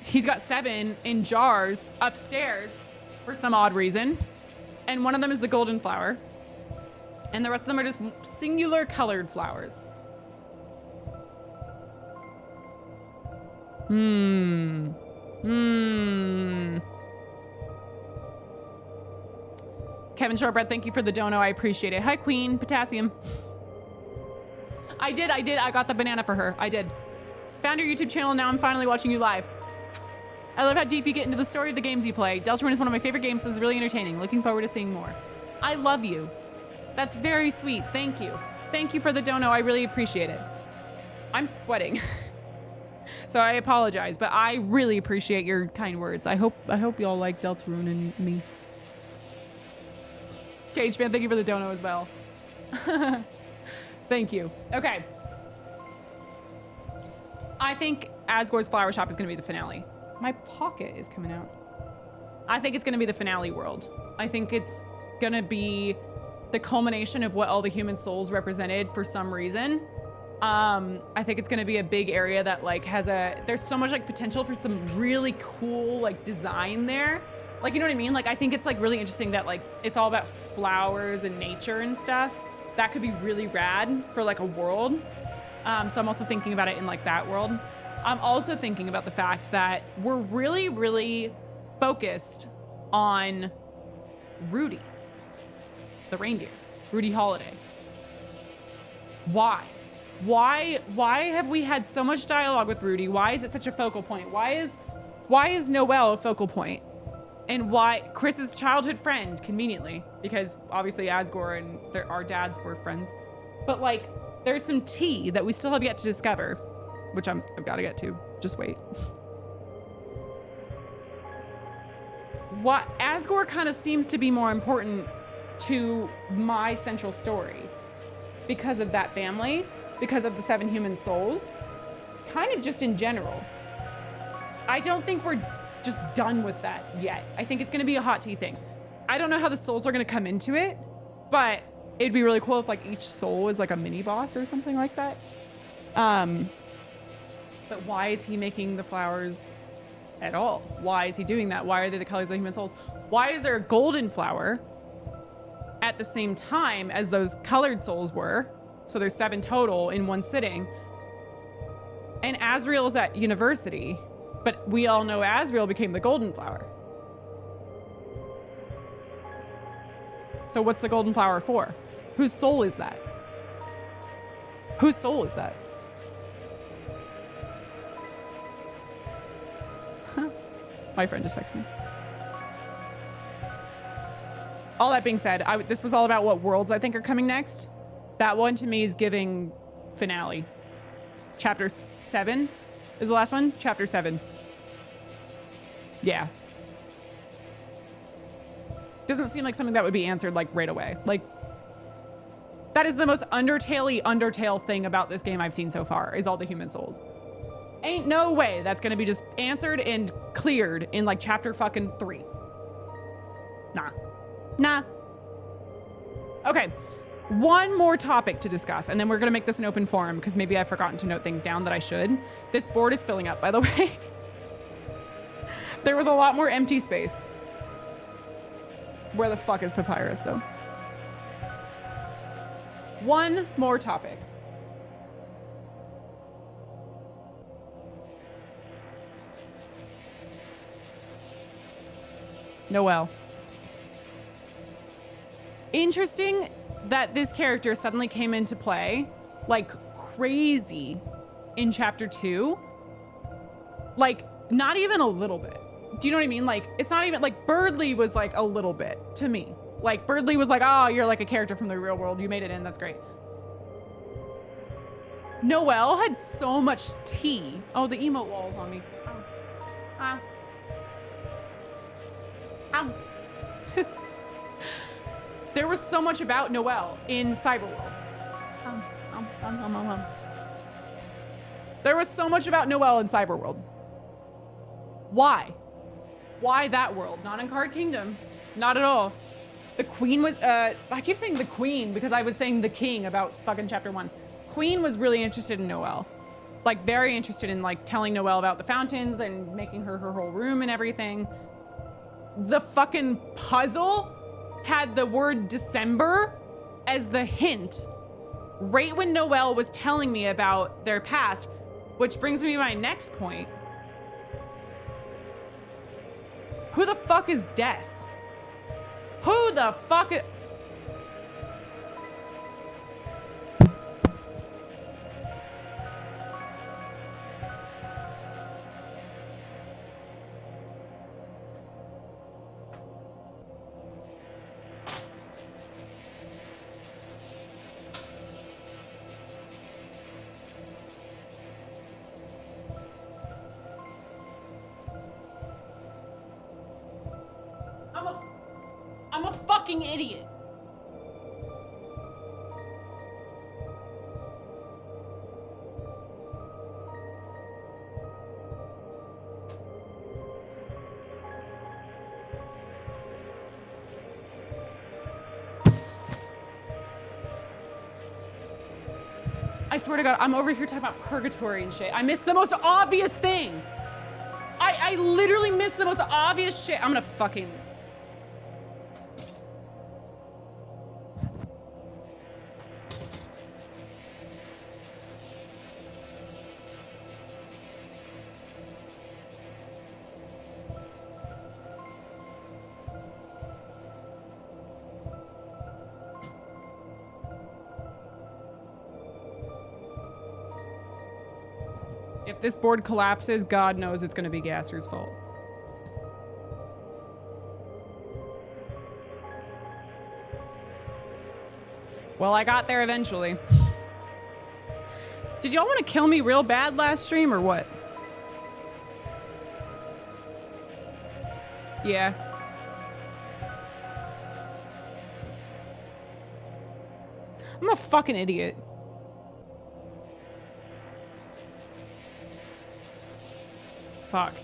He's got 7 in jars upstairs for some odd reason. And one of them is the golden flower. And the rest of them are just singular colored flowers. Kevin Shortbread, thank you for the dono. I appreciate it. Hi, Queen. Potassium. I did. I got the banana for her. I did. Found your YouTube channel. Now I'm finally watching you live. I love how deep you get into the story of the games you play. Deltarune is one of my favorite games, so it's really entertaining. Looking forward to seeing more. I love you. That's very sweet. Thank you. Thank you for the dono. I really appreciate it. I'm sweating. So I apologize, but I really appreciate your kind words. I hope y'all like Deltarune and me. Cage fan, thank you for the dono as well. Thank you. Okay. I think Asgore's Flower Shop is going to be the finale. My pocket is coming out. I think it's going to be the finale world. I think it's going to be the culmination of what all the human souls represented for some reason. I think it's going to be a big area that like there's so much like potential for some really cool like design there. Like, you know what I mean? Like, I think it's like really interesting that like it's all about flowers and nature and stuff. That could be really rad for like a world. So I'm also thinking about it in like that world. I'm also thinking about the fact that we're really, really focused on Rudy, the reindeer, Rudy Holiday. Why? Why have we had so much dialogue with Rudy? Why is it such a focal point? Why is Noelle a focal point? And why Chris's childhood friend, conveniently, because obviously Asgore and our dads were friends. But like, there's some tea that we still have yet to discover, which I've got to get to. Just wait. What Asgore kind of seems to be more important to my central story because of that family, because of the 7 human souls, kind of just in general. I don't think we're just done with that yet. I think it's going to be a hot tea thing. I don't know how the souls are going to come into it, but it'd be really cool if like each soul is like a mini boss or something like that. But why is he making the flowers at all? Why is he doing that? Why are they the colors of the human souls? Why is there a golden flower at the same time as those colored souls were? So there's 7 total in one sitting. And Asriel is at university, but we all know Asriel became the golden flower. So what's the golden flower for? Whose soul is that? Whose soul is that? My friend just texted me. All that being said, this was all about what worlds I think are coming next. That one to me is giving finale. Chapter 7 is the last one? Chapter 7. Yeah. Doesn't seem like something that would be answered like right away. Like, that is the most Undertale-y Undertale thing about this game I've seen so far, is all the human souls. Ain't no way that's gonna be just answered and cleared in like chapter fucking 3. Nah. Okay, one more topic to discuss, and then we're gonna make this an open forum because maybe I've forgotten to note things down that I should. This board is filling up, by the way. There was a lot more empty space. Where the fuck is Papyrus, though? One more topic. Noelle. Interesting that this character suddenly came into play like crazy in chapter 2. Like, not even a little bit. Do you know what I mean? Like, it's not even like Birdly was like a little bit to me. Like, Birdly was like, oh, you're like a character from the real world. You made it in. That's great. Noelle had so much tea. Oh, the emote wall's on me. Ow. Ow. There was so much about Noelle in Cyberworld. There was so much about Noelle in Cyberworld. Why? Why that world? Not in Card Kingdom. Not at all. The queen was, I keep saying the queen because I was saying the king about fucking chapter 1. Queen was really interested in Noelle. Like, very interested in like telling Noelle about the fountains and making her whole room and everything. The fucking puzzle had the word December as the hint right when Noelle was telling me about their past, which brings me to my next point. Who the fuck is Des? Who the fuck is... I'm a fucking idiot. I swear to God, I'm over here talking about purgatory and shit. I missed the most obvious thing. I literally missed the most obvious shit. I'm gonna fucking... If this board collapses, God knows it's gonna be Gasser's fault. Well, I got there eventually. Did y'all want to kill me real bad last stream or what? Yeah. I'm a fucking idiot. Fuck.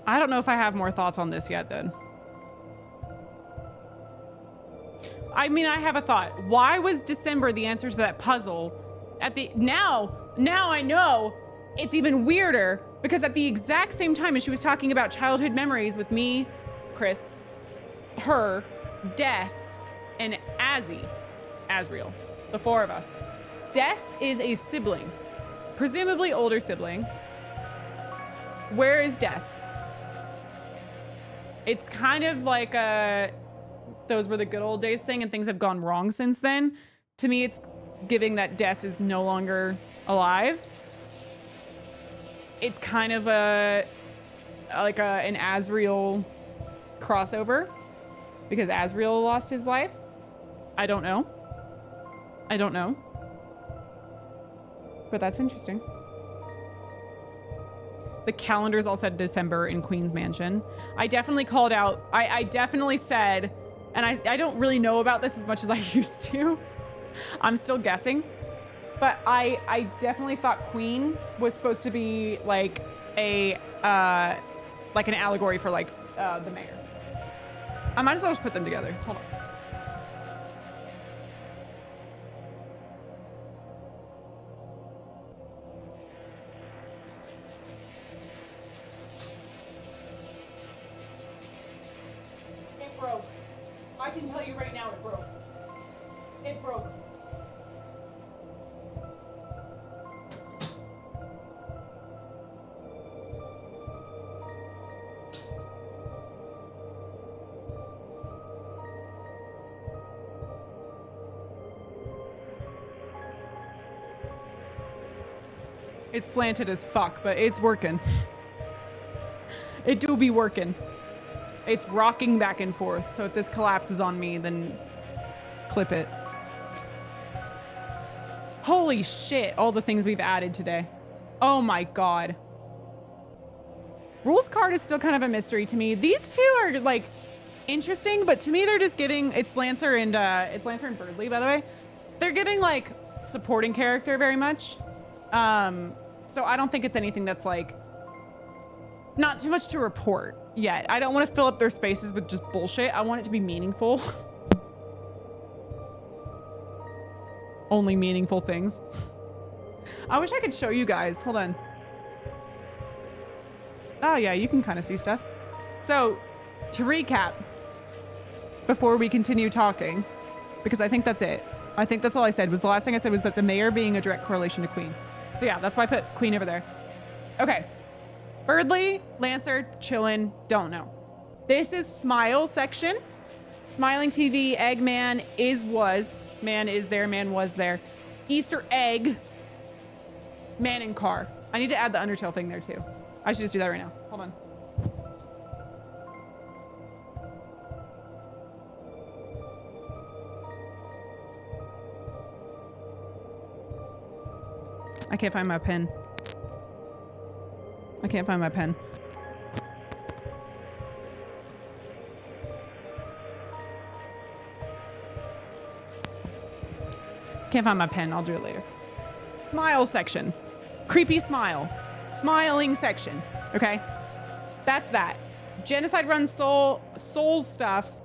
I don't know if I have more thoughts on this yet then. I mean, I have a thought. Why was December the answer to that puzzle? Now I know it's even weirder because at the exact same time as she was talking about childhood memories with me, Chris, her, Des, and Azriel, the four of us. Des is a sibling, presumably older sibling. Where is Des? It's kind of like those were the good old days thing and things have gone wrong since then. To me, it's giving that Des is no longer alive. It's kind of an Azriel crossover because Azriel lost his life. I don't know. But that's interesting. The calendar's all set December in Queen's Mansion. I definitely called out, I definitely said, and I don't really know about this as much as I used to. I'm still guessing. But I definitely thought Queen was supposed to be like a, like an allegory for like the mayor. I might as well just put them together. Hold on. It broke. I can tell you right now it broke. It broke. It's slanted as fuck, but it's working. It do be working. It's rocking back and forth, so if this collapses on me, then clip it. Holy shit, all the things we've added today. Oh my God. Rules card is still kind of a mystery to me. These two are like interesting, but to me they're just giving, it's Lancer and Birdley, by the way. They're giving like supporting character very much. So I don't think it's anything that's like not too much to report yet. I don't want to fill up their spaces with just bullshit. I want it to be meaningful. Only meaningful things. I wish I could show you guys. Hold on. Oh yeah, you can kind of see stuff. So to recap, before we continue talking, because I think that's it. I think that's all I said. Was the last thing I said was that the mayor being a direct correlation to Queen. So yeah, that's why I put Queen over there. Okay. Birdley, Lancer, chillin', don't know. This is Smile section. Smiling TV, Eggman was, man is there, man was there. Easter egg, man in car. I need to add the Undertale thing there too. I should just do that right now. Hold on. I can't find my pen. I can't find my pen. Can't find my pen. I'll do it later. Smile section. Creepy smile. Smiling section. Okay? That's that. Genocide runs soul stuff.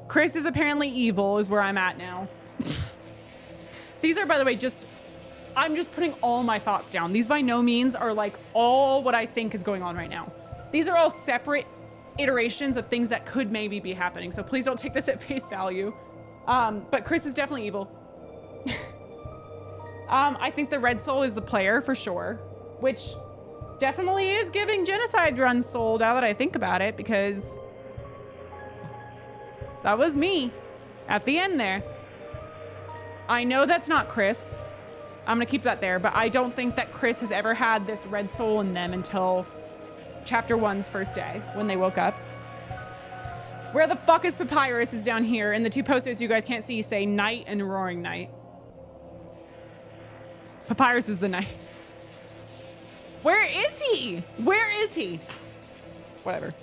Chris is apparently evil is where I'm at now. These are, by the way, I'm just putting all my thoughts down. These by no means are like all what I think is going on right now. These are all separate iterations of things that could maybe be happening. So please don't take this at face value. But Chris is definitely evil. I think the Red Soul is the player for sure, which definitely is giving Genocide Run Soul now that I think about it, because that was me at the end there. I know that's not Chris. I'm gonna keep that there, but I don't think that Chris has ever had this red soul in them until chapter 1's first day when they woke up. Where the fuck is Papyrus is down here, and the two posters you guys can't see say Night and Roaring Night. Papyrus is the night. Where is he? Where is he? Whatever.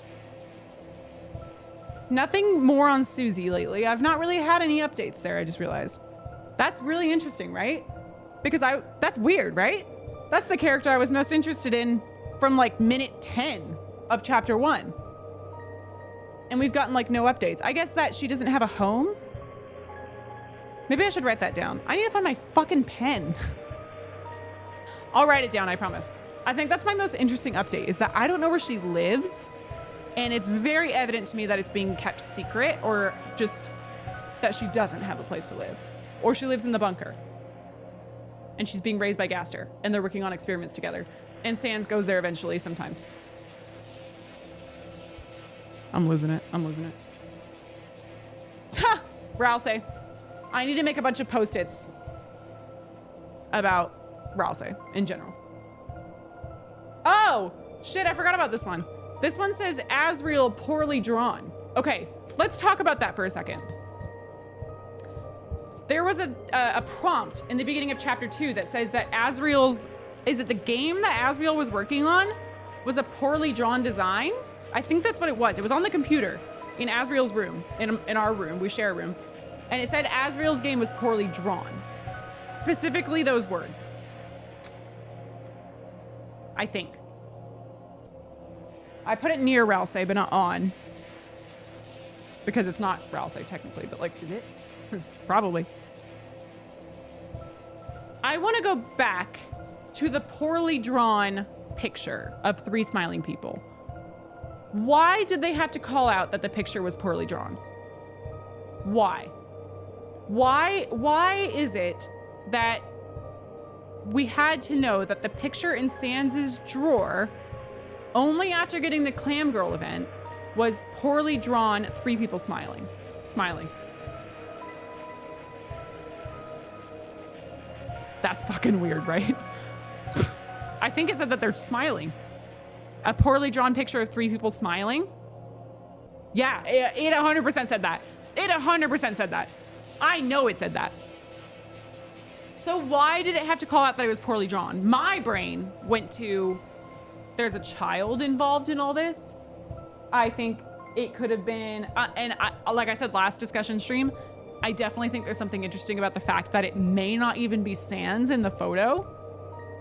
Nothing more on Susie lately. I've not really had any updates there, I just realized. That's really interesting, right? Because that's weird, right? That's the character I was most interested in from like minute 10 of chapter 1. And we've gotten like no updates. I guess that she doesn't have a home. Maybe I should write that down. I need to find my fucking pen. I'll write it down, I promise. I think that's my most interesting update, is that I don't know where she lives. And it's very evident to me that it's being kept secret, or just that she doesn't have a place to live. Or she lives in the bunker. And she's being raised by Gaster, and they're working on experiments together. And Sans goes there eventually sometimes. I'm losing it. I'm losing it. Ha! Rouse. I need to make a bunch of post-its about Rouse in general. Oh, shit, I forgot about this one. This one says Asriel poorly drawn. Okay, let's talk about that for a second. There was a prompt in the beginning of chapter 2 that says that Asriel's, is it the game that Asriel was working on, was a poorly drawn design. I think that's what it was. It was on the computer in Asriel's room, in our room. We share a room. And it said Asriel's game was poorly drawn. Specifically those words. I think. I put it near Ralsei, but not on. Because it's not Ralsei technically, but like, is it? Probably. I want to go back to the poorly drawn picture of 3 smiling people. Why did they have to call out that the picture was poorly drawn? Why? Why is it that we had to know that the picture in Sans' drawer, only after getting the Clam Girl event, was poorly drawn 3 people smiling? That's fucking weird, right? I think it said that they're smiling. A poorly drawn picture of 3 people smiling? Yeah, it 100% said that. It 100% said that. I know it said that. So why did it have to call out that it was poorly drawn? My brain went to, there's a child involved in all this. I think it could have been, like I said last discussion stream, I definitely think there's something interesting about the fact that it may not even be Sans in the photo.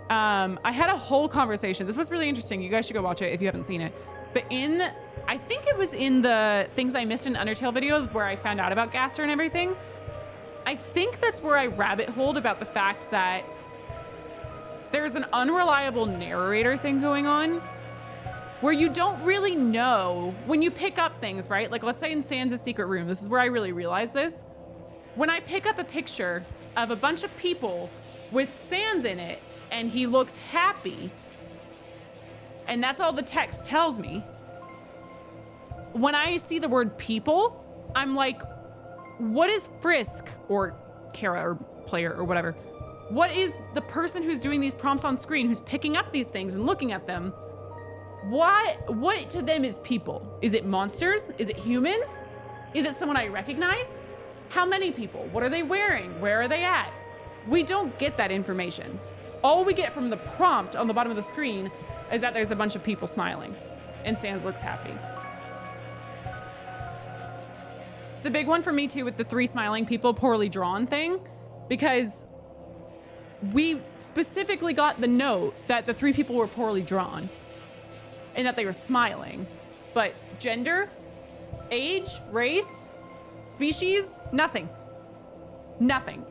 I had a whole conversation. This was really interesting. You guys should go watch it if you haven't seen it. But I think it was in the Things I Missed in Undertale video where I found out about Gasser and everything. I think that's where I rabbit holed about the fact that there's an unreliable narrator thing going on where you don't really know when you pick up things, right? Like let's say in Sans' secret room, this is where I really realized this. When I pick up a picture of a bunch of people with Sans in it and he looks happy, and that's all the text tells me, when I see the word people, I'm like, what is Frisk or Kara or player or whatever? What is the person who's doing these prompts on screen, who's picking up these things and looking at them? What to them is people? Is it monsters? Is it humans? Is it someone I recognize? How many people? What are they wearing? Where are they at? We don't get that information. All we get from the prompt on the bottom of the screen is that there's a bunch of people smiling and Sans looks happy. It's a big one for me too with the 3 smiling people poorly drawn thing, because we specifically got the note that the 3 people were poorly drawn and that they were smiling, but gender, age, race, species, nothing.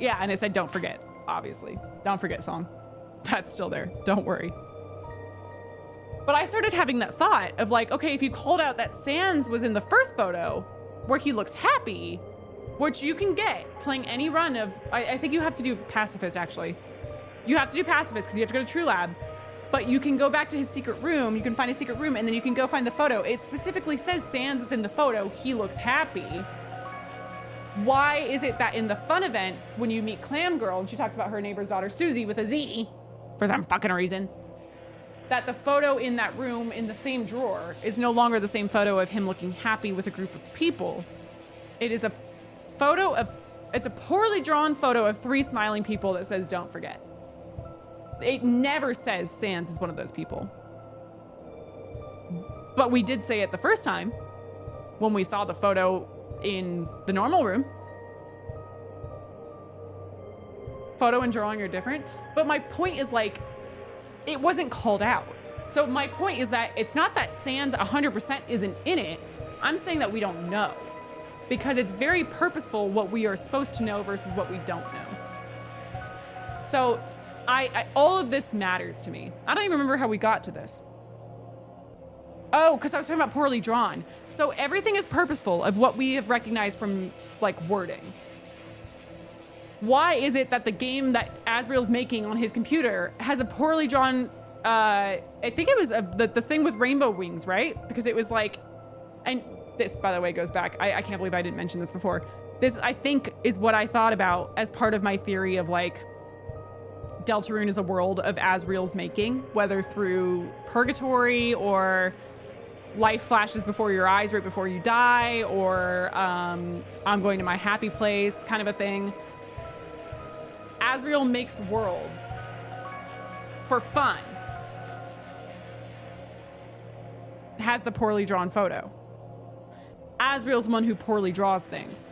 Yeah, and it said don't forget, obviously. Don't forget song. That's still there, don't worry. But I started having that thought of like, okay, if you called out that Sans was in the first photo where he looks happy, which you can get playing any run of, I think you have to do Pacifist actually. You have to do Pacifist because you have to go to True Lab, but you can go back to his secret room, you can find his secret room, and then you can go find the photo. It specifically says Sans is in the photo, he looks happy. Why is it that in the fun event, when you meet Clam Girl and she talks about her neighbor's daughter, Susie, with a Z, for some fucking reason, that the photo in that room in the same drawer is no longer the same photo of him looking happy with a group of people. It is a photo of, it's a poorly drawn photo of 3 smiling people that says, don't forget. It never says Sans is one of those people. But we did say it the first time when we saw the photo in the normal room. Photo and drawing are different. But my point is like, it wasn't called out. So my point is that it's not that Sans 100% isn't in it. I'm saying that we don't know, because it's very purposeful what we are supposed to know versus what we don't know. So all of this matters to me. I don't even remember how we got to this. Oh, because I was talking about poorly drawn. So everything is purposeful of what we have recognized from like wording. Why is it that the game that Asriel's making on his computer has a poorly drawn, I think it was the thing with rainbow wings, right? Because it was like, and this, by the way, goes back. I can't believe I didn't mention this before. This, I think, is what I thought about as part of my theory of like, Deltarune is a world of Asriel's making, whether through purgatory or life flashes before your eyes right before you die, or I'm going to my happy place kind of a thing. Asriel makes worlds for fun. has the poorly drawn photo. Asriel's the one who poorly draws things.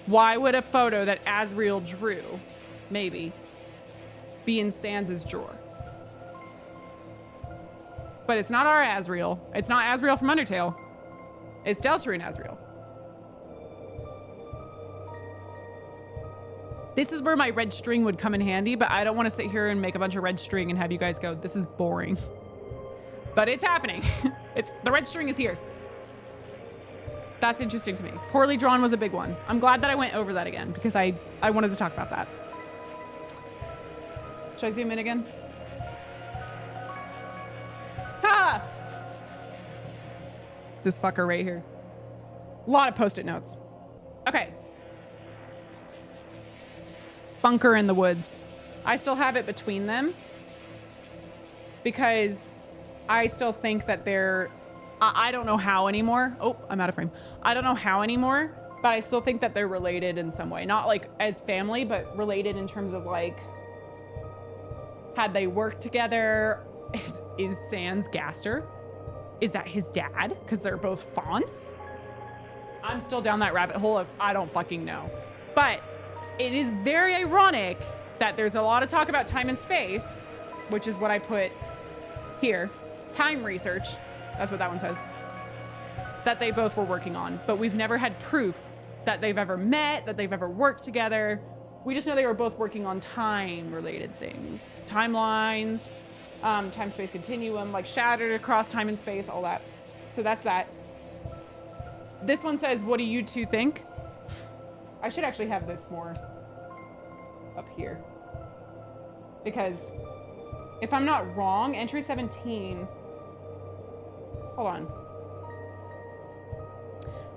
Why would a photo that Asriel drew, maybe, be in Sans' drawer? But it's not our Asriel. It's not Asriel from Undertale. It's Deltarune Asriel. This is where my red string would come in handy, but I don't want to sit here and make a bunch of red string and have you guys go, this is boring. But it's happening. The red string is here. That's interesting to me. Poorly drawn was a big one. I'm glad that I went over that again because I wanted to talk about that. Should I zoom in again? Ha! This fucker right here. A lot of post-it notes. Okay. Bunker in the woods. I still have it between them because I still think that they're, I don't know how anymore. Oh, I'm out of frame. I don't know how anymore, but I still think that they're related in some way. Not like as family, but related in terms of like, had they worked together? Is Sans Gaster? Is that his dad? Because they're both fonts? I'm still down that rabbit hole of I don't fucking know. But it is very ironic that there's a lot of talk about time and space, which is what I put here. Time research, that's what that one says, that they both were working on. But we've never had proof that they've ever met, that they've ever worked together. We just know they were both working on time-related things. Timelines, time-space continuum, like shattered across time and space, all that. So that's that. This one says, what do you two think? I should actually have this more up here. Because if I'm not wrong, entry 17, hold on.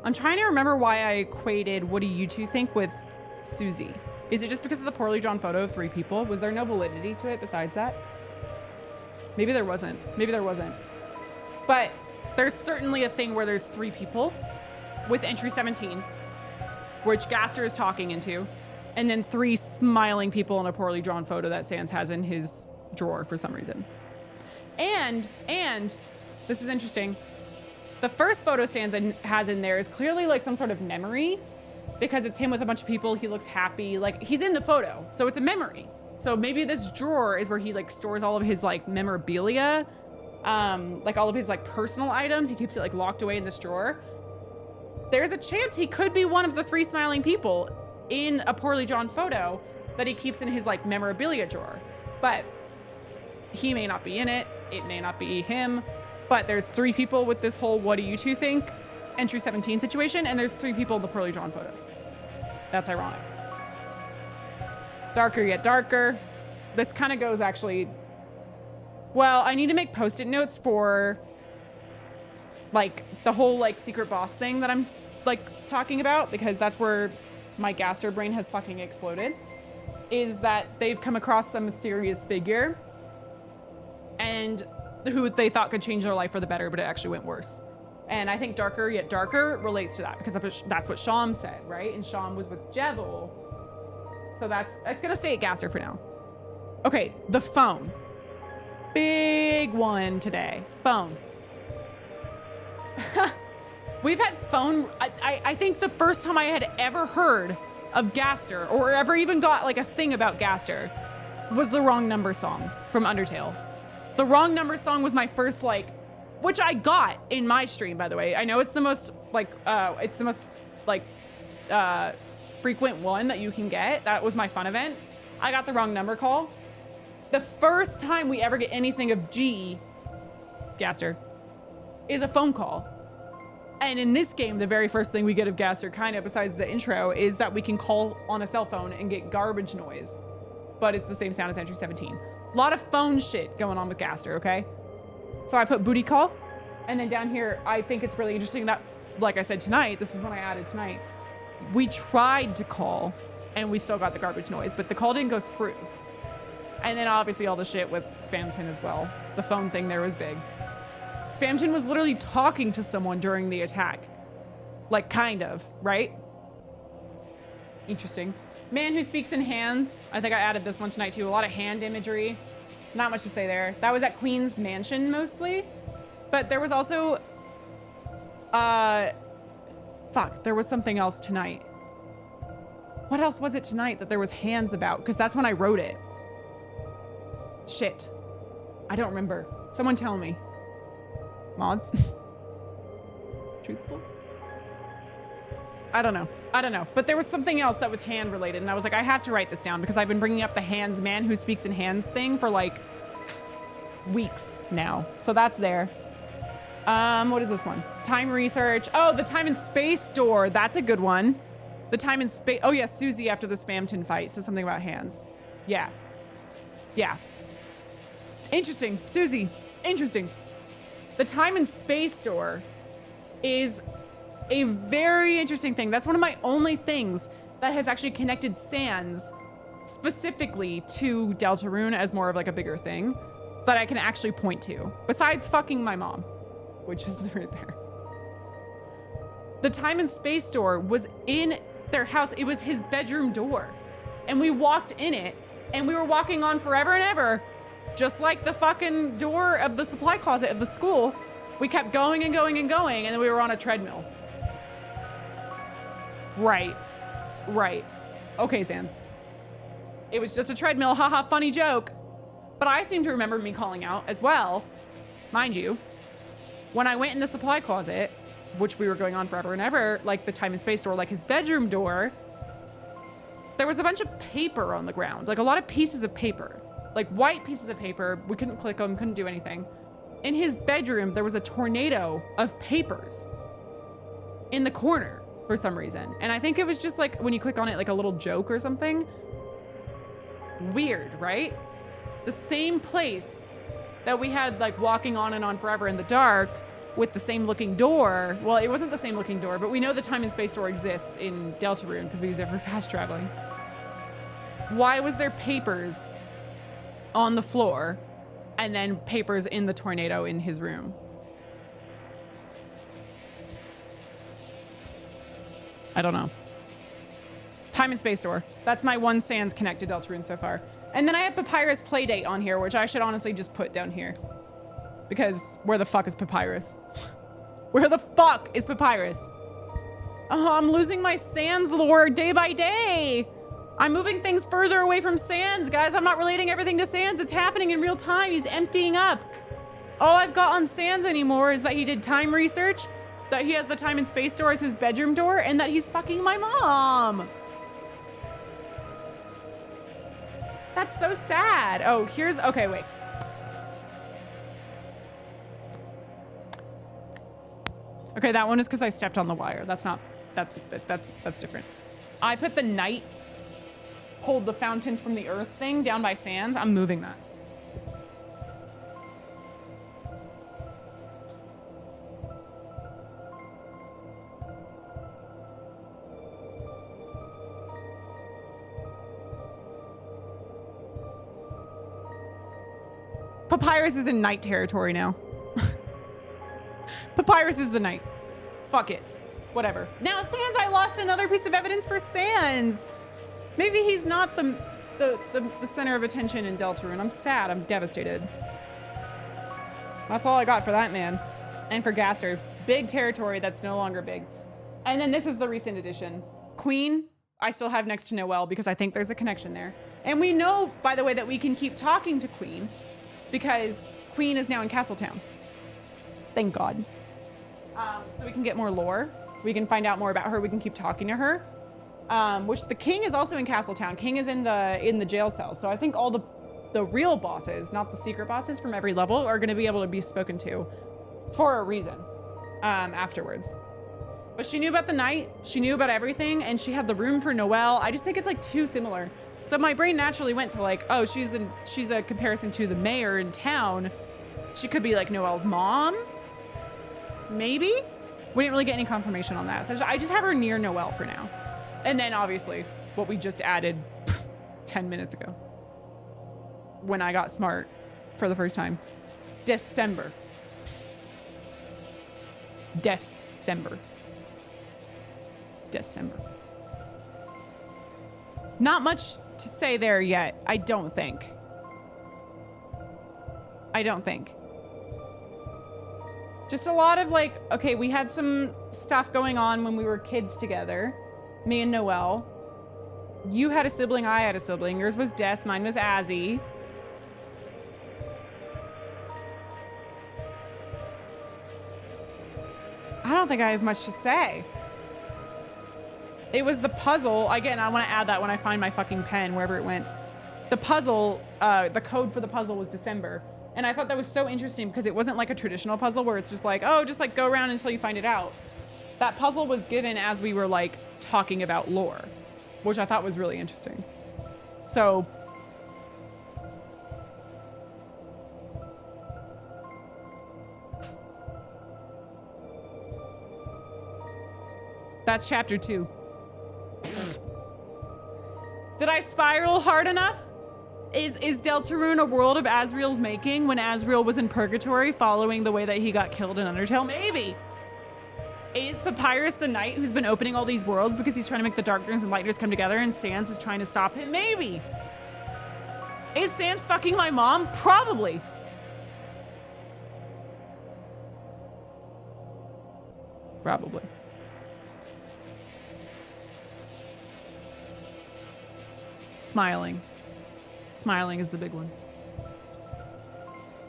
I'm trying to remember why I equated what do you two think with Susie. Is it just because of the poorly drawn photo of 3 people? Was there no validity to it besides that? Maybe there wasn't. Maybe there wasn't. But there's certainly a thing where there's 3 people with entry 17, which Gaster is talking into, and then 3 smiling people in a poorly drawn photo that Sans has in his drawer for some reason. And this is interesting. The first photo Sans has in there is clearly like some sort of memory because it's him with a bunch of people. He looks happy, like he's in the photo. So it's a memory. So maybe this drawer is where he like stores all of his like memorabilia, like all of his like personal items. He keeps it like locked away in this drawer. There's a chance he could be one of the 3 smiling people in a poorly drawn photo that he keeps in his like memorabilia drawer. But he may not be in it. It may not be him. But there's 3 people with this whole what do you two think entry 17 situation, and there's 3 people in the poorly drawn photo. That's ironic. Darker yet darker. This kind of goes actually, well, I need to make post-it notes for like the whole like secret boss thing that I'm like talking about, because that's where my Gaster brain has fucking exploded, is that they've come across some mysterious figure and who they thought could change their life for the better, but it actually went worse. And I think darker yet darker relates to that because that's what Sham said, right? And Sham was with Jevil. So it's gonna stay at Gaster for now. Okay, the phone. Big one today, phone. We've had phone, I think the first time I had ever heard of Gaster or ever even got like a thing about Gaster was the Wrong Number song from Undertale. The Wrong Number song was my first like, which I got in my stream, by the way. I know it's the most frequent one that you can get. That was my fun event. I got the Wrong Number call. The first time we ever get anything of G, Gaster, is a phone call. And in this game, the very first thing we get of Gaster, kind of besides the intro, is that we can call on a cell phone and get garbage noise. But it's the same sound as entry 17. A lot of phone shit going on with Gaster, okay? So I put booty call. And then down here, I think it's really interesting that, like I said tonight, this was when I added tonight, we tried to call and we still got the garbage noise, but the call didn't go through. And then obviously all the shit with Spamton as well. The phone thing there was big. Spamton was literally talking to someone during the attack. Like, kind of, right? Interesting. Man who speaks in hands. I think I added this one tonight too. A lot of hand imagery. Not much to say there. That was at Queen's Mansion mostly. But there was also, fuck, there was something else tonight. What else was it tonight that there was hands about? Because that's when I wrote it. Shit. I don't remember. Someone tell me. Mods? Truthful? I don't know. I don't know. But there was something else that was hand related. And I was like, I have to write this down because I've been bringing up the hands man who speaks in hands thing for like weeks now. So that's there. What is this one? Time research. Oh, the time and space door. That's a good one. The time and space. Oh yeah, Susie after the Spamton fight says something about hands. Yeah. Yeah. Interesting. Susie. Interesting. The time and space door is a very interesting thing. That's one of my only things that has actually connected Sans specifically to Deltarune as more of like a bigger thing that I can actually point to. Besides fucking my mom, which is right there. The time and space door was in their house. It was his bedroom door. And we walked in it and we were walking on forever and ever, just like the fucking door of the supply closet of the school. We kept going and going and going, and then we were on a treadmill. Right. Right. Okay, Sans. It was just a treadmill, haha, funny joke. But I seem to remember me calling out as well, mind you, when I went in the supply closet, which we were going on forever and ever, like the time and space door, like his bedroom door, there was a bunch of paper on the ground, like a lot of pieces of paper, like white pieces of paper. We couldn't click them, couldn't do anything. In his bedroom, there was a tornado of papers in the corner for some reason. And I think it was just like when you click on it, like a little joke or something. Weird, right? The same place that we had like walking on and on forever in the dark with the same looking door. Well, it wasn't the same looking door, but we know the time and space door exists in Deltarune because we use it for fast traveling. Why was there papers on the floor and then papers in the tornado in his room? I don't know. Time and space door. That's my one Sans connect to Deltarune so far. And then I have Papyrus Playdate on here, which I should honestly just put down here. Because where the fuck is Papyrus? Where the fuck is Papyrus? Oh, I'm losing my Sans lore day by day. I'm moving things further away from Sans, guys. I'm not relating everything to Sans. It's happening in real time. He's emptying up. All I've got on Sans anymore is that he did time research, that he has the time and space door as his bedroom door, and that he's fucking my mom. That's so sad. Oh, here's, okay, wait. Okay, that one is because I stepped on the wire. That's not, that's different. I put the night, pulled the fountains from the earth thing down by Sans. I'm moving that. Papyrus is in night territory now. Papyrus is the night. Fuck it. Whatever. Now, Sans, I lost another piece of evidence for Sans. Maybe he's not the center of attention in Deltarune. I'm sad. I'm devastated. That's all I got for that man. And for Gaster. Big territory that's no longer big. And then this is the recent addition. Queen, I still have next to Noelle because I think there's a connection there. And we know, by the way, that we can keep talking to Queen because Queen is now in Castletown. Thank God. So we can get more lore. We can find out more about her. We can keep talking to her. Which the king is also in Castletown. King is in the jail cell. So I think all the real bosses, not the secret bosses from every level, are going to be able to be spoken to for a reason afterwards. But she knew about the night. She knew about everything, and she had the room for Noelle. I just think it's like too similar. So my brain naturally went to like, oh, she's a comparison to the mayor in town. She could be like Noelle's mom. Maybe? We didn't really get any confirmation on that. So I just have her near Noelle for now. And then obviously what we just added 10 minutes ago when I got smart for the first time. December. Not much to say there yet, I don't think. Just a lot of like, okay, we had some stuff going on when we were kids together, me and Noelle. You had a sibling, I had a sibling. Yours was Des, mine was Azzy. I don't think I have much to say. It was the puzzle. Again, I want to add that when I find my fucking pen, wherever it went. The puzzle, the code for the puzzle was December. And I thought that was so interesting because it wasn't like a traditional puzzle where it's just like, oh, just like go around until you find it out. That puzzle was given as we were like talking about lore, which I thought was really interesting. So. That's chapter 2. Did I spiral hard enough? Is Deltarune a world of Asriel's making when Asriel was in purgatory following the way that he got killed in Undertale? Maybe. Is Papyrus the knight who's been opening all these worlds because he's trying to make the Darkness and Lightness come together and Sans is trying to stop him? Maybe. Is Sans fucking my mom? Probably. Probably. Smiling. Smiling is the big one.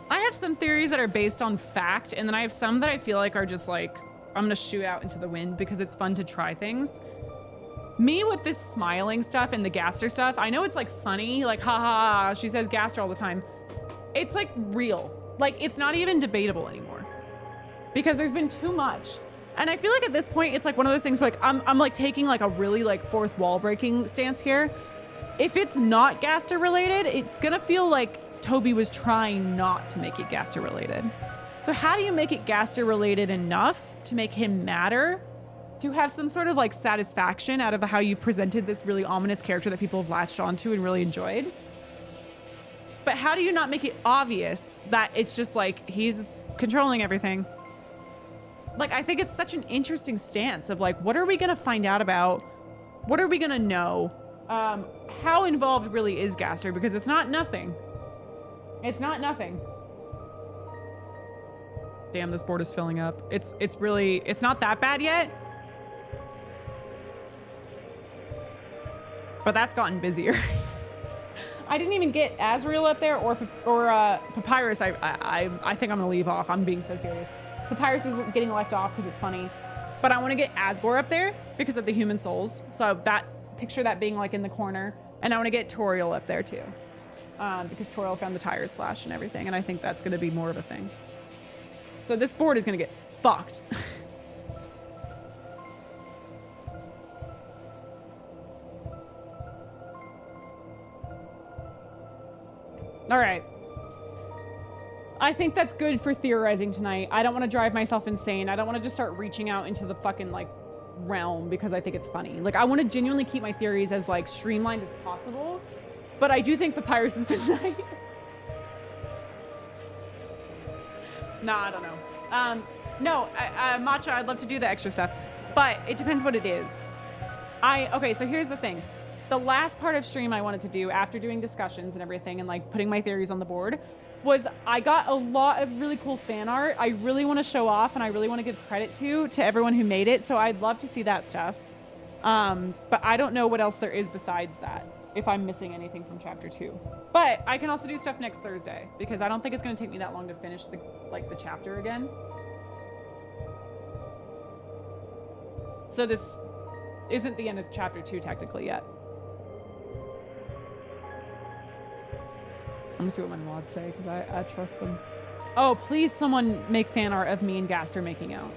I have some theories that are based on fact, and then I have some that I feel like are just like, I'm gonna shoot out into the wind because it's fun to try things. Me with this smiling stuff and the Gaster stuff, I know it's like funny, like ha ha ha, she says Gaster all the time. It's like real. Like it's not even debatable anymore because there's been too much. And I feel like at this point, it's like one of those things where like I'm like taking like a really like fourth wall breaking stance here. If it's not Gaster related, it's gonna feel like Toby was trying not to make it Gaster related. So how do you make it Gaster related enough to make him matter, to have some sort of like satisfaction out of how you've presented this really ominous character that people have latched onto and really enjoyed? But how do you not make it obvious that it's just like he's controlling everything? Like, I think it's such an interesting stance of like, what are we gonna find out about? What are we gonna know? How involved really is Gaster? Because it's not nothing. It's not nothing. Damn, this board is filling up. It's not that bad yet. But that's gotten busier. I didn't even get Asriel up there or Papyrus. I think I'm gonna leave off. I'm being so serious. Papyrus is getting left off because it's funny. But I want to get Asgore up there because of the human souls. So that picture that being like in the corner. And I want to get Toriel up there too. Because Toriel found the tires slash and everything. And I think that's going to be more of a thing. So this board is going to get fucked. All right. I think that's good for theorizing tonight. I don't want to drive myself insane. I don't want to just start reaching out into the fucking like realm because I think it's funny. Like I want to genuinely keep my theories as like streamlined as possible, but I do think Papyrus is the knight. Nah, I don't know. No, Matcha, I'd love to do the extra stuff, but it depends what it is. Okay, so here's the thing. The last part of stream I wanted to do after doing discussions and everything and like putting my theories on the board was I got a lot of really cool fan art I really want to show off and I really want to give credit to everyone who made it. So I'd love to see that stuff. But I don't know what else there is besides that, if I'm missing anything from chapter 2. But I can also do stuff next Thursday because I don't think it's going to take me that long to finish the chapter again. So this isn't the end of chapter 2 technically yet. I'm gonna see what my mods say because I trust them. Oh, please someone make fan art of me and Gaster making out.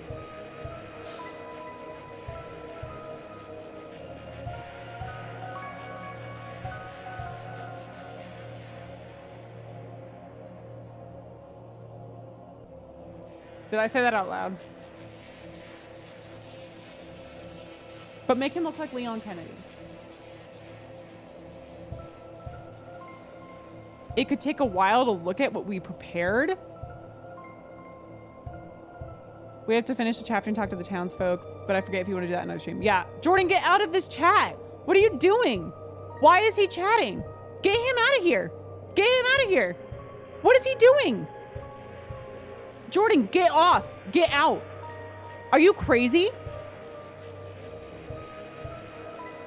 Did I say that out loud? But make him look like Leon Kennedy. It could take a while to look at what we prepared. We have to finish the chapter and talk to the townsfolk, but I forget if you want to do that in another stream. Yeah, Jordan, get out of this chat. What are you doing? Why is he chatting? Get him out of here. Get him out of here. What is he doing? Jordan, get off. Get out. Are you crazy?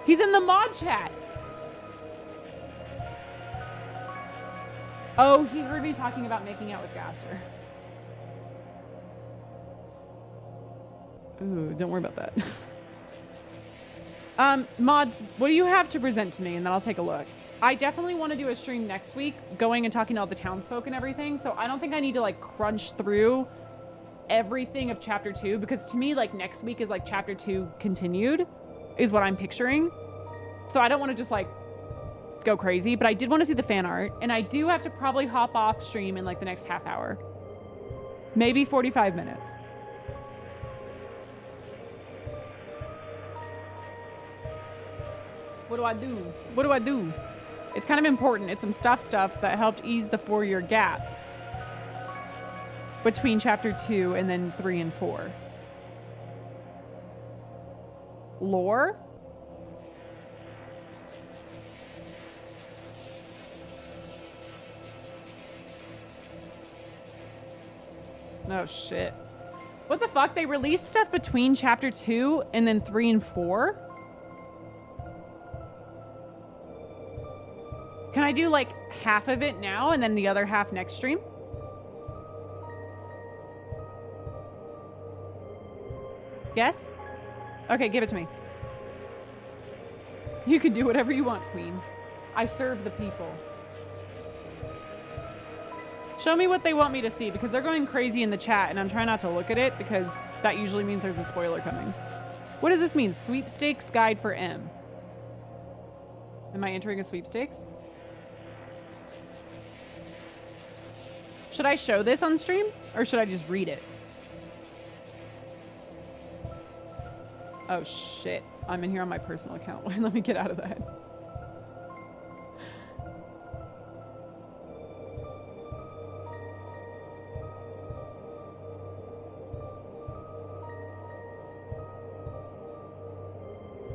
He's in the mod chat. Oh, he heard me talking about making out with Gaster. Ooh, don't worry about that. Mods, what do you have to present to me? And then I'll take a look. I definitely want to do a stream next week, going and talking to all the townsfolk and everything. So I don't think I need to like crunch through everything of chapter 2, because to me, like next week is like chapter 2 continued is what I'm picturing. So I don't want to just like go crazy, but I did want to see the fan art, and I do have to probably hop off stream in like the next half hour, maybe 45 minutes. What do I do? What do I do? It's kind of important. It's some stuff that helped ease the 4-year gap between chapter 2 and then 3 and 4. Lore? Oh shit. What the fuck? They released stuff between chapter 2 and then 3 and 4? Can I do like half of it now and then the other half next stream? Yes? Okay, give it to me. You can do whatever you want, Queen. I serve the people. Show me what they want me to see, because they're going crazy in the chat and I'm trying not to look at it because that usually means there's a spoiler coming. What does this mean? Sweepstakes guide for M. Am I entering a sweepstakes? Should I show this on stream or should I just read it? Oh shit. I'm in here on my personal account. Let me get out of that.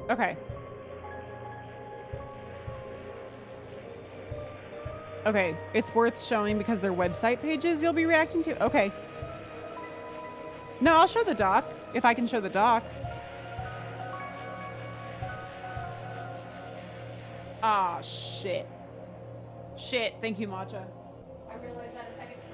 Okay. Okay, it's worth showing because they're website pages you'll be reacting to? Okay. No, I'll show the doc, if I can show the doc. Ah, shit. Shit, thank you, Matcha. I realized that a second too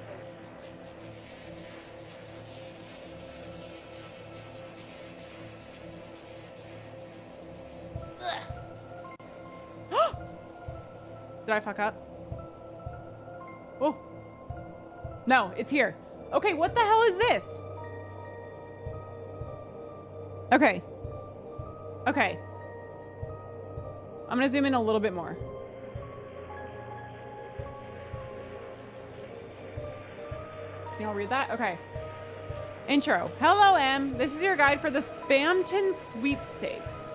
late. Did I fuck up? Oh. No, it's here. Okay, what the hell is this? Okay. Okay. I'm gonna zoom in a little bit more. Can y'all read that? Okay. Intro. Hello, M. This is your guide for the Spamton Sweepstakes.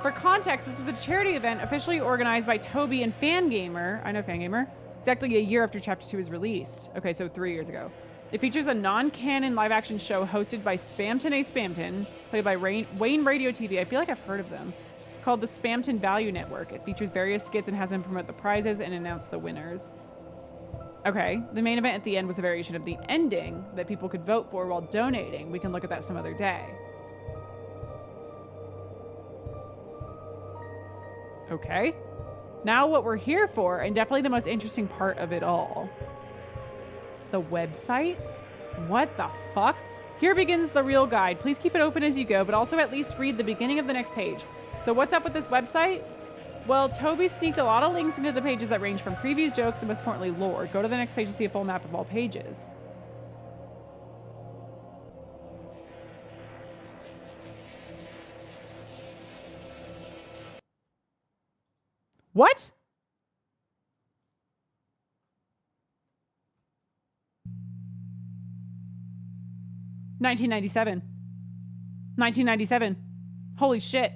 For context, this was a charity event officially organized by Toby and Fangamer. I know Fangamer. Exactly a year after Chapter 2 was released. Okay, so 3 years ago. It features a non-canon live-action show hosted by Spamton A. Spamton, played by Wayne Radio TV. I feel like I've heard of them. Called the Spamton Value Network. It features various skits and has them promote the prizes and announce the winners. Okay, the main event at the end was a variation of the ending that people could vote for while donating. We can look at that some other day. Okay. Now what we're here for, and definitely the most interesting part of it all. The website? What the fuck? Here begins the real guide. Please keep it open as you go, but also at least read the beginning of the next page. So what's up with this website? Well, Toby sneaked a lot of links into the pages that range from previews, jokes, and most importantly, lore. Go to the next page to see a full map of all pages. What? $1997. 1997. Holy shit.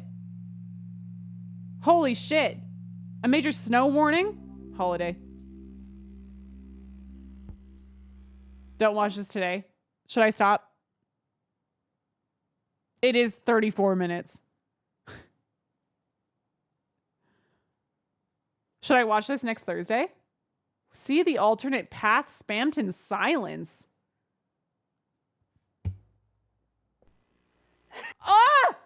Holy shit. A major snow warning? Holiday. Don't watch this today. Should I stop? It is 34 minutes. Should I watch this next Thursday? See the alternate path spammed in silence. Ah!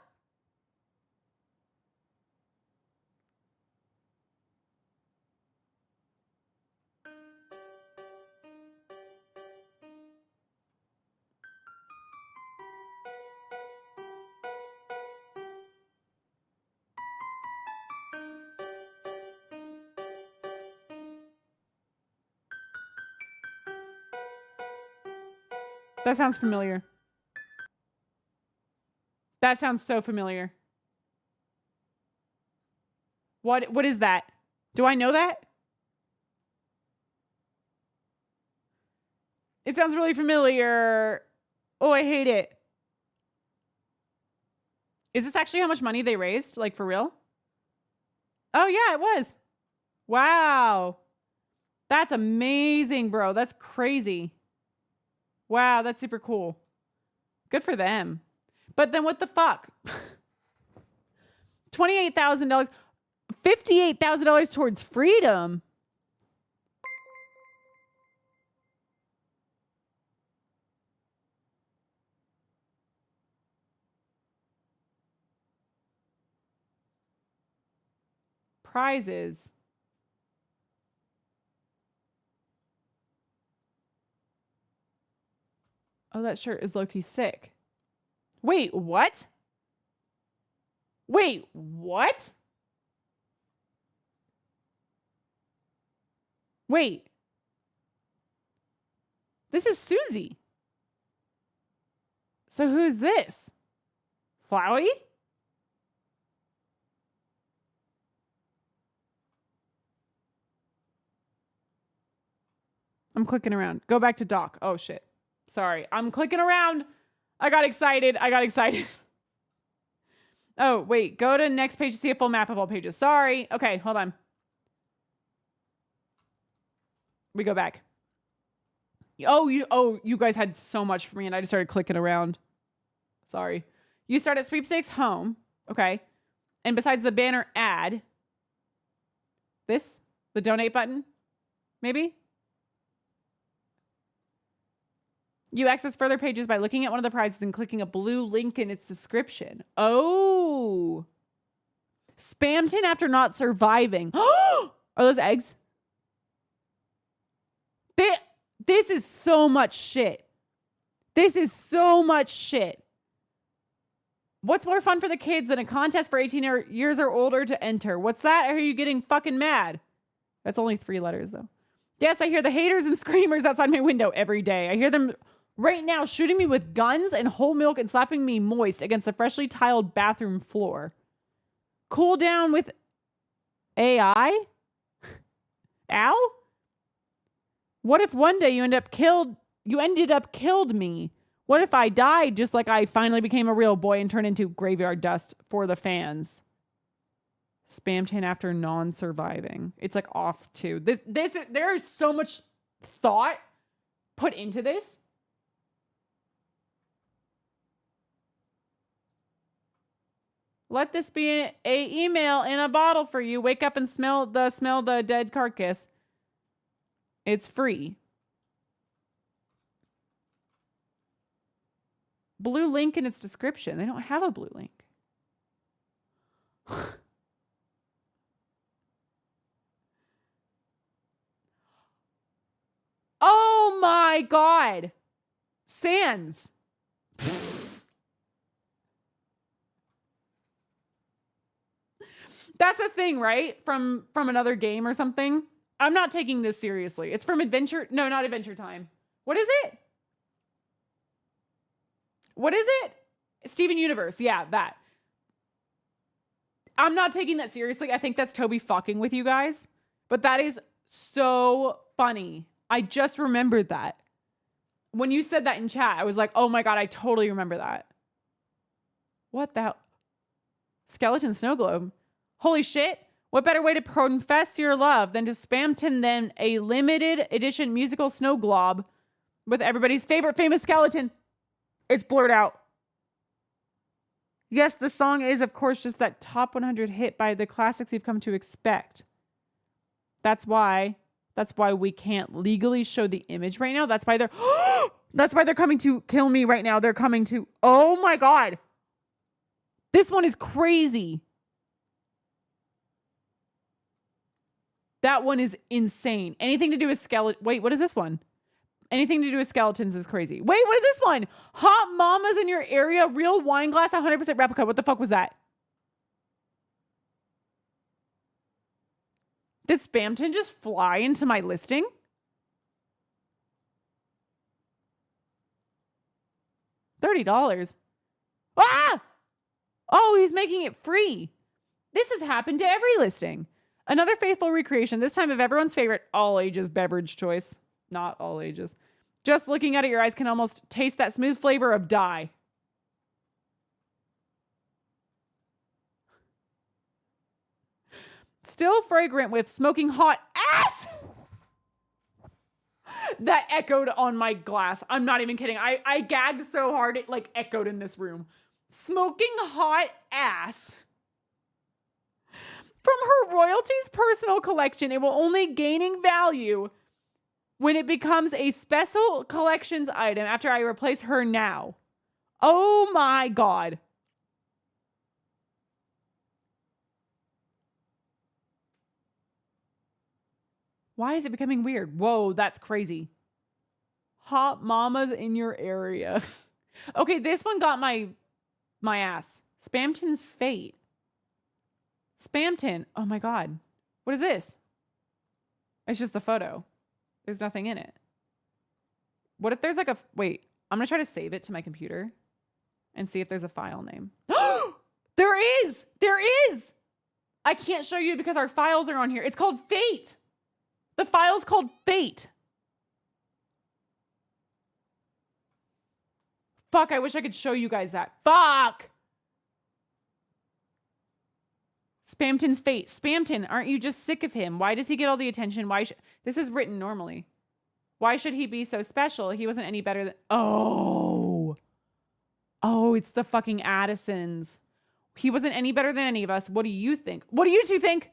That sounds familiar. That sounds so familiar. What is that? Do I know that? It sounds really familiar. Oh, I hate it. Is this actually how much money they raised? Like, for real? Oh, yeah, it was. Wow. That's amazing, bro. That's crazy. Wow, that's super cool. Good for them. But then what the fuck? $28,000. $58,000 towards freedom. Prizes. Oh, that shirt is low-key sick. Wait, what? Wait, what? Wait. This is Susie. So who's this? Flowey? I'm clicking around. Go back to doc. Oh, shit. Sorry. I'm clicking around. I got excited. Oh, wait. Go to next page to see a full map of all pages. Sorry. Okay, hold on. We go back. Oh, you guys had so much for me and I just started clicking around. Sorry. You start at sweepstakes home. Okay. And besides the banner ad, the donate button, maybe? You access further pages by looking at one of the prizes and clicking a blue link in its description. Oh. Spamton after not surviving. Are those eggs? This is so much shit. This is so much shit. What's more fun for the kids than a contest for 18 years or older to enter? What's that? Or are you getting fucking mad? That's only 3 letters, though. Yes, I hear the haters and screamers outside my window every day. I hear them right now shooting me with guns and whole milk and slapping me moist against the freshly tiled bathroom floor. Cool down with AI? Al? What if one day you ended up killed me? What if I died just like I finally became a real boy and turned into graveyard dust for the fans? Spamton after non-surviving. It's like off too. There is so much thought put into this. Let this be a email in a bottle for you. Wake up and smell the dead carcass. It's free. Blue link in its description. They don't have a blue link. Oh my God. Sans. That's a thing, right? From another game or something. I'm not taking this seriously. It's from Adventure. No, not Adventure Time. What is it? What is it? Steven Universe. Yeah, that. I'm not taking that seriously. I think that's Toby fucking with you guys. But that is so funny. I just remembered that. When you said that in chat, I was like, oh my God, I totally remember that. What the hell? Skeleton snow globe. Holy shit. What better way to confess your love than to spamton than a limited edition musical snow glob with everybody's favorite famous skeleton? It's blurred out. Yes, the song is, of course, just that top 100 hit by the classics you've come to expect. That's why That's why we can't legally show the image right now. That's why they're coming to kill me right now. They're coming to, oh my God. This one is crazy. That one is insane. Anything to do with skeleton. Wait, what is this one? Anything to do with skeletons is crazy. Wait, what is this one? Hot mamas in your area, real wine glass, 100% replica. What the fuck was that? Did Spamton just fly into my listing? $30. Ah! Oh, he's making it free. This has happened to every listing. Another faithful recreation, this time of everyone's favorite all ages beverage choice. Not all ages. Just looking at it, your eyes can almost taste that smooth flavor of dye. Still fragrant with smoking hot ass. That echoed on my glass. I'm not even kidding. I gagged so hard it like echoed in this room. Smoking hot ass. From her royalties personal collection, it will only gaining value when it becomes a special collections item after I replace her now. Oh my God. Why is it becoming weird? Whoa, that's crazy. Hot mamas in your area. Okay, this one got my ass. Spamton's fate. Spamton. Oh my God. What is this? It's just the photo. There's nothing in it. What if there's like a... Wait, I'm going to try to save it to my computer and see if there's a file name. There is! There is! I can't show you because our files are on here. It's called Fate. The file's called Fate. Fuck, I wish I could show you guys that. Fuck! Spamton's fate. Spamton, aren't you just sick of him? Why does he get all the attention? This is written normally. Why should he be so special? He wasn't any better than... Oh, it's the fucking Addisons. He wasn't any better than any of us. What do you think? What do you two think?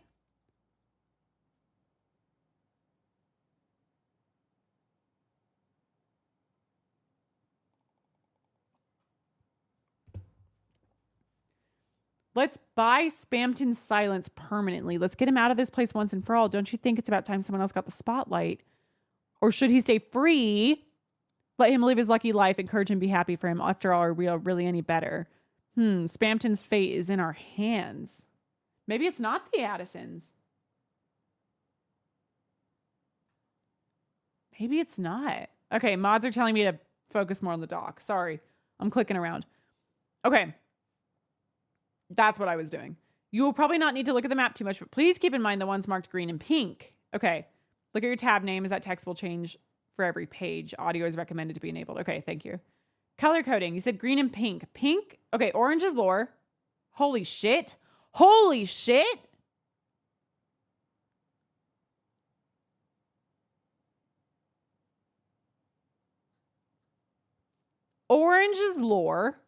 Let's buy Spamton's silence permanently. Let's get him out of this place once and for all. Don't you think it's about time someone else got the spotlight? Or should he stay free? Let him live his lucky life. Encourage him, be happy for him. After all, are we really any better? Spamton's fate is in our hands. Maybe it's not the Addisons. Maybe it's not. Okay, mods are telling me to focus more on the dock. Sorry, I'm clicking around. Okay. That's what I was doing. You will probably not need to look at the map too much, but please keep in mind the ones marked green and pink. Okay. Look at your tab name as that text will change for every page. Audio is recommended to be enabled. Okay, thank you. Color coding. You said green and pink. Pink. Okay, orange is lore. Holy shit. Holy shit. Orange is lore.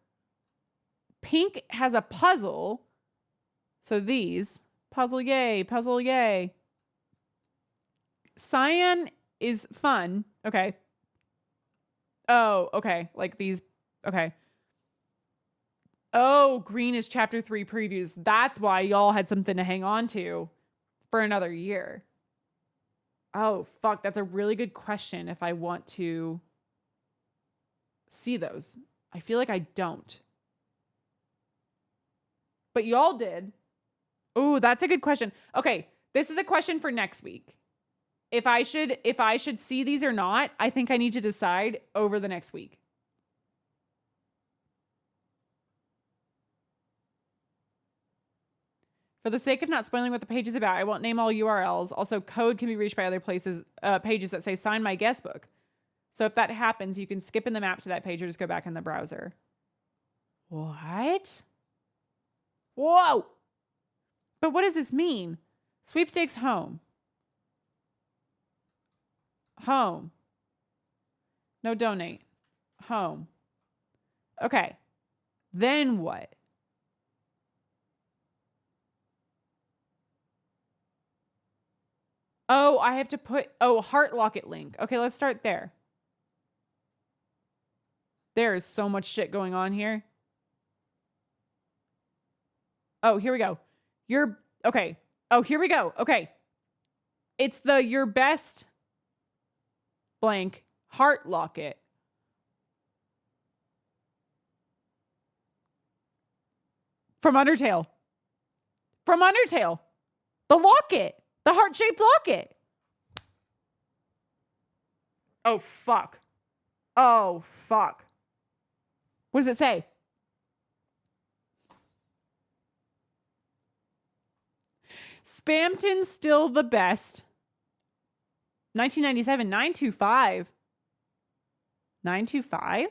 Pink has a puzzle. So these. Puzzle yay. Puzzle yay. Cyan is fun. Okay. Oh, okay. Like these. Okay. Oh, green is chapter 3 previews. That's why y'all had something to hang on to for another year. Oh, fuck. That's a really good question if I want to see those. I feel like I don't. But y'all did. Oh, that's a good question. Okay, this is a question for next week. If I should see these or not, I think I need to decide over the next week. For the sake of not spoiling what the page is about, I won't name all URLs. Also, code can be reached by other places, pages that say sign my guest book. So if that happens, you can skip in the map to that page or just go back in the browser. What? Whoa! But what does this mean? Sweepstakes home. Home. No donate. Home. Okay. Then what? Oh, I have to put, heart locket link. Okay, let's start there. There is so much shit going on here. Oh, here we go. Okay. Oh, here we go. Okay. It's your best blank heart locket. From Undertale. The locket. The heart-shaped locket. Oh, fuck. What does it say? Spamton still the best. 1997, 925. 925?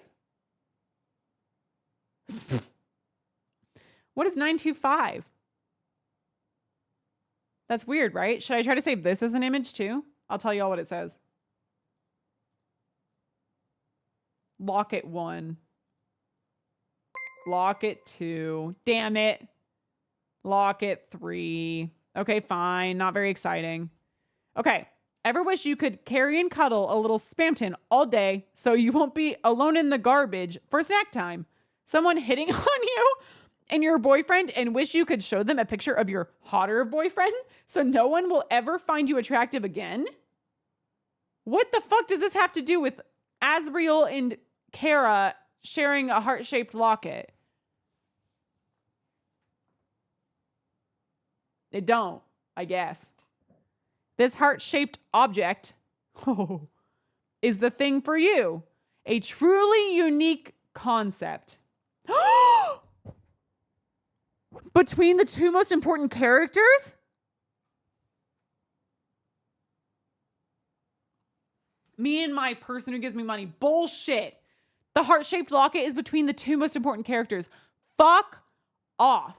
What is 925? That's weird, right? Should I try to save this as an image too? I'll tell you all what it says. Locket 1. Locket 2. Damn it. Locket 3. Okay, fine. Not very exciting. Okay. Ever wish you could carry and cuddle a little Spamton all day so you won't be alone in the garbage for snack time? Someone hitting on you and your boyfriend and wish you could show them a picture of your hotter boyfriend so no one will ever find you attractive again? What the fuck does this have to do with Asriel and Kara sharing a heart-shaped locket? It don't, I guess. This heart-shaped object is the thing for you. A truly unique concept. Between the two most important characters? Me and my person who gives me money. Bullshit. The heart-shaped locket is between the two most important characters. Fuck off.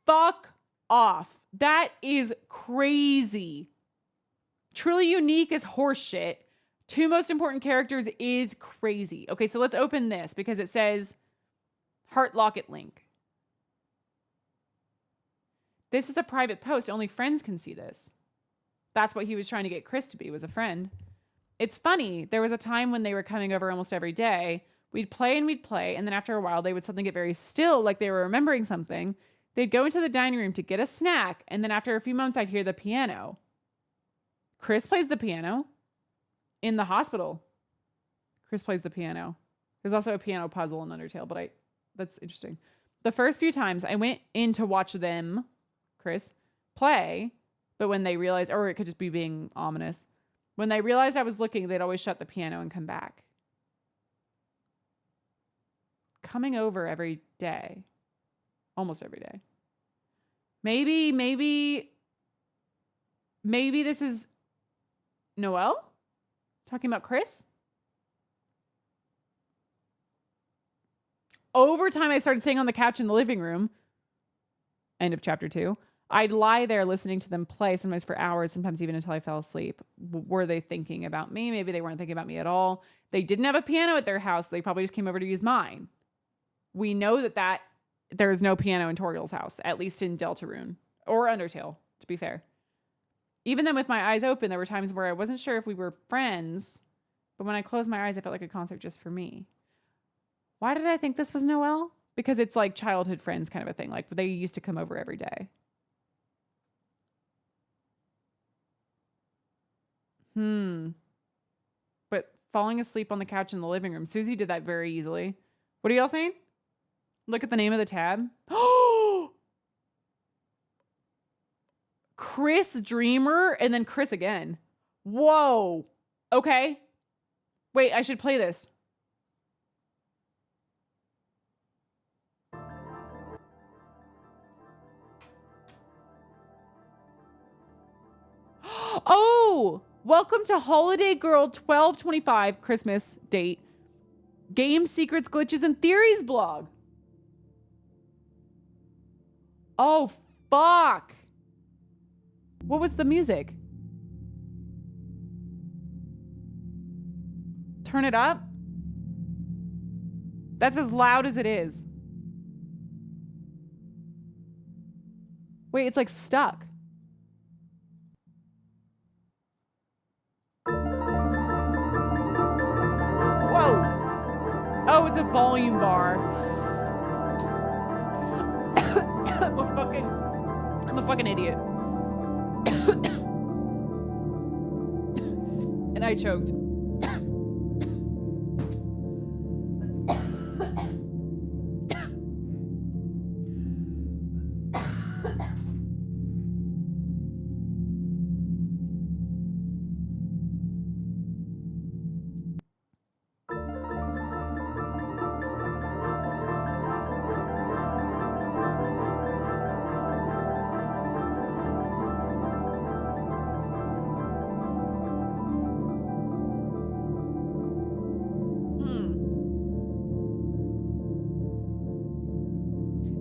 Fuck off. That is crazy. Truly unique is horseshit. Two most important characters is crazy. Okay, so let's open this because it says heart locket link. This is a private post. Only friends can see this. That's what he was trying to get Chris to be, was a friend. It's funny. There was a time when they were coming over almost every day. We'd play. And then after a while, they would suddenly get very still, like they were remembering something. They'd go into the dining room to get a snack. And then after a few moments, I'd hear the piano. Chris plays the piano in the hospital. Chris plays the piano. There's also a piano puzzle in Undertale, but that's interesting. The first few times I went in to watch them, Chris, play, but when they realized, or it could just be being ominous, when they realized I was looking, they'd always shut the piano and come back. Coming over every day. Almost every day. Maybe this is Noelle? Talking about Chris? Over time, I started sitting on the couch in the living room. End of chapter 2. I'd lie there listening to them play, sometimes for hours, sometimes even until I fell asleep. Were they thinking about me? Maybe they weren't thinking about me at all. They didn't have a piano at their house. They probably just came over to use mine. We know that there is no piano in Toriel's house, at least in Deltarune or Undertale, to be fair. Even then, with my eyes open, there were times where I wasn't sure if we were friends, but when I closed my eyes, I felt like a concert just for me. Why did I think this was Noelle? Because it's like childhood friends kind of a thing. Like they used to come over every day. But falling asleep on the couch in the living room, Susie did that very easily. What are y'all saying? Look at the name of the tab. Oh! Chris Dreamer and then Chris again. Whoa. Okay. Wait, I should play this. Oh, welcome to Holiday Girl 1225 Christmas date. Game Secrets, Glitches, and Theories blog. Oh, fuck. What was the music? Turn it up. That's as loud as it is. Wait, it's like stuck. Oh, it's a volume bar. I'm a fucking idiot. And I choked.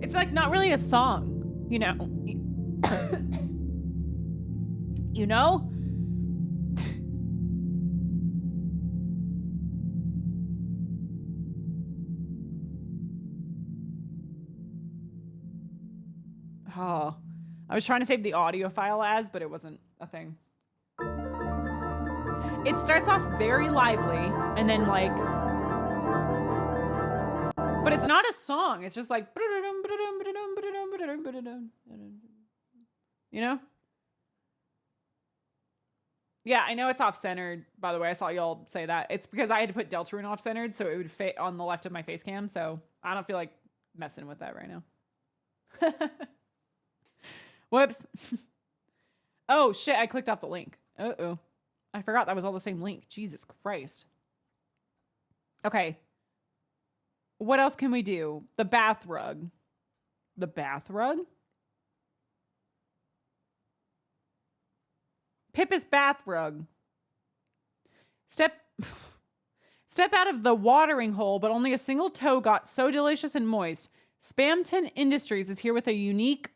It's like not really a song, you know. You know? Oh, I was trying to save the audio file as, but it wasn't a thing. It starts off very lively and then like, but it's not a song. It's just like, you know? Yeah, I know it's off-centered, by the way. I saw y'all say that. It's because I had to put Deltarune off-centered so it would fit on the left of my face cam. So I don't feel like messing with that right now. Whoops. Oh, shit. I clicked off the link. Uh-oh. I forgot that was all the same link. Jesus Christ. Okay. What else can we do? The bath rug. The bath rug? Pippa's bath rug. Step out of the watering hole, but only a single toe got so delicious and moist. Spamton Industries is here with a unique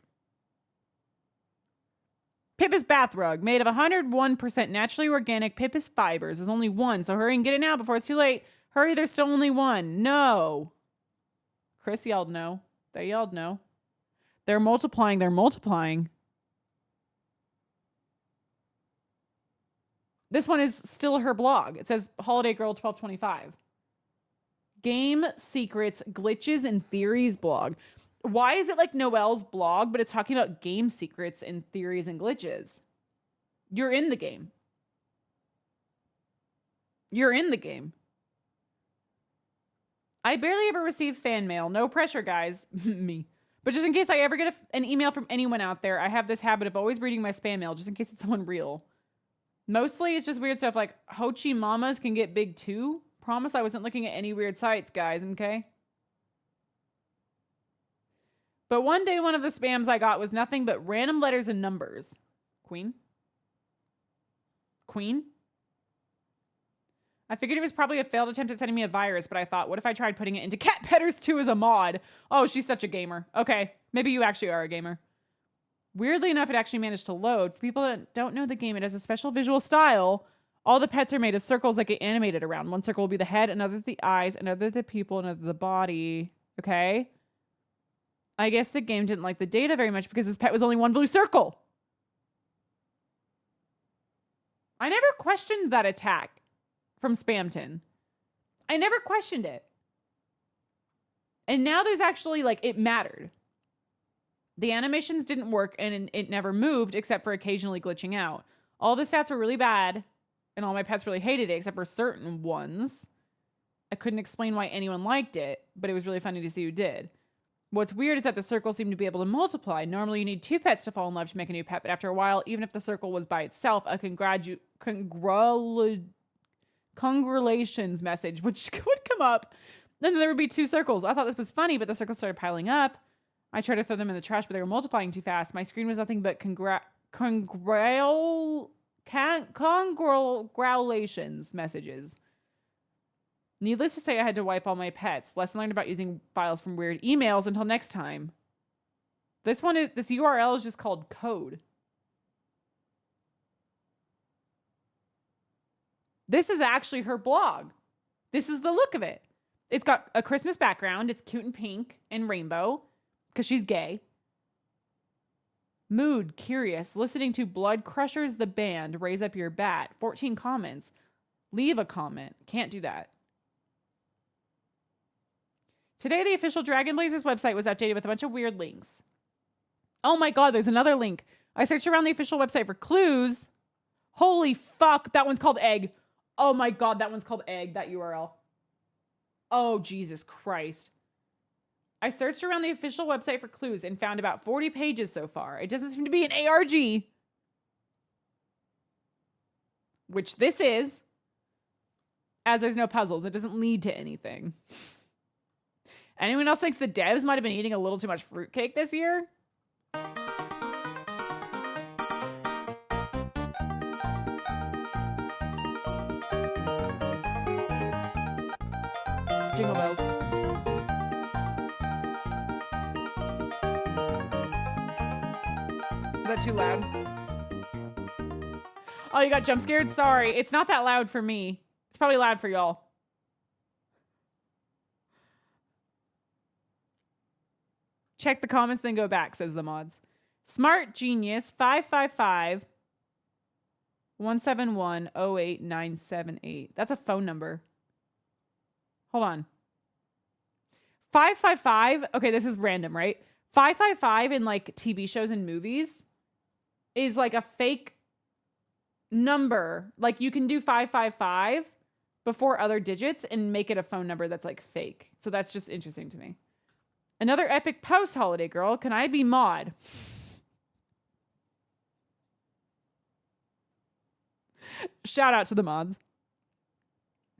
Pippa's bath rug made of 101% naturally organic Pippa's fibers. There's only one, so hurry and get it now before it's too late. Hurry, there's still only one. No. Chris yelled no. They yelled no. They're multiplying. They're multiplying. This one is still her blog. It says Holiday Girl 1225. Game Secrets, Glitches, and Theories blog. Why is it like Noelle's blog, but it's talking about game secrets and theories and glitches? You're in the game. You're in the game. I barely ever receive fan mail. No pressure, guys. Me. But just in case I ever get an email from anyone out there, I have this habit of always reading my spam mail just in case it's someone real. Mostly it's just weird stuff like Hochi Mamas can get big too. Promise I wasn't looking at any weird sites, guys, okay? But one day one of the spams I got was nothing but random letters and numbers. Queen? Queen? I figured it was probably a failed attempt at sending me a virus, but I thought, what if I tried putting it into Cat Petters 2 as a mod? Oh, she's such a gamer. Okay, maybe you actually are a gamer. Weirdly enough, it actually managed to load. For people that don't know the game, it has a special visual style. All the pets are made of circles that get animated around. One circle will be the head, another the eyes, another the people, another the body. Okay? I guess the game didn't like the data very much because his pet was only one blue circle. I never questioned that attack from Spamton. I never questioned it. And now there's actually, like, it mattered. The animations didn't work and it never moved except for occasionally glitching out. All the stats were really bad and all my pets really hated it except for certain ones. I couldn't explain why anyone liked it, but it was really funny to see who did. What's weird is that the circles seem to be able to multiply. Normally you need 2 pets to fall in love to make a new pet, but after a while, even if the circle was by itself, a congratulations message would come up. Then there would be 2 circles. I thought this was funny, but the circles started piling up. I tried to throw them in the trash, but they were multiplying too fast. My screen was nothing but congratulations messages. Needless to say, I had to wipe all my pets. Lesson learned about using files from weird emails. Until next time. This URL is just called code. This is actually her blog. This is the look of it. It's got a Christmas background. It's cute and pink and rainbow. Because she's gay. Mood, curious. Listening to Blood Crushers the band. Raise up your bat. 14 comments. Leave a comment. Can't do that. Today, the official Dragon Blazers website was updated with a bunch of weird links. Oh my God, there's another link. I searched around the official website for clues. Holy fuck, that one's called egg. Oh my God, that one's called egg, that URL. Oh, Jesus Christ. I searched around the official website for clues and found about 40 pages so far. It doesn't seem to be an ARG. Which this is. As there's no puzzles, it doesn't lead to anything. Anyone else thinks the devs might have been eating a little too much fruitcake this year? Jingle bells. Is that too loud? Oh, you got jump scared? Sorry. It's not that loud for me. It's probably loud for y'all. Check the comments, then go back, says the mods. Smart Genius 555 171 08978. That's a phone number. Hold on. 555. Okay, this is random, right? 555 in like TV shows and movies is like a fake number. Like you can do 555 before other digits and make it a phone number that's like fake. So that's just interesting to me. Another epic post, Holiday Girl. Can I be mod? Shout out to the mods.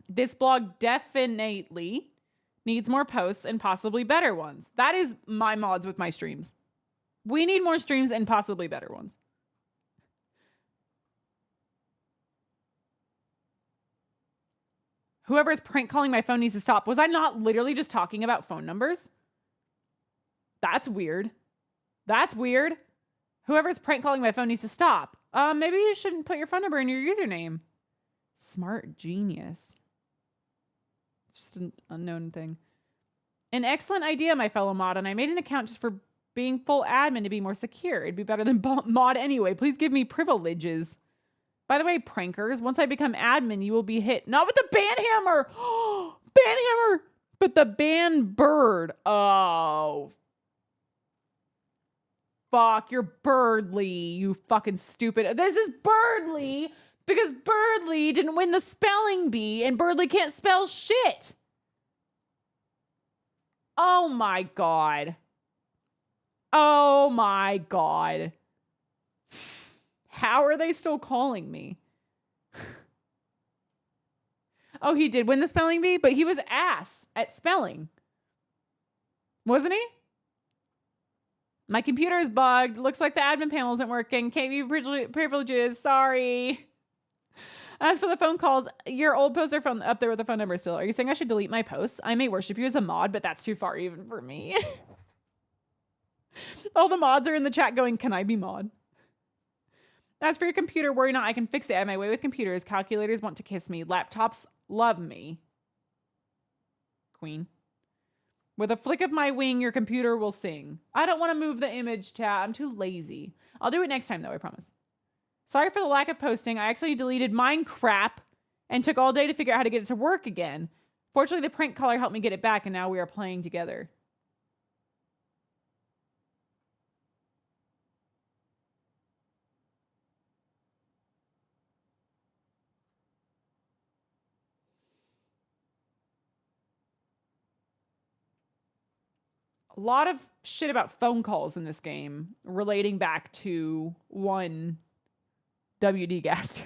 This blog definitely needs more posts and possibly better ones. That is my mods with my streams. We need more streams and possibly better ones. Whoever is prank calling my phone needs to stop. Was I not literally just talking about phone numbers? That's weird. That's weird. Whoever's prank calling my phone needs to stop. Maybe you shouldn't put your phone number in your username. Smart Genius. It's just an unknown thing. An excellent idea, my fellow mod, and I made an account just for being full admin to be more secure. It'd be better than mod anyway. Please give me privileges. By the way, prankers, once I become admin, you will be hit. Not with the ban hammer. Ban hammer. But the ban bird. Oh. Fuck, you're Birdly, you fucking stupid. This is Birdly because Birdly didn't win the spelling bee and Birdly can't spell shit. Oh my God. Oh my God. How are they still calling me? Oh, he did win the spelling bee, but he was ass at spelling. Wasn't he? My computer is bugged. Looks like the admin panel isn't working. Can't give privileges. Sorry. As for the phone calls, your old posts are up there with the phone number still. Are you saying I should delete my posts? I may worship you as a mod, but that's too far even for me. All the mods are in the chat going, can I be mod? As for your computer, worry not. I can fix it. I have my way with computers. Calculators want to kiss me. Laptops love me. Queen. With a flick of my wing, your computer will sing. I don't want to move the image, chat. I'm too lazy. I'll do it next time, though, I promise. Sorry for the lack of posting. I actually deleted Minecraft and took all day to figure out how to get it to work again. Fortunately, the prank caller helped me get it back, and now we are playing together. A lot of shit about phone calls in this game relating back to one WD Gaster.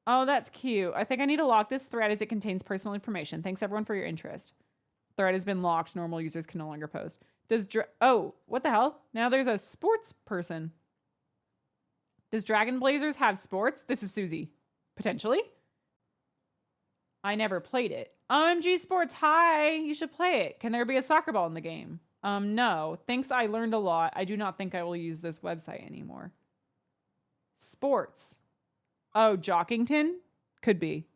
Oh, that's cute. I think I need to lock this thread as it contains personal information. Thanks everyone for your interest. Thread has been locked. Normal users can no longer post. Oh, what the hell? Now there's a sports person. Does Dragon Blazers have sports? This is Susie. Potentially. I never played it. OMG Sports, hi. You should play it. Can there be a soccer ball in the game? No. Thanks, I learned a lot. I do not think I will use this website anymore. Sports. Oh, Jockington? Could be.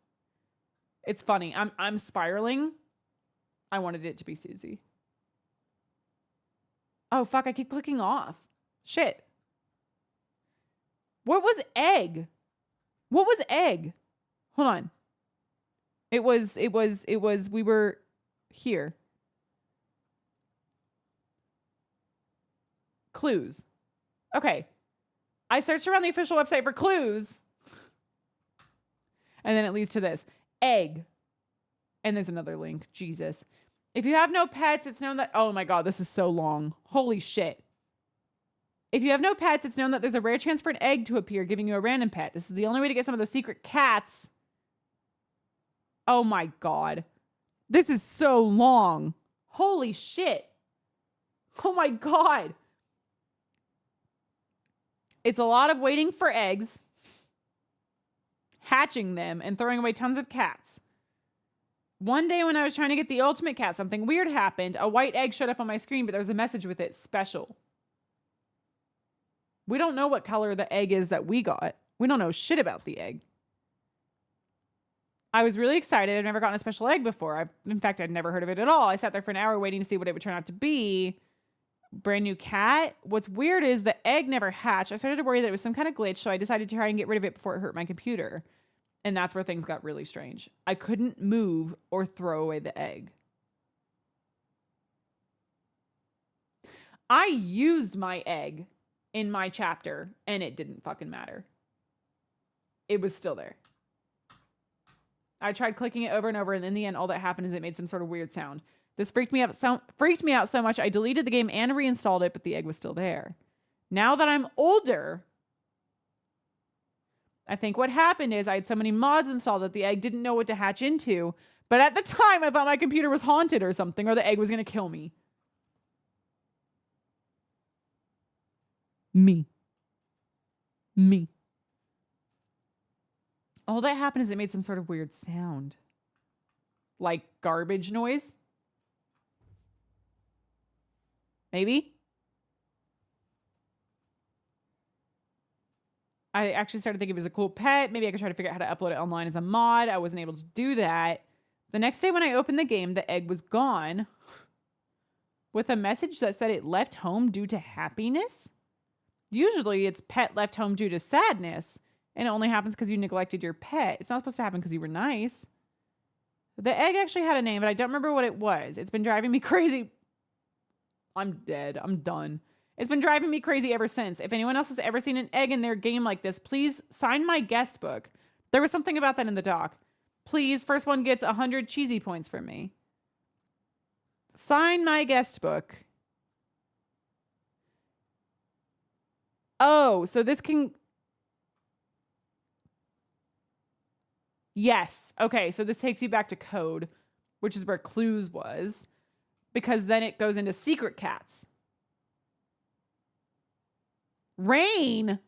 It's funny. I'm spiraling. I wanted it to be Susie. Oh, fuck. I keep clicking off. Shit. What was egg? What was egg? Hold on. We were here. Clues. Okay. I searched around the official website for clues. And then it leads to this. Egg. And there's another link. Jesus. If you have no pets, it's known that... Oh my God, this is so long. Holy shit. If you have no pets, it's known that there's a rare chance for an egg to appear, giving you a random pet. This is the only way to get some of the secret cats. Oh my God. This is so long. Holy shit. Oh my God. It's a lot of waiting for eggs, hatching them, and throwing away tons of cats. One day when I was trying to get the ultimate cat, something weird happened. A white egg showed up on my screen, but there was a message with it, special. We don't know what color the egg is that we got. We don't know shit about the egg. I was really excited. I've never gotten a special egg before. In fact, I'd never heard of it at all. I sat there for an hour waiting to see what it would turn out to be. Brand new cat. What's weird is the egg never hatched. I started to worry that it was some kind of glitch, so I decided to try and get rid of it before it hurt my computer. And that's where things got really strange. I couldn't move or throw away the egg. I used my egg in my chapter, and it didn't fucking matter. It was still there. I tried clicking it over and over, and in the end, all that happened is it made some sort of weird sound. This freaked me out so much, I deleted the game and reinstalled it, but the egg was still there. Now that I'm older, I think what happened is I had so many mods installed that the egg didn't know what to hatch into, but at the time, I thought my computer was haunted or something, or the egg was going to kill me. Me. All that happened is it made some sort of weird sound. Like garbage noise? Maybe? I actually started thinking it was a cool pet. Maybe I could try to figure out how to upload it online as a mod. I wasn't able to do that. The next day when I opened the game, the egg was gone with a message that said it left home due to happiness. Usually it's pet left home due to sadness, and it only happens because you neglected your pet. It's not supposed to happen because you were nice. The egg actually had a name, but I don't remember what it was. It's been driving me crazy. I'm dead. I'm done. It's been driving me crazy ever since. If anyone else has ever seen an egg in their game like this, please sign my guest book. There was something about that in the doc. Please, first one gets 100 cheesy points from me. Sign my guest book. Oh, so this can... Yes. Okay, so this takes you back to code, which is where clues was, because then it goes into secret cats. Rain.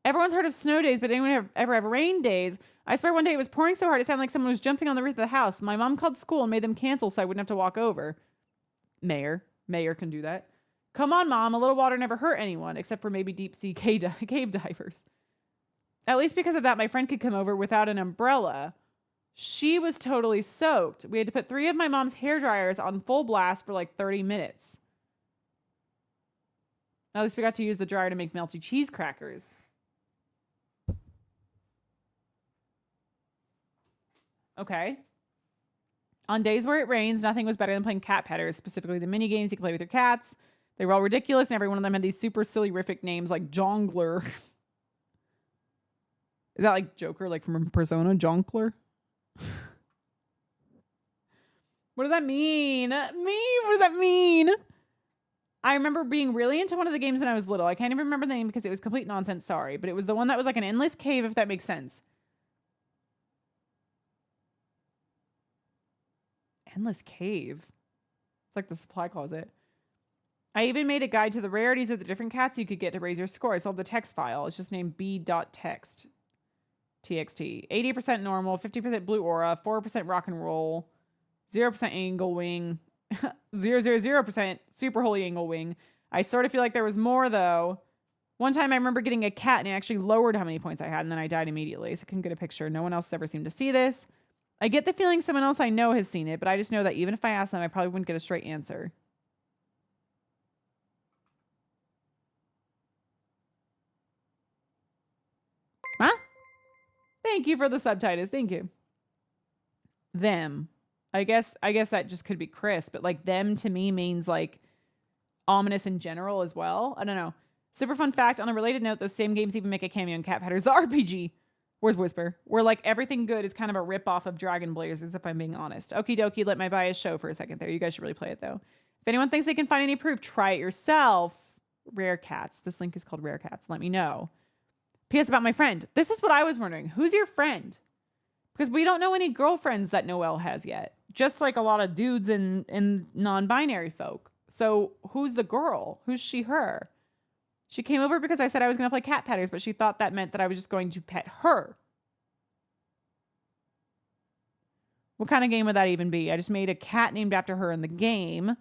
Everyone's heard of snow days, but anyone ever have rain days? I swear one day it was pouring so hard it sounded like someone was jumping on the roof of the house. My mom called school and made them cancel so I wouldn't have to walk over. Mayor can do that. Come on, Mom. A little water never hurt anyone, except for maybe deep sea cave divers. At least because of that, my friend could come over without an umbrella. She was totally soaked. We had to put 3 of my mom's hair dryers on full blast for like 30 minutes. At least we got to use the dryer to make melty cheese crackers. Okay. On days where it rains, nothing was better than playing cat petters, specifically the mini games you can play with your cats. They were all ridiculous, and every one of them had these super silly, rific names like Jongler. Is that like Joker, like from Persona? Jonkler? What does that mean? What does that mean? I remember being really into one of the games when I was little. I can't even remember the name because it was complete nonsense, sorry. But it was the one that was like an endless cave, if that makes sense. Endless cave? It's like the supply closet. I even made a guide to the rarities of the different cats you could get to raise your score. I still have the text file. It's just named b.text. TXT. 80% normal, 50% blue aura, 4% rock and roll, 0% angle wing, 0% super holy angle wing. I sort of feel like there was more though. One time I remember getting a cat and it actually lowered how many points I had and then I died immediately. So I couldn't get a picture. No one else has ever seemed to see this. I get the feeling someone else I know has seen it, but I just know that even if I asked them, I probably wouldn't get a straight answer. Huh? Thank you for the subtitles. Thank you. Them. I guess that just could be Chris, but like them to me means like ominous in general as well. I don't know. Super fun fact, on a related note, those same games even make a cameo in Cat Pedders, the RPG. Where's Whisper? Where like everything good is kind of a rip-off of Dragon Blazers, if I'm being honest. Okie dokie, let my bias show for a second there. You guys should really play it though. If anyone thinks they can find any proof, try it yourself. Rare Cats. This link is called Rare Cats. Let me know. P.S. about my friend. This is what I was wondering. Who's your friend? Because we don't know any girlfriends that Noelle has yet. Just like a lot of dudes and non-binary folk. So who's the girl? Who's she, her? She came over because I said I was going to play cat petters, but she thought that meant that I was just going to pet her. What kind of game would that even be? I just made a cat named after her in the game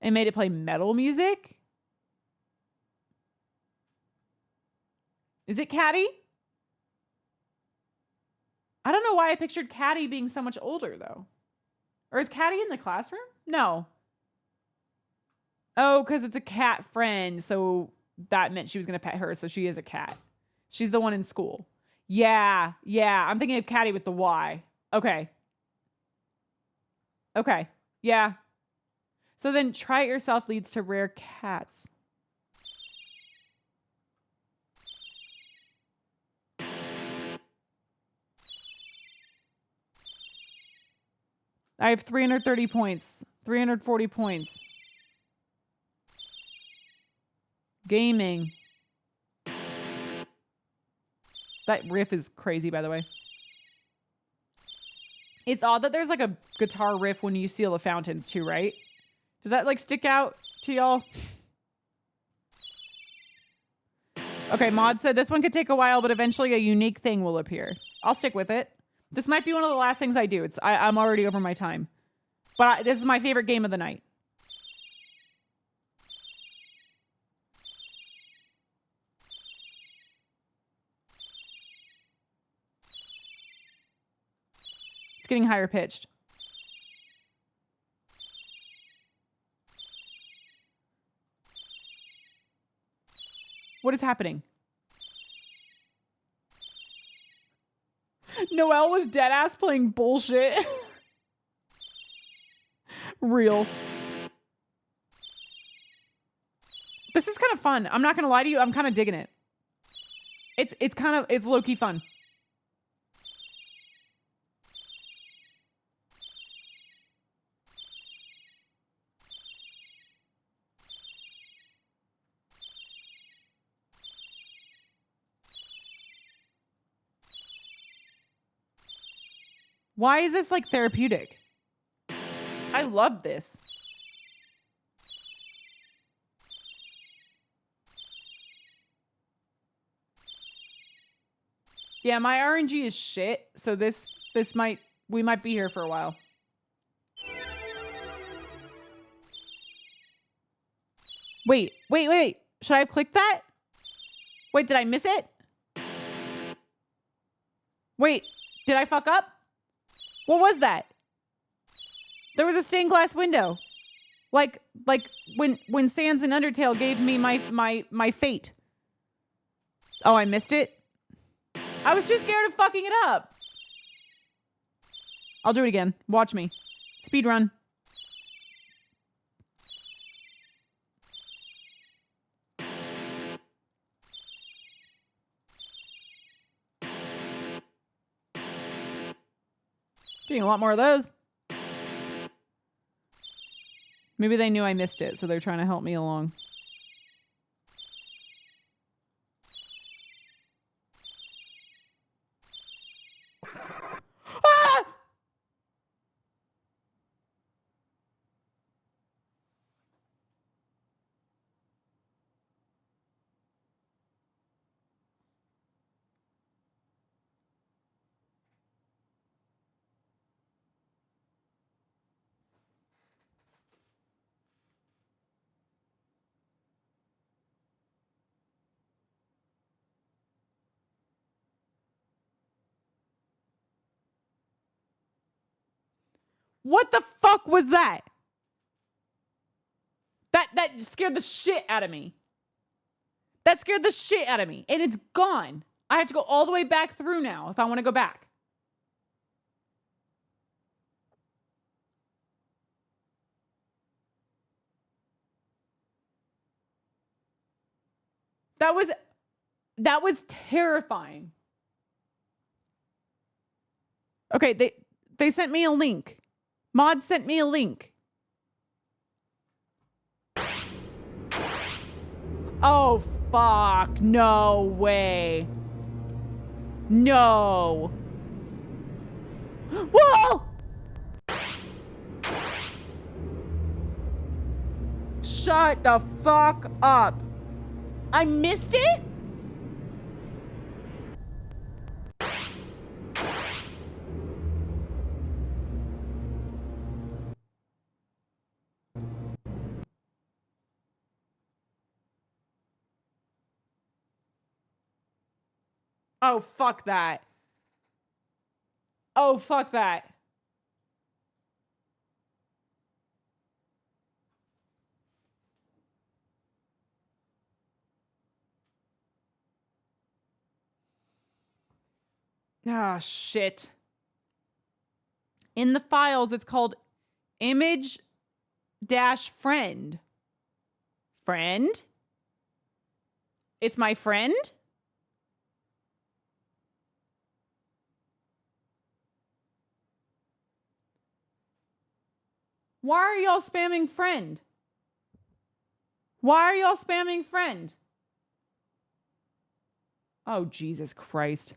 and made it play metal music. Is it Caddy? I don't know why I pictured Caddy being so much older, though. Or is Caddy in the classroom? No. Oh, because it's a cat friend. So that meant she was going to pet her. So she is a cat. She's the one in school. Yeah. I'm thinking of Caddy with the Y. Okay. Yeah. So then try it yourself leads to rare cats. I have 330 points. 340 points. Gaming. That riff is crazy, by the way. It's odd that there's like a guitar riff when you seal the fountains too, right? Does that like stick out to y'all? Okay, Maud said this one could take a while, but eventually a unique thing will appear. I'll stick with it. This might be one of the last things I do. I'm already over my time. But this is my favorite game of the night. It's getting higher pitched. What is happening? Noelle was dead ass playing bullshit. Real. This is kind of fun. I'm not gonna lie to you. I'm kind of digging it. It's low-key fun. Why is this like therapeutic? I love this. Yeah, my RNG is shit, so we might be here for a while. Wait. Should I have clicked that? Wait, did I miss it? Wait, did I fuck up? What was that? There was a stained glass window. Like when Sans and Undertale gave me my fate. Oh, I missed it? I was too scared of fucking it up. I'll do it again. Watch me. Speed run. Getting a lot more of those. Maybe they knew I missed it, so they're trying to help me along. Ah! What the fuck was that? That scared the shit out of me. That scared the shit out of me. And it's gone. I have to go all the way back through now if I want to go back. That was terrifying. Okay, they sent me a link. Mod sent me a link. Oh, fuck. No way. No. Whoa! Shut the fuck up. I missed it? Oh, fuck that. Oh, fuck that. Ah, shit. In the files, it's called image-friend. Friend? It's my friend? Why are y'all spamming friend? Why are y'all spamming friend? Oh, Jesus Christ.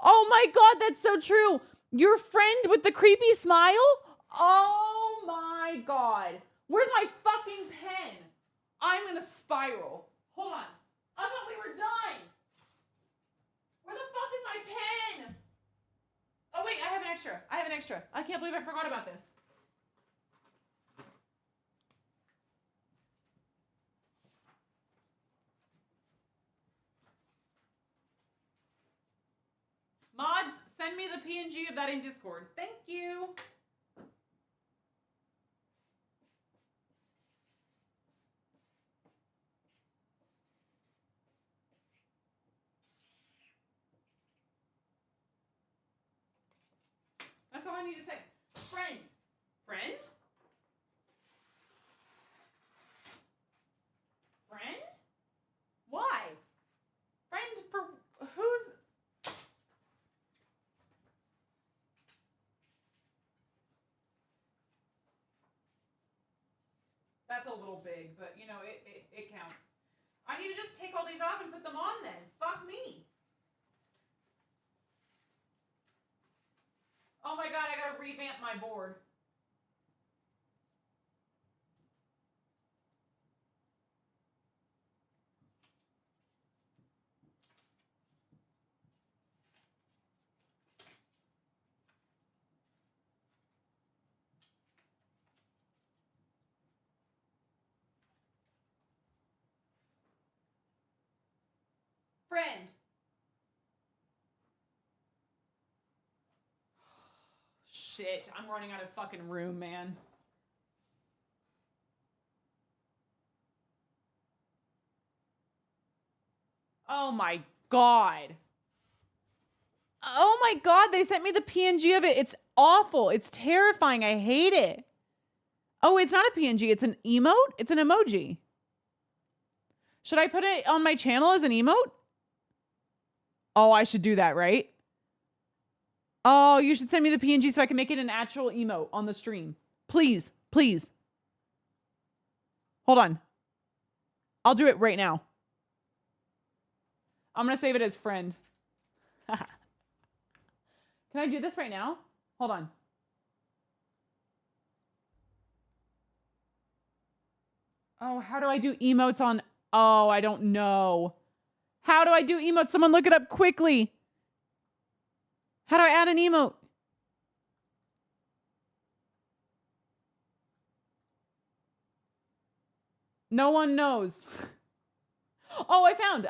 Oh my God, that's so true. Your friend with the creepy smile? Oh my God. Where's my fucking pen? I'm gonna spiral. Hold on. I thought we were done. Where the fuck is my pen? Oh wait, I have an extra. I can't believe I forgot about this. Mods, send me the PNG of that in Discord. Thank you. That's all I need to say. Friend. Friend? Friend? Why? Friend for who's... That's a little big, but you know, it counts. I need to just take all these off and put them on then. Fuck me. Oh my God, I gotta revamp my board. Friend. Shit, I'm running out of fucking room, man. Oh my God. Oh my God, they sent me the PNG of it. It's awful. It's terrifying. I hate it. Oh, it's not a PNG. It's an emote. It's an emoji. Should I put it on my channel as an emote? Oh, I should do that, right? Oh, you should send me the PNG so I can make it an actual emote on the stream. Please, please. Hold on. I'll do it right now. I'm going to save it as friend. Can I do this right now? Hold on. Oh, how do I do emotes on... Oh, I don't know. How do I do emotes? Someone look it up quickly. How do I add an emote? No one knows. Oh, I found.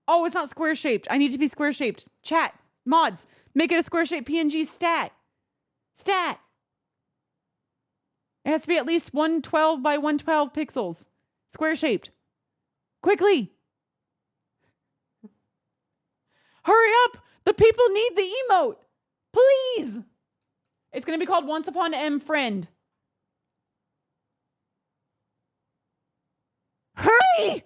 Oh, it's not square shaped. I need to be square shaped. Chat, Mods, make it a square shaped PNG stat. Stat. It has to be at least 112 by 112 pixels. Square shaped. Quickly. Hurry up. The people need the emote. Please. It's going to be called Once Upon M Friend. Hurry.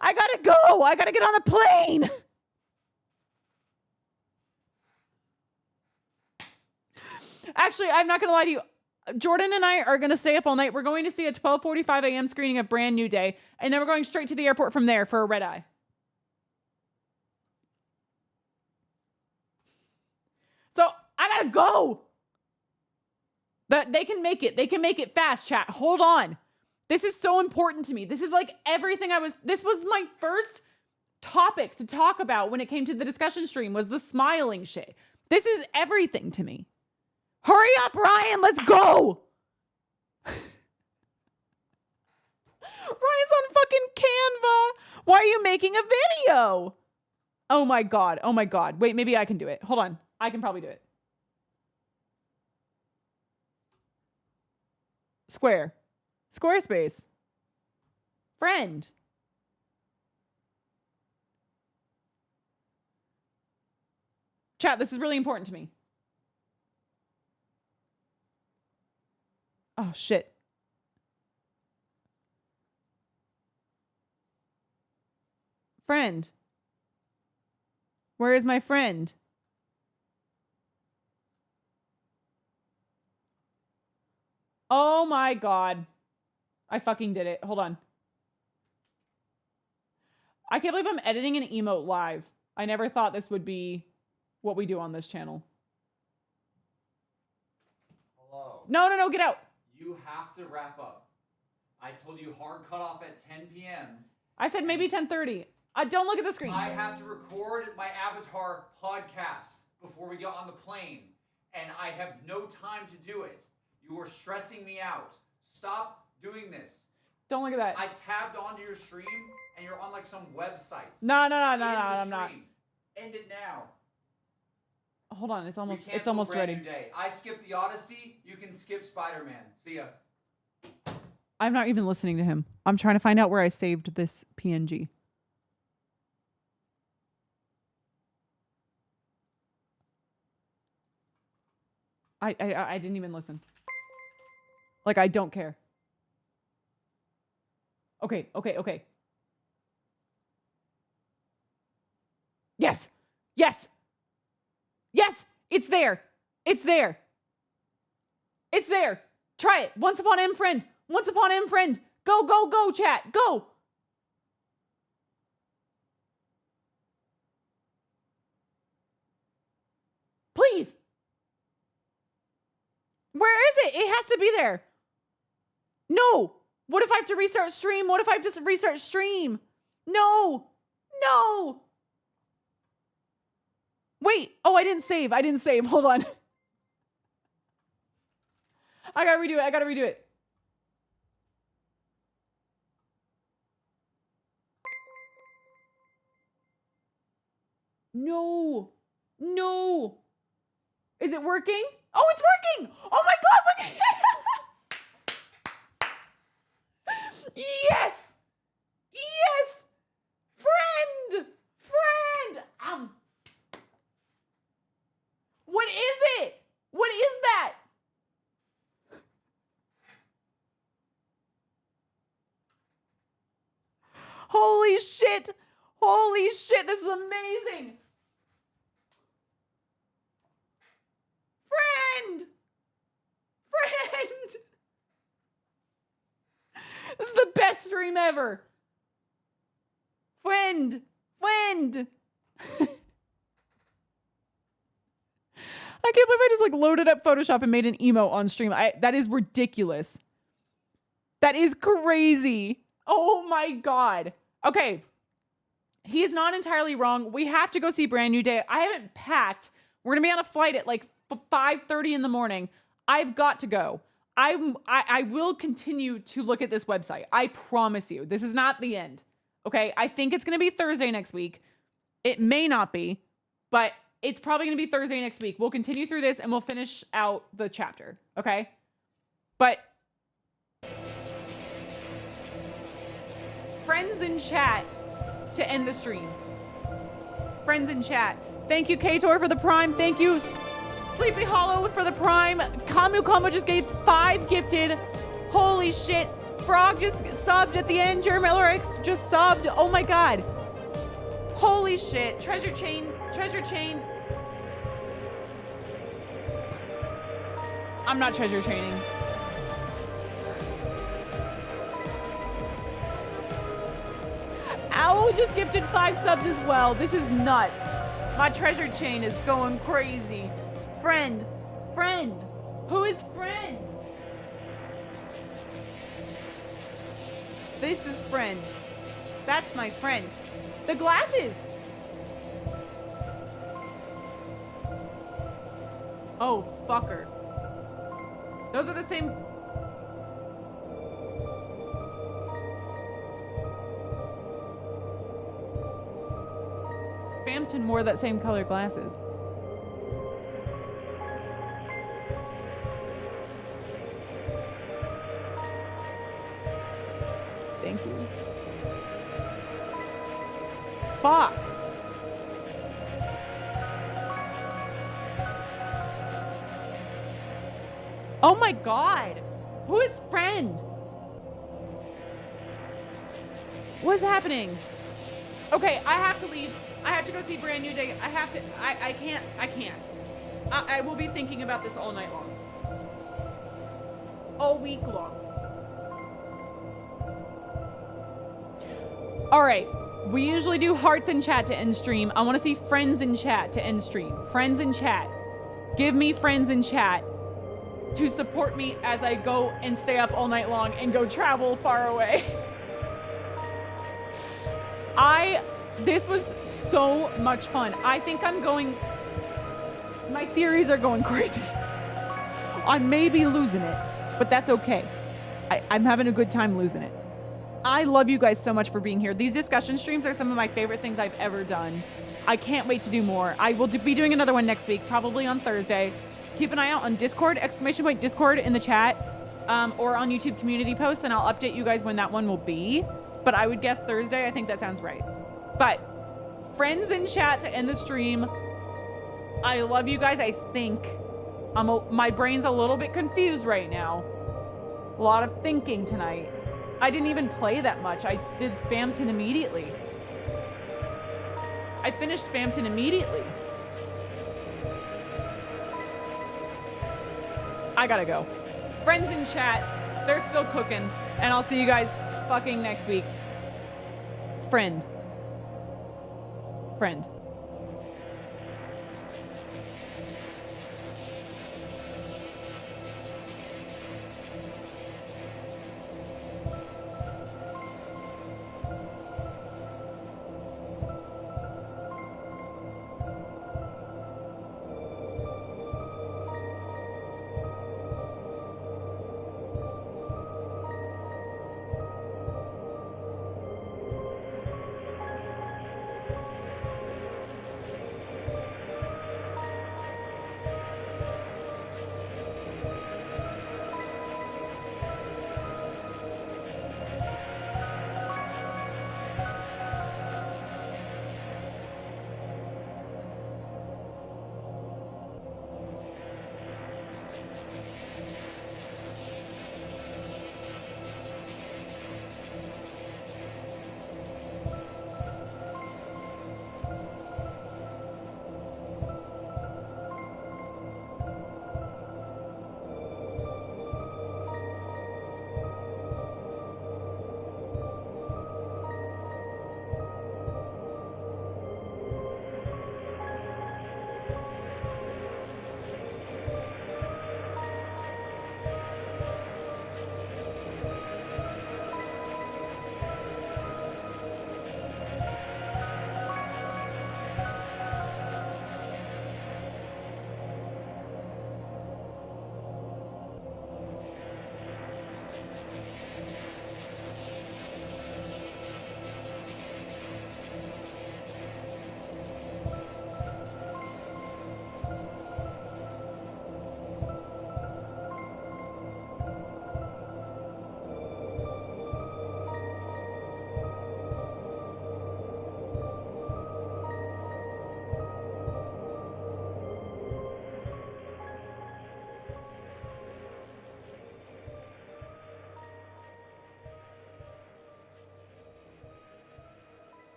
I gotta go. I gotta get on a plane. Actually, I'm not gonna lie to you. Jordan and I are gonna stay up all night. We're going to see a 12:45 a.m. screening of Brand New Day, and then we're going straight to the airport from there for a red eye. So I gotta go. But they can make it. They can make it fast, chat. Hold on. This is so important to me. This is like everything this was my first topic to talk about when it came to the discussion stream was the smiling shit. This is everything to me. Hurry up, Ryan. Let's go. Ryan's on fucking Canva. Why are you making a video? Oh my God. Oh my God. Wait, maybe I can do it. Hold on. I can probably do it. Square. Squarespace. Friend. Chat, this is really important to me. Oh, shit. Friend. Where is my friend? Oh my God. I fucking did it. Hold on. I can't believe I'm editing an emote live. I never thought this would be what we do on this channel. Hello. No, get out. You have to wrap up. I told you hard cutoff at 10 p.m. I said maybe 10:30. Don't look at the screen. I have to record my Avatar podcast before we get on the plane, and I have no time to do it. You are stressing me out. Stop doing this. Don't look at that. I tabbed onto your stream, and you're on like some websites. No, I'm not. End it now. Hold on, it's almost Brand ready. New Day. I skipped the Odyssey. You can skip Spider-Man. See ya. I'm not even listening to him. I'm trying to find out where I saved this PNG. I didn't even listen. Like, I don't care. Okay. Yes. It's there. Try it. Once Upon M Friend. Go, chat. Go. Please. Where is it? It has to be there. No. What if I have to restart stream? No. Wait. Oh, I didn't save. Hold on. I gotta redo it. No. Is it working? Oh, it's working. Oh my God, look at it. Yes. Friend. What is it? What is that? Holy shit. This is amazing. Friend. This is the best stream ever. Friend. I can't believe I just like loaded up Photoshop and made an emote on stream. That is ridiculous. That is crazy. Oh my God. Okay. He's not entirely wrong. We have to go see Brand New Day. I haven't packed. We're going to be on a flight at like 5:30 in the morning. I've got to go. I will continue to look at this website. I promise you. This is not the end. Okay? I think it's going to be Thursday next week. It may not be. but it's probably going to be Thursday next week. We'll continue through this and we'll finish out the chapter. Okay. But friends in chat to end the stream. Friends in chat. Thank you, Kator, for the Prime. Thank you, Sleepy Hollow, for the Prime. Kamu just gave 5 gifted. Holy shit. Frog just subbed at the end. Jeremy X just subbed. Oh my God. Holy shit. Treasure chain. I'm not treasure chaining. Owl just gifted 5 subs as well. This is nuts. My treasure chain is going crazy. Friend. Who is friend? This is friend. That's my friend. The glasses. Oh, fucker. Those are the same. Spamton wore that same color glasses. Thank you. Fuck. Oh my God. Who is friend? What's happening? Okay, I have to leave. I have to go see Brand New Day. I can't. I will be thinking about this all night long. All week long. All right. We usually do hearts in chat to end stream. I want to see friends in chat to end stream. Friends in chat. Give me friends in chat to support me as I go and stay up all night long and go travel far away. This was so much fun. I think my theories are going crazy. I may be losing it, but that's okay. I'm having a good time losing it. I love you guys so much for being here. These discussion streams are some of my favorite things I've ever done. I can't wait to do more. I will be doing another one next week, probably on Thursday. Keep an eye out on Discord, !Discord in the chat, or on YouTube community posts, and I'll update you guys when that one will be. But I would guess Thursday. I think that sounds right. But friends in chat to end the stream. I love you guys. I think my brain's a little bit confused right now. A lot of thinking tonight. I didn't even play that much. I did Spamton immediately. I finished Spamton immediately. I gotta go. Friends in chat, they're still cooking. And I'll see you guys fucking next week. Friend.